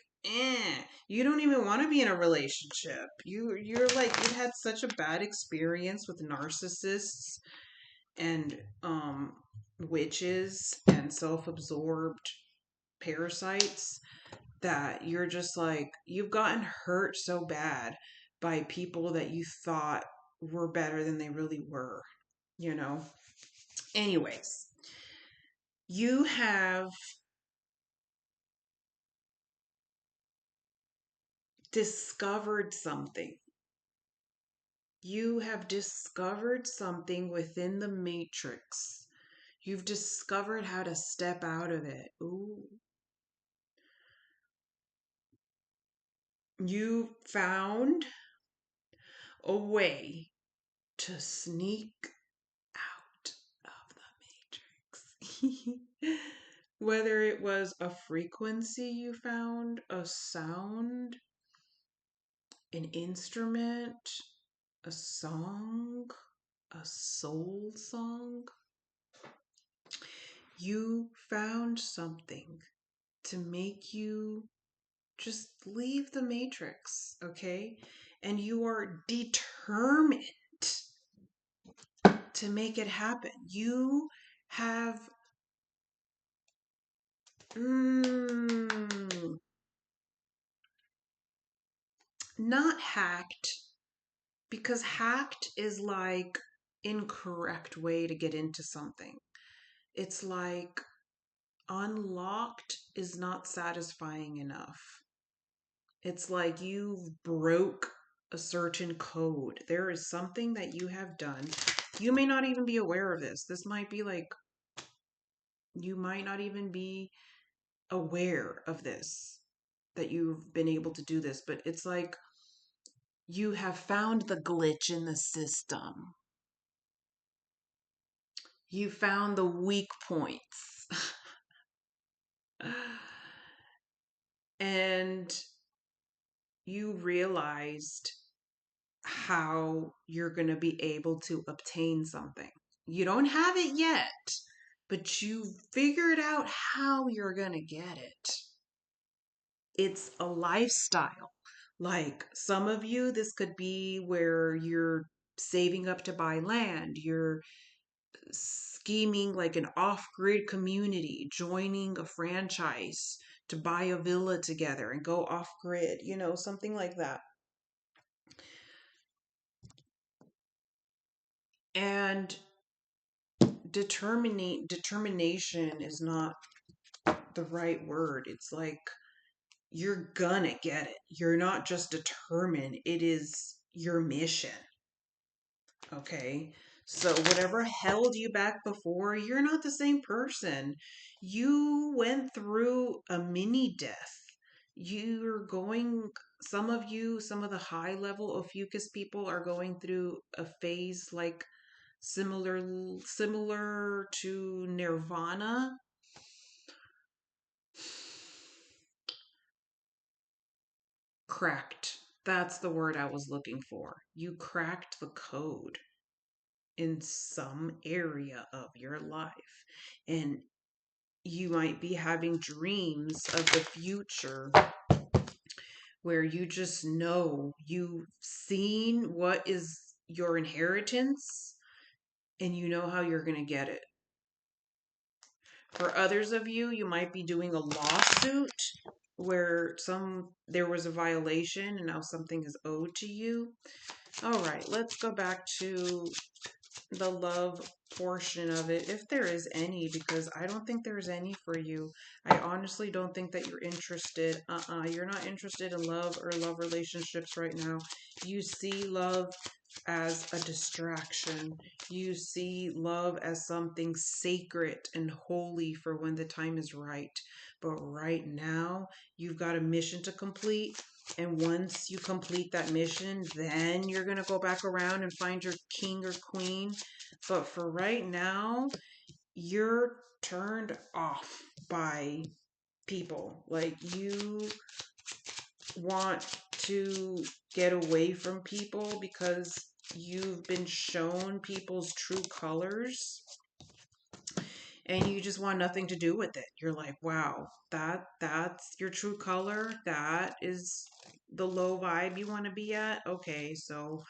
you don't even want to be in a relationship. You're like, you had such a bad experience with narcissists, and witches and self-absorbed parasites that you're just like, you've gotten hurt so bad by people that you thought were better than they really were, you know? Anyways, you have discovered something. You have discovered something within the matrix. You've discovered how to step out of it. Ooh. You found a way to sneak out of the matrix. Whether it was a frequency you found, a sound, an instrument, a song, a soul song, you found something to make you just leave the matrix, okay? And you are determined to make it happen. You have not hacked, because hacked is like incorrect way to get into something. It's like unlocked is not satisfying enough. It's like you broke a certain code. There is something that you have done. You may not even be aware of this. This might be like, you might not even be aware of this, that you've been able to do this, but it's like you have found the glitch in the system. You found the weak points. And you realized how you're going to be able to obtain something. You don't have it yet, but you figured out how you're going to get it. It's a lifestyle. Like some of you, this could be where you're saving up to buy land, you're scheming like an off-grid community, joining a franchise to buy a villa together and go off-grid, you know, something like that. And determination is not the right word. It's like you're gonna get it. You're not just determined, it is your mission. Okay? So whatever held you back before, you're not the same person. You went through a mini death. You're going, some of you, some of the high level Ophiuchus people are going through a phase like similar to nirvana. Cracked. That's the word I was looking for. You cracked the code in some area of your life. And you might be having dreams of the future where you just know you've seen what is your inheritance and you know how you're going to get it. For others of you, you might be doing a lawsuit where there was a violation and now something is owed to you. All right, let's go back to the love portion of it, if there is any, because I don't think there's any for you. I honestly don't think that you're interested. You're not interested in love or love relationships right now. You see love as a distraction. You see love as something sacred and holy for when the time is right. But right now, you've got a mission to complete. And once you complete that mission, then you're going to go back around and find your king or queen. But for right now, you're turned off by people. Like you want to get away from people because you've been shown people's true colors and you just want nothing to do with it. You're like, wow, that's your true color. That is the low vibe you want to be at. Okay, so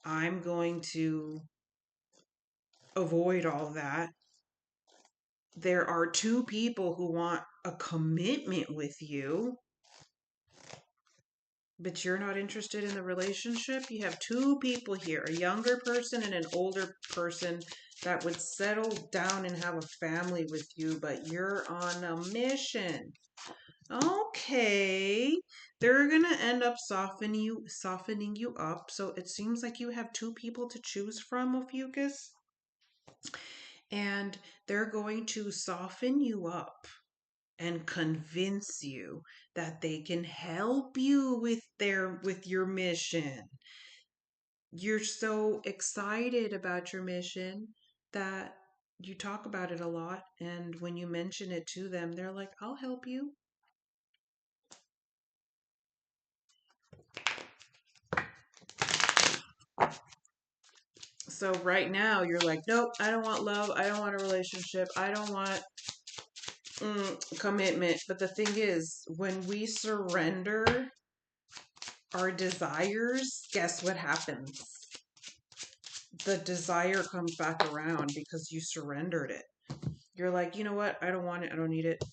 I'm going to avoid all that. There are two people who want a commitment with you, but you're not interested in the relationship. You have two people here, a younger person and an older person that would settle down and have a family with you, but you're on a mission. Okay. They're gonna end up softening you up. So it seems like you have two people to choose from, Ophiuchus. And they're going to soften you up and convince you that they can help you with your mission. You're so excited about your mission that you talk about it a lot, and when you mention it to them, they're like, "I'll help you." So right now you're like, "Nope, I don't want love. I don't want a relationship. I don't want commitment." But the thing is, when we surrender our desires, guess what happens? The desire comes back around because you surrendered it. You're like, you know what? I don't want it. I don't need it.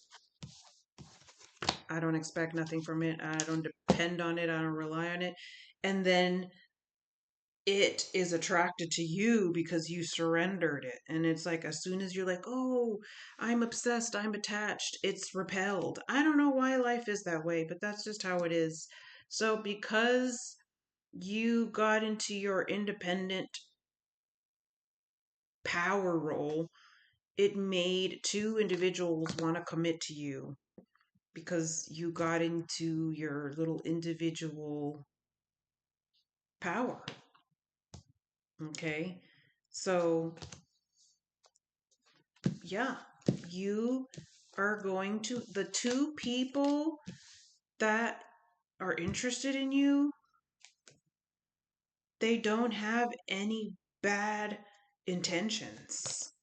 I don't expect nothing from it. I don't depend on it. I don't rely on it. And then it is attracted to you because you surrendered it. And it's like, as soon as you're like, oh, I'm obsessed, I'm attached, it's repelled. I don't know why life is that way, but that's just how it is. So, because you got into your independent power role, it made two individuals want to commit to you because you got into your little individual power. Okay. So, yeah, you are going to, the two people that are interested in you, they don't have any bad intentions.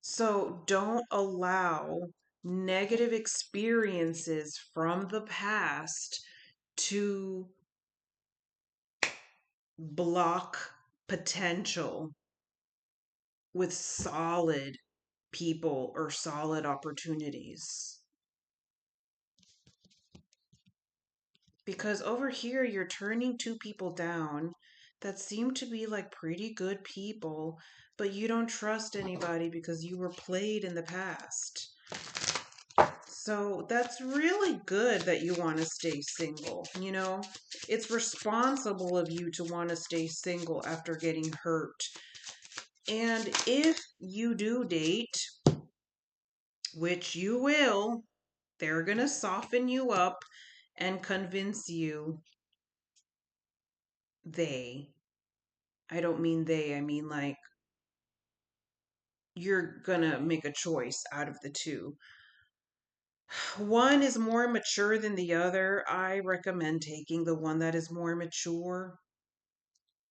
So don't allow negative experiences from the past to block potential with solid people or solid opportunities. Because over here, you're turning two people down that seem to be like pretty good people, but you don't trust anybody because you were played in the past. So that's really good that you want to stay single. You know, it's responsible of you to want to stay single after getting hurt. And if you do date, which you will, they're going to soften you up and convince you they. I don't mean they, I mean like you're going to make a choice out of the two. One is more mature than the other. I recommend taking the one that is more mature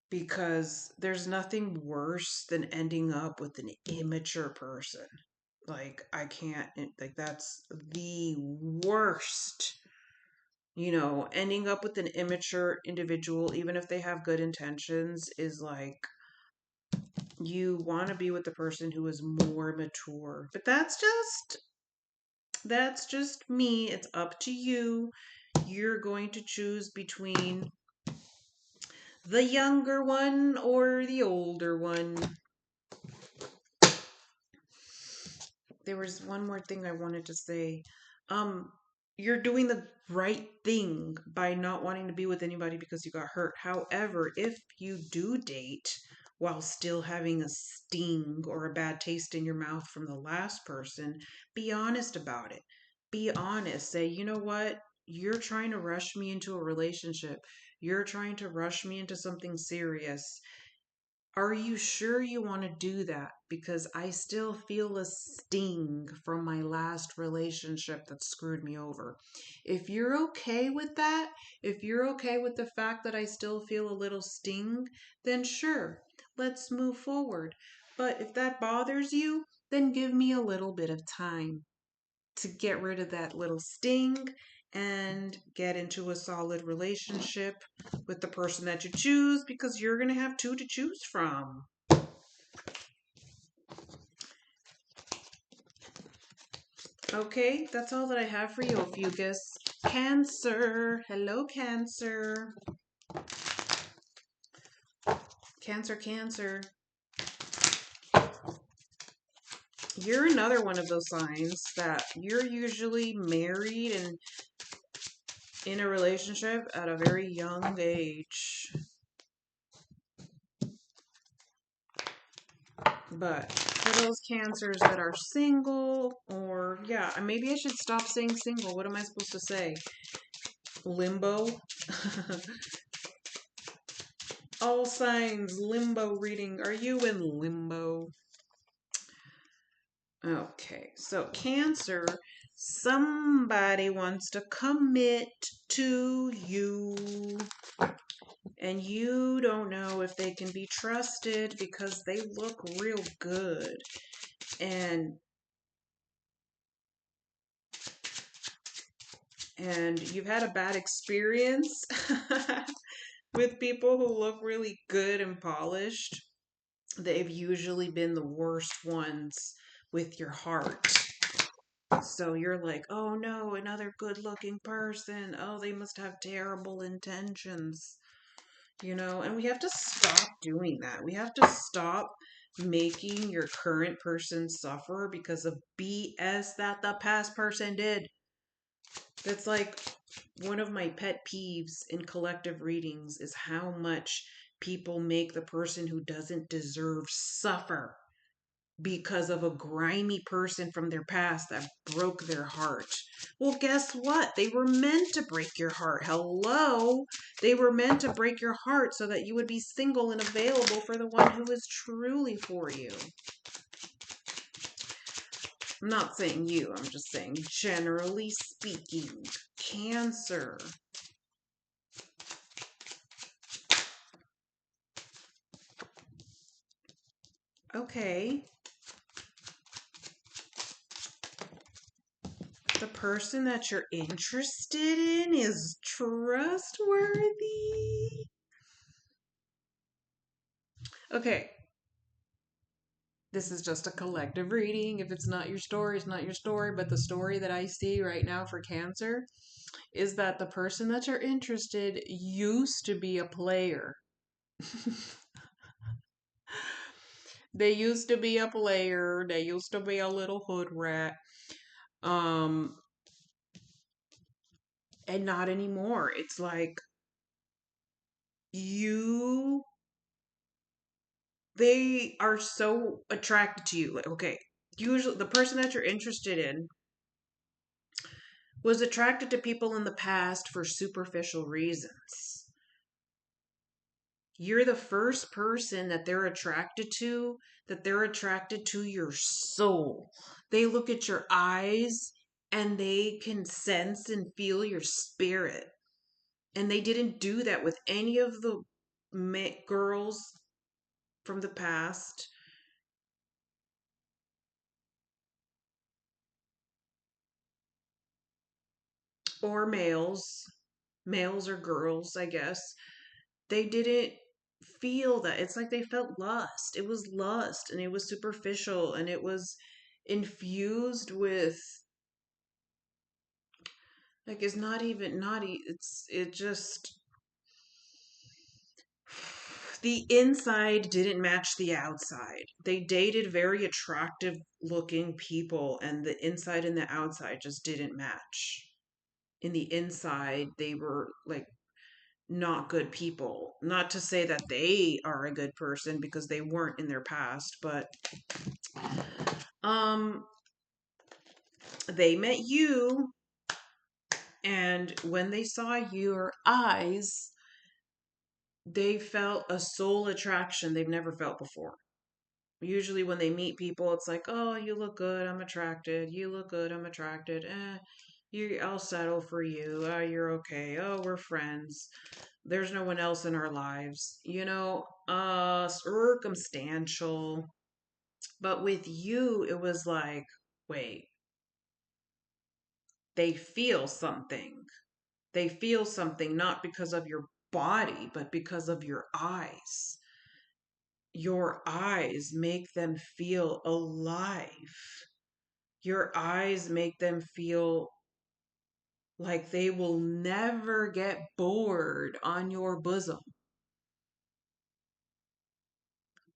because there's nothing worse than ending up with an immature person. Like, I can't, like, that's the worst. You know, ending up with an immature individual, even if they have good intentions, is like you want to be with the person who is more mature. But that's just me. It's up to you. You're going to choose between the younger one or the older one. There was one more thing I wanted to say. Um, you're doing the right thing by not wanting to be with anybody because you got hurt. However, if you do date while still having a sting or a bad taste in your mouth from the last person, be honest about it. Be honest. Say, you know what? You're trying to rush me into a relationship. You're trying to rush me into something serious. Are you sure you want to do that? Because I still feel a sting from my last relationship that screwed me over. If you're okay with that, if you're okay with the fact that I still feel a little sting, then sure, let's move forward. But if that bothers you, then give me a little bit of time. to get rid of that little sting and get into a solid relationship with the person that you choose, because you're going to have two to choose from. Okay, that's all that I have for you, Ophiuchus. Cancer. Hello, Cancer. Cancer, Cancer. You're another one of those signs that you're usually married and in a relationship at a very young age. But for those Cancers that are single, or yeah, maybe I should stop saying single. What am I supposed to say? Limbo? All signs, limbo reading. Are you in limbo? Okay, so Cancer, somebody wants to commit to you, and you don't know if they can be trusted because they look real good. And you've had a bad experience with people who look really good and polished. They've usually been the worst ones with your heart. So you're like, oh no, another good looking person. Oh, they must have terrible intentions. And we have to stop doing that. We have to stop making your current person suffer because of BS that the past person did. That's like one of my pet peeves in collective readings is how much people make the person who doesn't deserve suffer because of a grimy person from their past that broke their heart. Well, guess what? They were meant to break your heart. Hello? They were meant to break your heart so that you would be single and available for the one who is truly for you. I'm not saying you, I'm just saying generally speaking. Cancer. Okay. The person that you're interested in is trustworthy. Okay. This is just a collective reading. If it's not your story, it's not your story. But the story that I see right now for Cancer is that the person that you're interested used to be a player. They used to be a player. They used to be a little hood rat. And not anymore. It's like they are so attracted to you. Like, okay, usually the person that you're interested in was attracted to people in the past for superficial reasons. You're the first person that they're attracted to your soul. They look at your eyes and they can sense and feel your spirit. And they didn't do that with any of the girls from the past. Or males or girls, I guess. They didn't feel that. It's like they felt lust. It was lust, and it was superficial, and it was infused with, like, it's not even naughty. It just, the inside didn't match the outside. They dated very attractive looking people, and the inside and the outside just didn't match. In the inside, they were like not good people. Not to say that they are a good person, because they weren't in their past, but they met you, and when they saw your eyes, they felt a soul attraction they've never felt before. Usually when they meet people, it's like, oh, you look good, I'm attracted. You look good, I'm attracted. I'll settle for you. Oh, you're okay. Oh, we're friends. There's no one else in our lives. Circumstantial. But with you, it was like, wait, they feel something. They feel something not because of your body, but because of your eyes. Your eyes make them feel alive. Your eyes make them feel like they will never get bored on your bosom.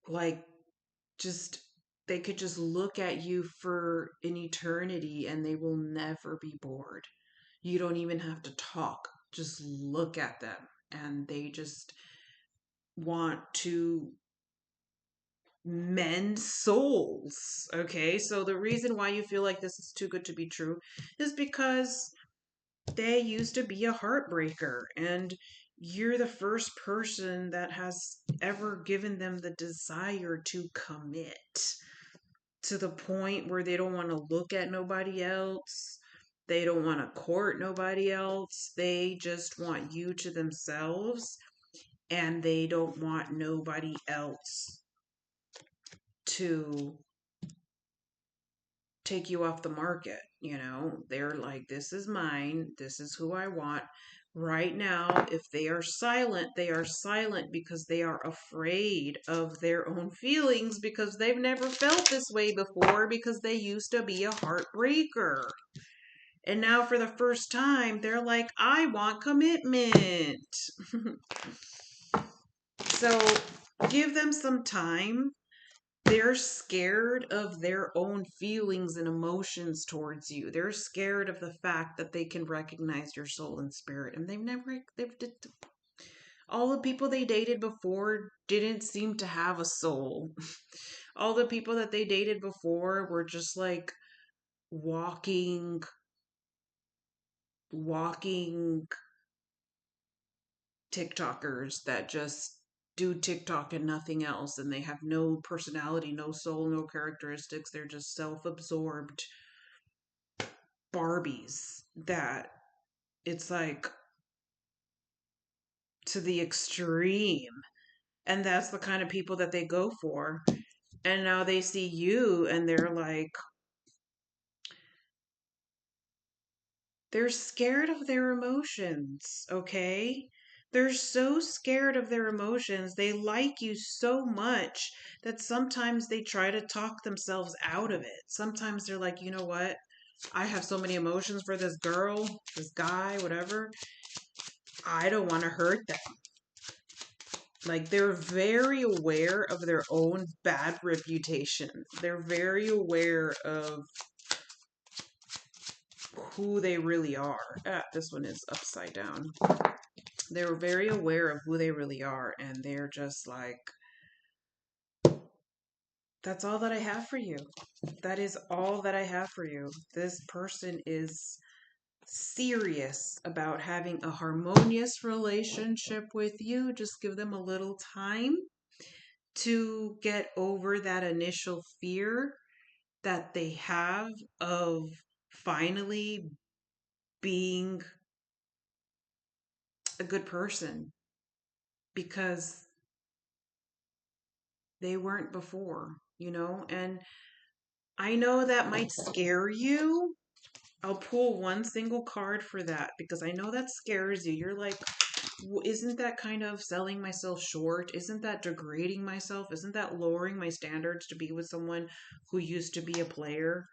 Like, just, they could just look at you for an eternity and they will never be bored. You don't even have to talk. Just look at them and they just want to mend souls. Okay, so the reason why you feel like this is too good to be true is because they used to be a heartbreaker, and you're the first person that has ever given them the desire to commit to the point where they don't want to look at nobody else. They don't want to court nobody else. They just want you to themselves, and they don't want nobody else to take you off the market. They're like, this is mine, this is who I want right now. If they are silent, they are silent because they are afraid of their own feelings, because they've never felt this way before, because they used to be a heartbreaker. And now for the first time, they're like, I want commitment. So give them some time. They're scared of their own feelings and emotions towards you. They're scared of the fact that they can recognize your soul and spirit. And all the people they dated before didn't seem to have a soul. All the people that they dated before were just like walking TikTokers that just do TikTok and nothing else, and they have no personality, no soul, no characteristics. They're just self-absorbed Barbies that it's like to the extreme. And that's the kind of people that they go for. And now they see you and they're like, they're scared of their emotions, okay? They're so scared of their emotions. They like you so much that sometimes they try to talk themselves out of it. Sometimes they're like, you know what? I have so many emotions for this girl, this guy, whatever. I don't want to hurt them. Like, they're very aware of their own bad reputation. They're very aware of who they really are. This one is upside down. They're very aware of who they really are, and they're just like, that's all that I have for you. That is all that I have for you. This person is serious about having a harmonious relationship with you. Just give them a little time to get over that initial fear that they have of finally being a good person, because they weren't before. And I know that might scare you. I'll pull one single card for that because I know that scares you. You're like, isn't that kind of selling myself short? Isn't that degrading myself? Isn't that lowering my standards to be with someone who used to be a player?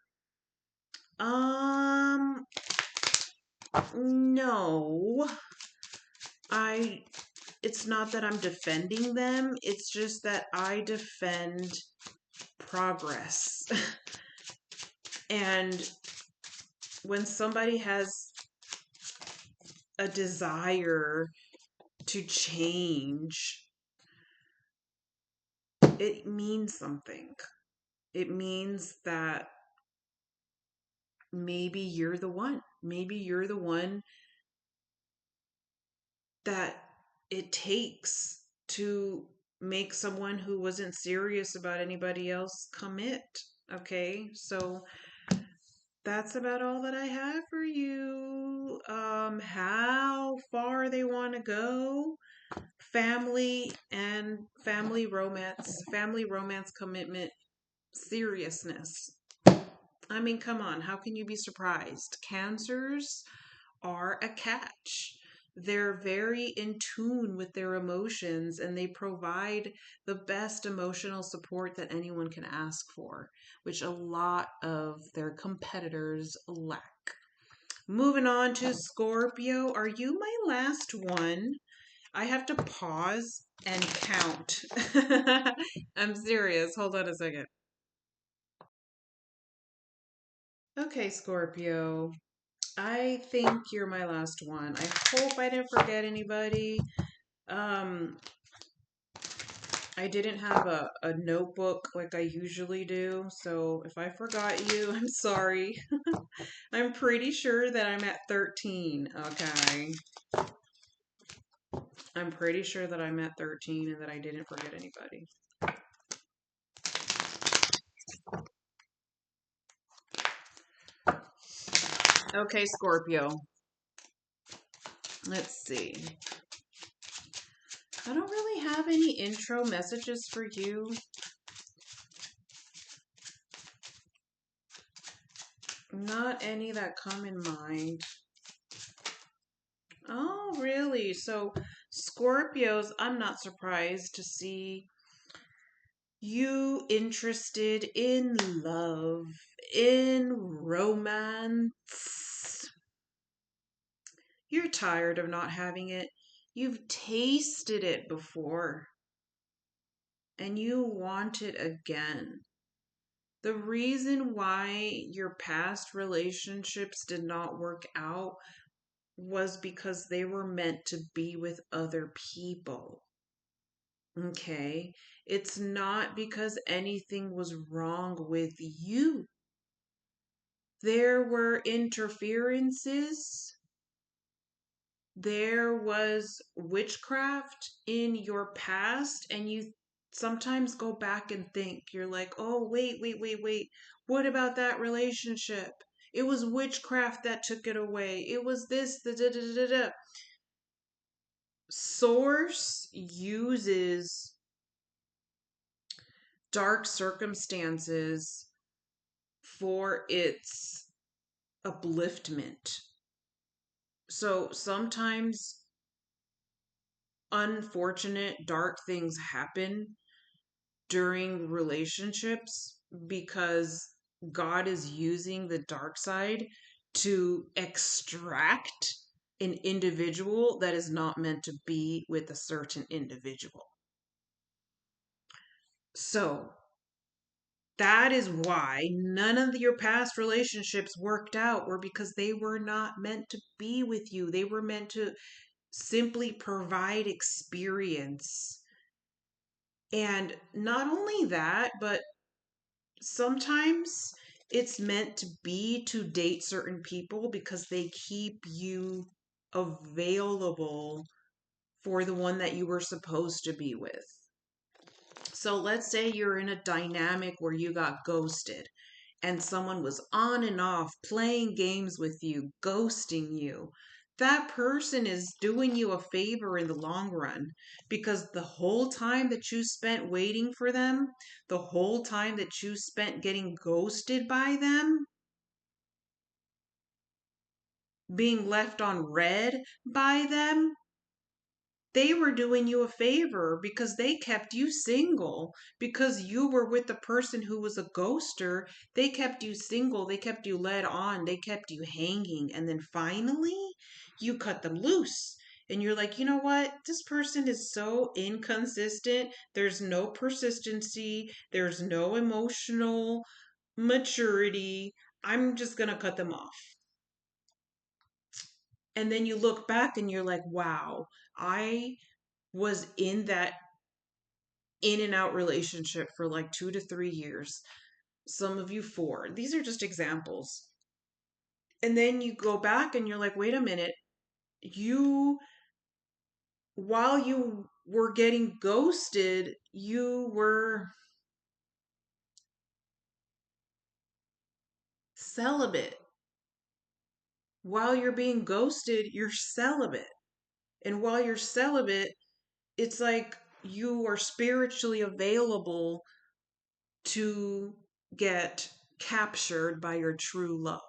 No. It's not that I'm defending them. It's just that I defend progress. And when somebody has a desire to change, it means something. It means that maybe you're the one. Maybe you're the one that it takes to make someone who wasn't serious about anybody else commit. Okay, so that's about all that I have for you. How far they want to go. Family and family romance, commitment, seriousness. I mean, come on, how can you be surprised? Cancers are a catch. They're very in tune with their emotions and they provide the best emotional support that anyone can ask for, which a lot of their competitors lack. Moving on to Scorpio. Are you my last one? I have to pause and count. I'm serious. Hold on a second. Okay, Scorpio. I think you're my last one. I hope I didn't forget anybody. Um, I didn't have a notebook like I usually do, so if I forgot you, I'm sorry. I'm pretty sure that I'm at 13, okay? I'm pretty sure that I'm at 13 and that I didn't forget anybody. Okay, Scorpio. Let's see. I don't really have any intro messages for you. Not any that come in mind. Oh, really? So, Scorpios, I'm not surprised to see you interested in love, in romance. You're tired of not having it. You've tasted it before and you want it again. The reason why your past relationships did not work out was because they were meant to be with other people. Okay? It's not because anything was wrong with you. There were interferences. There was witchcraft in your past, and you sometimes go back and think, you're like, oh, wait. What about that relationship? It was witchcraft that took it away. It was this, the da da da da. Source uses dark circumstances for its upliftment. So sometimes unfortunate, dark things happen during relationships because God is using the dark side to extract an individual that is not meant to be with a certain individual. So that is why none of your past relationships worked out, were because they were not meant to be with you. They were meant to simply provide experience. And not only that, but sometimes it's meant to be to date certain people because they keep you available for the one that you were supposed to be with. So let's say you're in a dynamic where you got ghosted and someone was on and off playing games with you, ghosting you. That person is doing you a favor in the long run because the whole time that you spent waiting for them, the whole time that you spent getting ghosted by them, being left on red by them, they were doing you a favor because they kept you single. Because you were with the person who was a ghoster, they kept you single, they kept you led on, they kept you hanging. And then finally, you cut them loose. And you're like, you know what? This person is so inconsistent. There's no persistency, there's no emotional maturity. I'm just going to cut them off. And then you look back and you're like, wow, I was in that in and out relationship for like 2 to 3 years, some of you 4. These are just examples. And then you go back and you're like, wait a minute, you, while you were getting ghosted, you were celibate. While you're being ghosted, you're celibate. And while you're celibate, it's like you are spiritually available to get captured by your true love.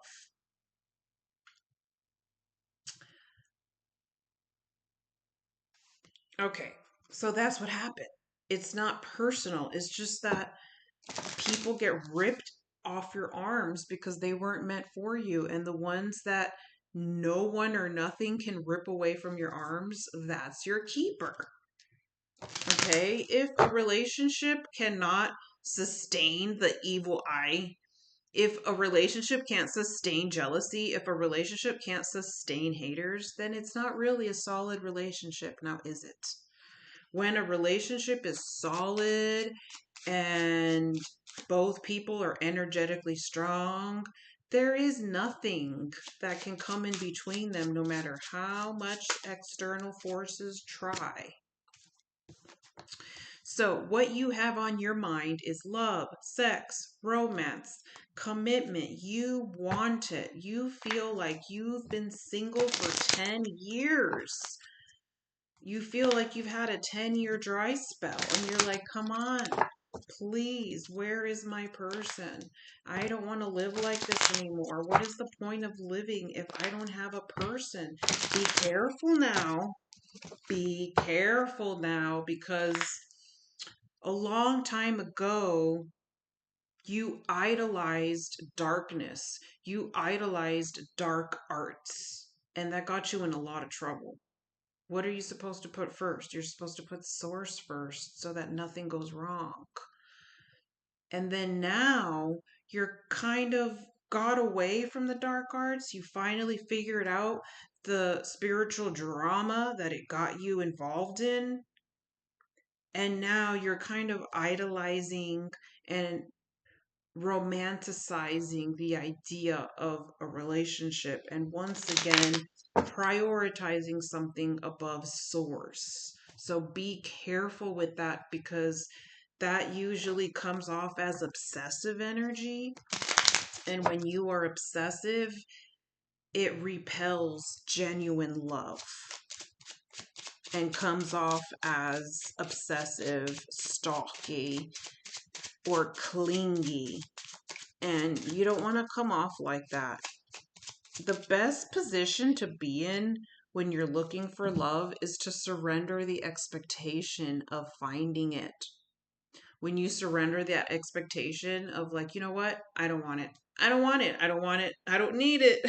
Okay, so that's what happened. It's not personal. It's just that people get ripped off your arms because they weren't meant for you. And the ones that no one or nothing can rip away from your arms, that's your keeper. Okay, if a relationship cannot sustain the evil eye, if a relationship can't sustain jealousy, if a relationship can't sustain haters, then it's not really a solid relationship, now is it? When a relationship is solid and both people are energetically strong, there is nothing that can come in between them, no matter how much external forces try. So, what you have on your mind is love, sex, romance, commitment. You want it. You feel like you've been single for 10 years. You feel like you've had a 10-year dry spell, and you're like, come on, please, where is my person? I don't want to live like this anymore. What is the point of living if I don't have a person? Be careful now. Be careful now, because a long time ago, you idolized darkness. You idolized dark arts, and that got you in a lot of trouble. What are you supposed to put first? You're supposed to put source first so that nothing goes wrong. And then now you're kind of got away from the dark arts. You finally figured out the spiritual drama that it got you involved in. And now you're kind of idolizing and romanticizing the idea of a relationship, and once again prioritizing something above source. So be careful with that, because that usually comes off as obsessive energy, and when you are obsessive, it repels genuine love and comes off as obsessive, stalky, or clingy. And you don't want to come off like that. The best position to be in when you're looking for love is to surrender the expectation of finding it. When you surrender that expectation of, like, you know what? I don't want it. I don't want it. I don't want it. I don't need it.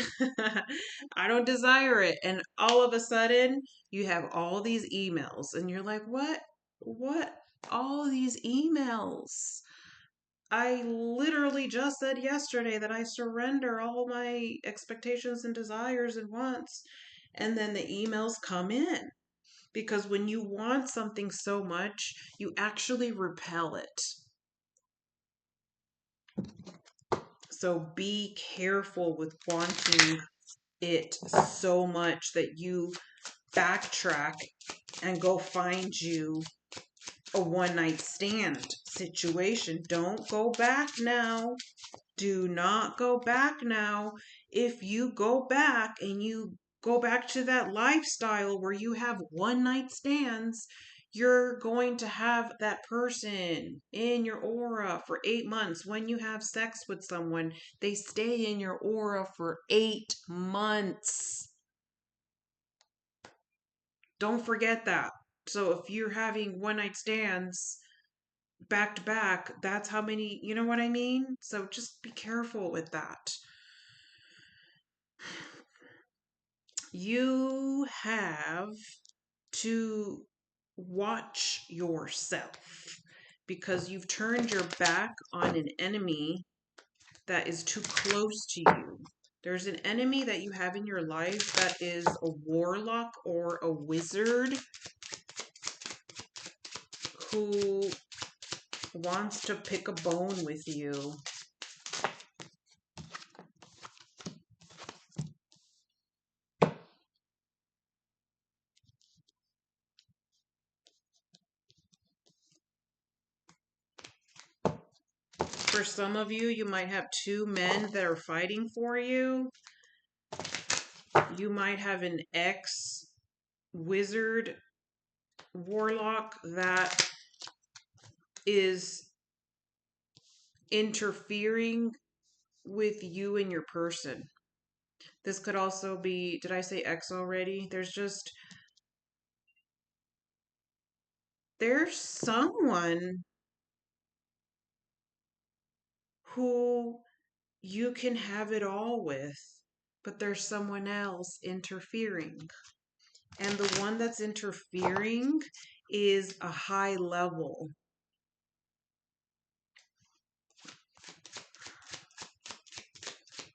I don't desire it. And all of a sudden, you have all these emails and you're like, what? What? All these emails. I literally just said yesterday that I surrender all my expectations and desires and wants. And then the emails come in. Because when you want something so much, you actually repel it. So be careful with wanting it so much that you backtrack and go find you a one-night stand situation. Don't go back now. Do not go back now. If you go back and you go back to that lifestyle where you have one-night stands, you're going to have that person in your aura for 8 months. When you have sex with someone, they stay in your aura for 8 months. Don't forget that. So if you're having one-night stands back to back, that's how many, you know what I mean? So just be careful with that. You have to watch yourself, because you've turned your back on an enemy that is too close to you. There's an enemy that you have in your life that is a warlock or a wizard who wants to pick a bone with you. For some of you, you might have two men that are fighting for you. You might have an ex-wizard warlock that is interfering with you and your person. This could also be, did I say ex already? There's someone who you can have it all with, but there's someone else interfering. And the one that's interfering is a high level.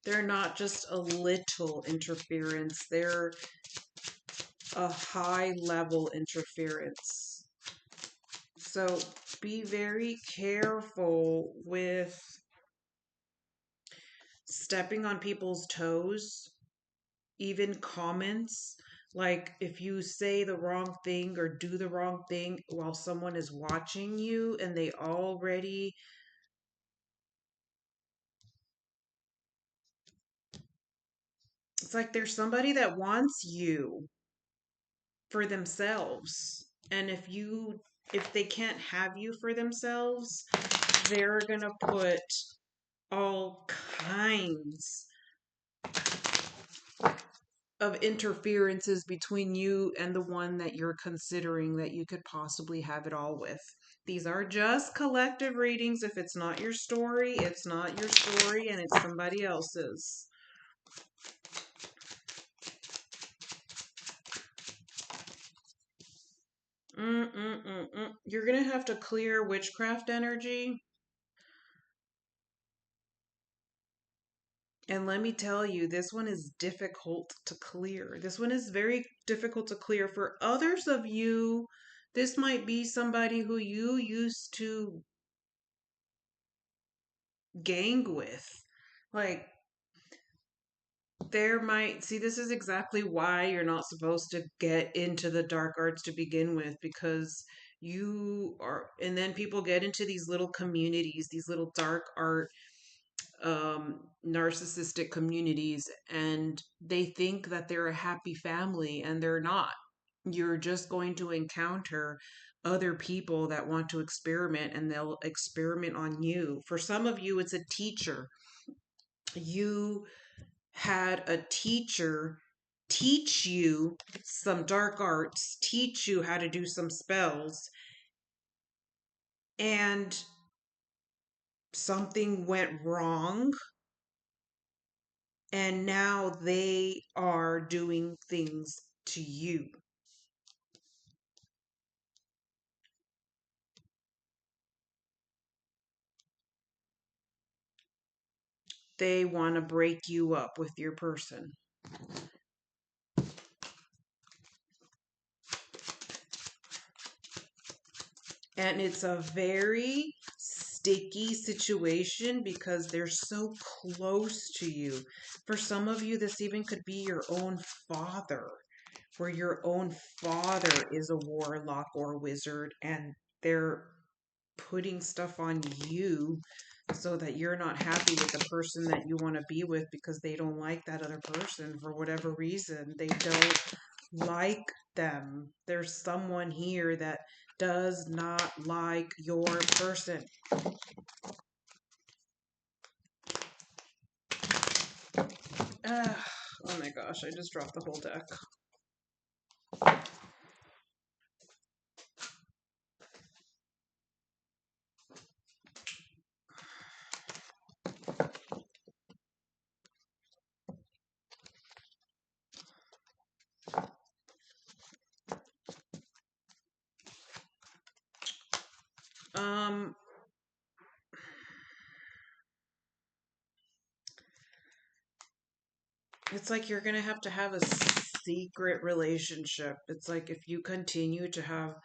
They're not just a little interference, they're a high level interference. So be very careful with stepping on people's toes, even comments. Like if you say the wrong thing or do the wrong thing while someone is watching you and they already, it's like there's somebody that wants you for themselves. And if they can't have you for themselves, they're going to put all kinds of interferences between you and the one that you're considering that you could possibly have it all with. These are just collective readings. If it's not your story, it's not your story and it's somebody else's. You're going to have to clear witchcraft energy. And let me tell you, this one is difficult to clear. This one is very difficult to clear. For others of you, this might be somebody who you used to gang with. Like, there might, see, this is exactly why you're not supposed to get into the dark arts to begin with, because you are, and then people get into these little communities, these little dark art narcissistic communities, and they think that they're a happy family and they're not. You're just going to encounter other people that want to experiment and they'll experiment on you. For some of you, it's a teacher. You had a teacher teach you some dark arts, teach you how to do some spells, and something went wrong. And now they are doing things to you. They want to break you up with your person. And it's a very sticky situation because they're so close to you. For some of you, this even could be your own father, where your own father is a warlock or wizard and they're putting stuff on you so that you're not happy with the person that you want to be with because they don't like that other person for whatever reason. They don't like them. There's someone here that does not like your person. Oh my gosh, I just dropped the whole deck. It's like you're gonna have to have a secret relationship. It's like if you continue to have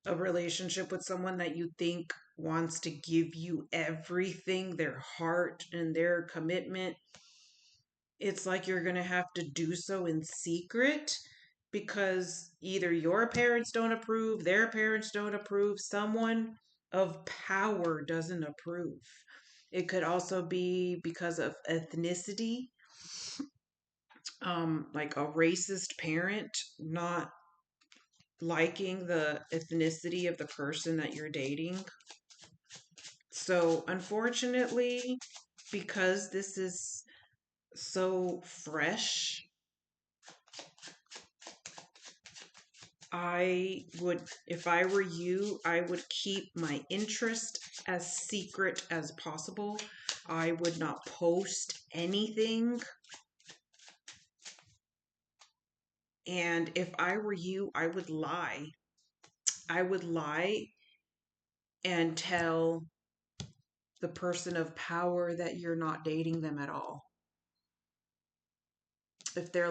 a relationship with someone that you think wants to give you everything, their heart and their commitment, it's like you're going to have to do so in secret because either your parents don't approve, their parents don't approve, someone of power doesn't approve. It could also be because of ethnicity, like a racist parent not liking the ethnicity of the person that you're dating. So, unfortunately, because this is so fresh, if I were you, I would keep my interest as secret as possible. I would not post anything. And if I were you, I would lie. I would lie and tell the person of power that you're not dating them at all. If they're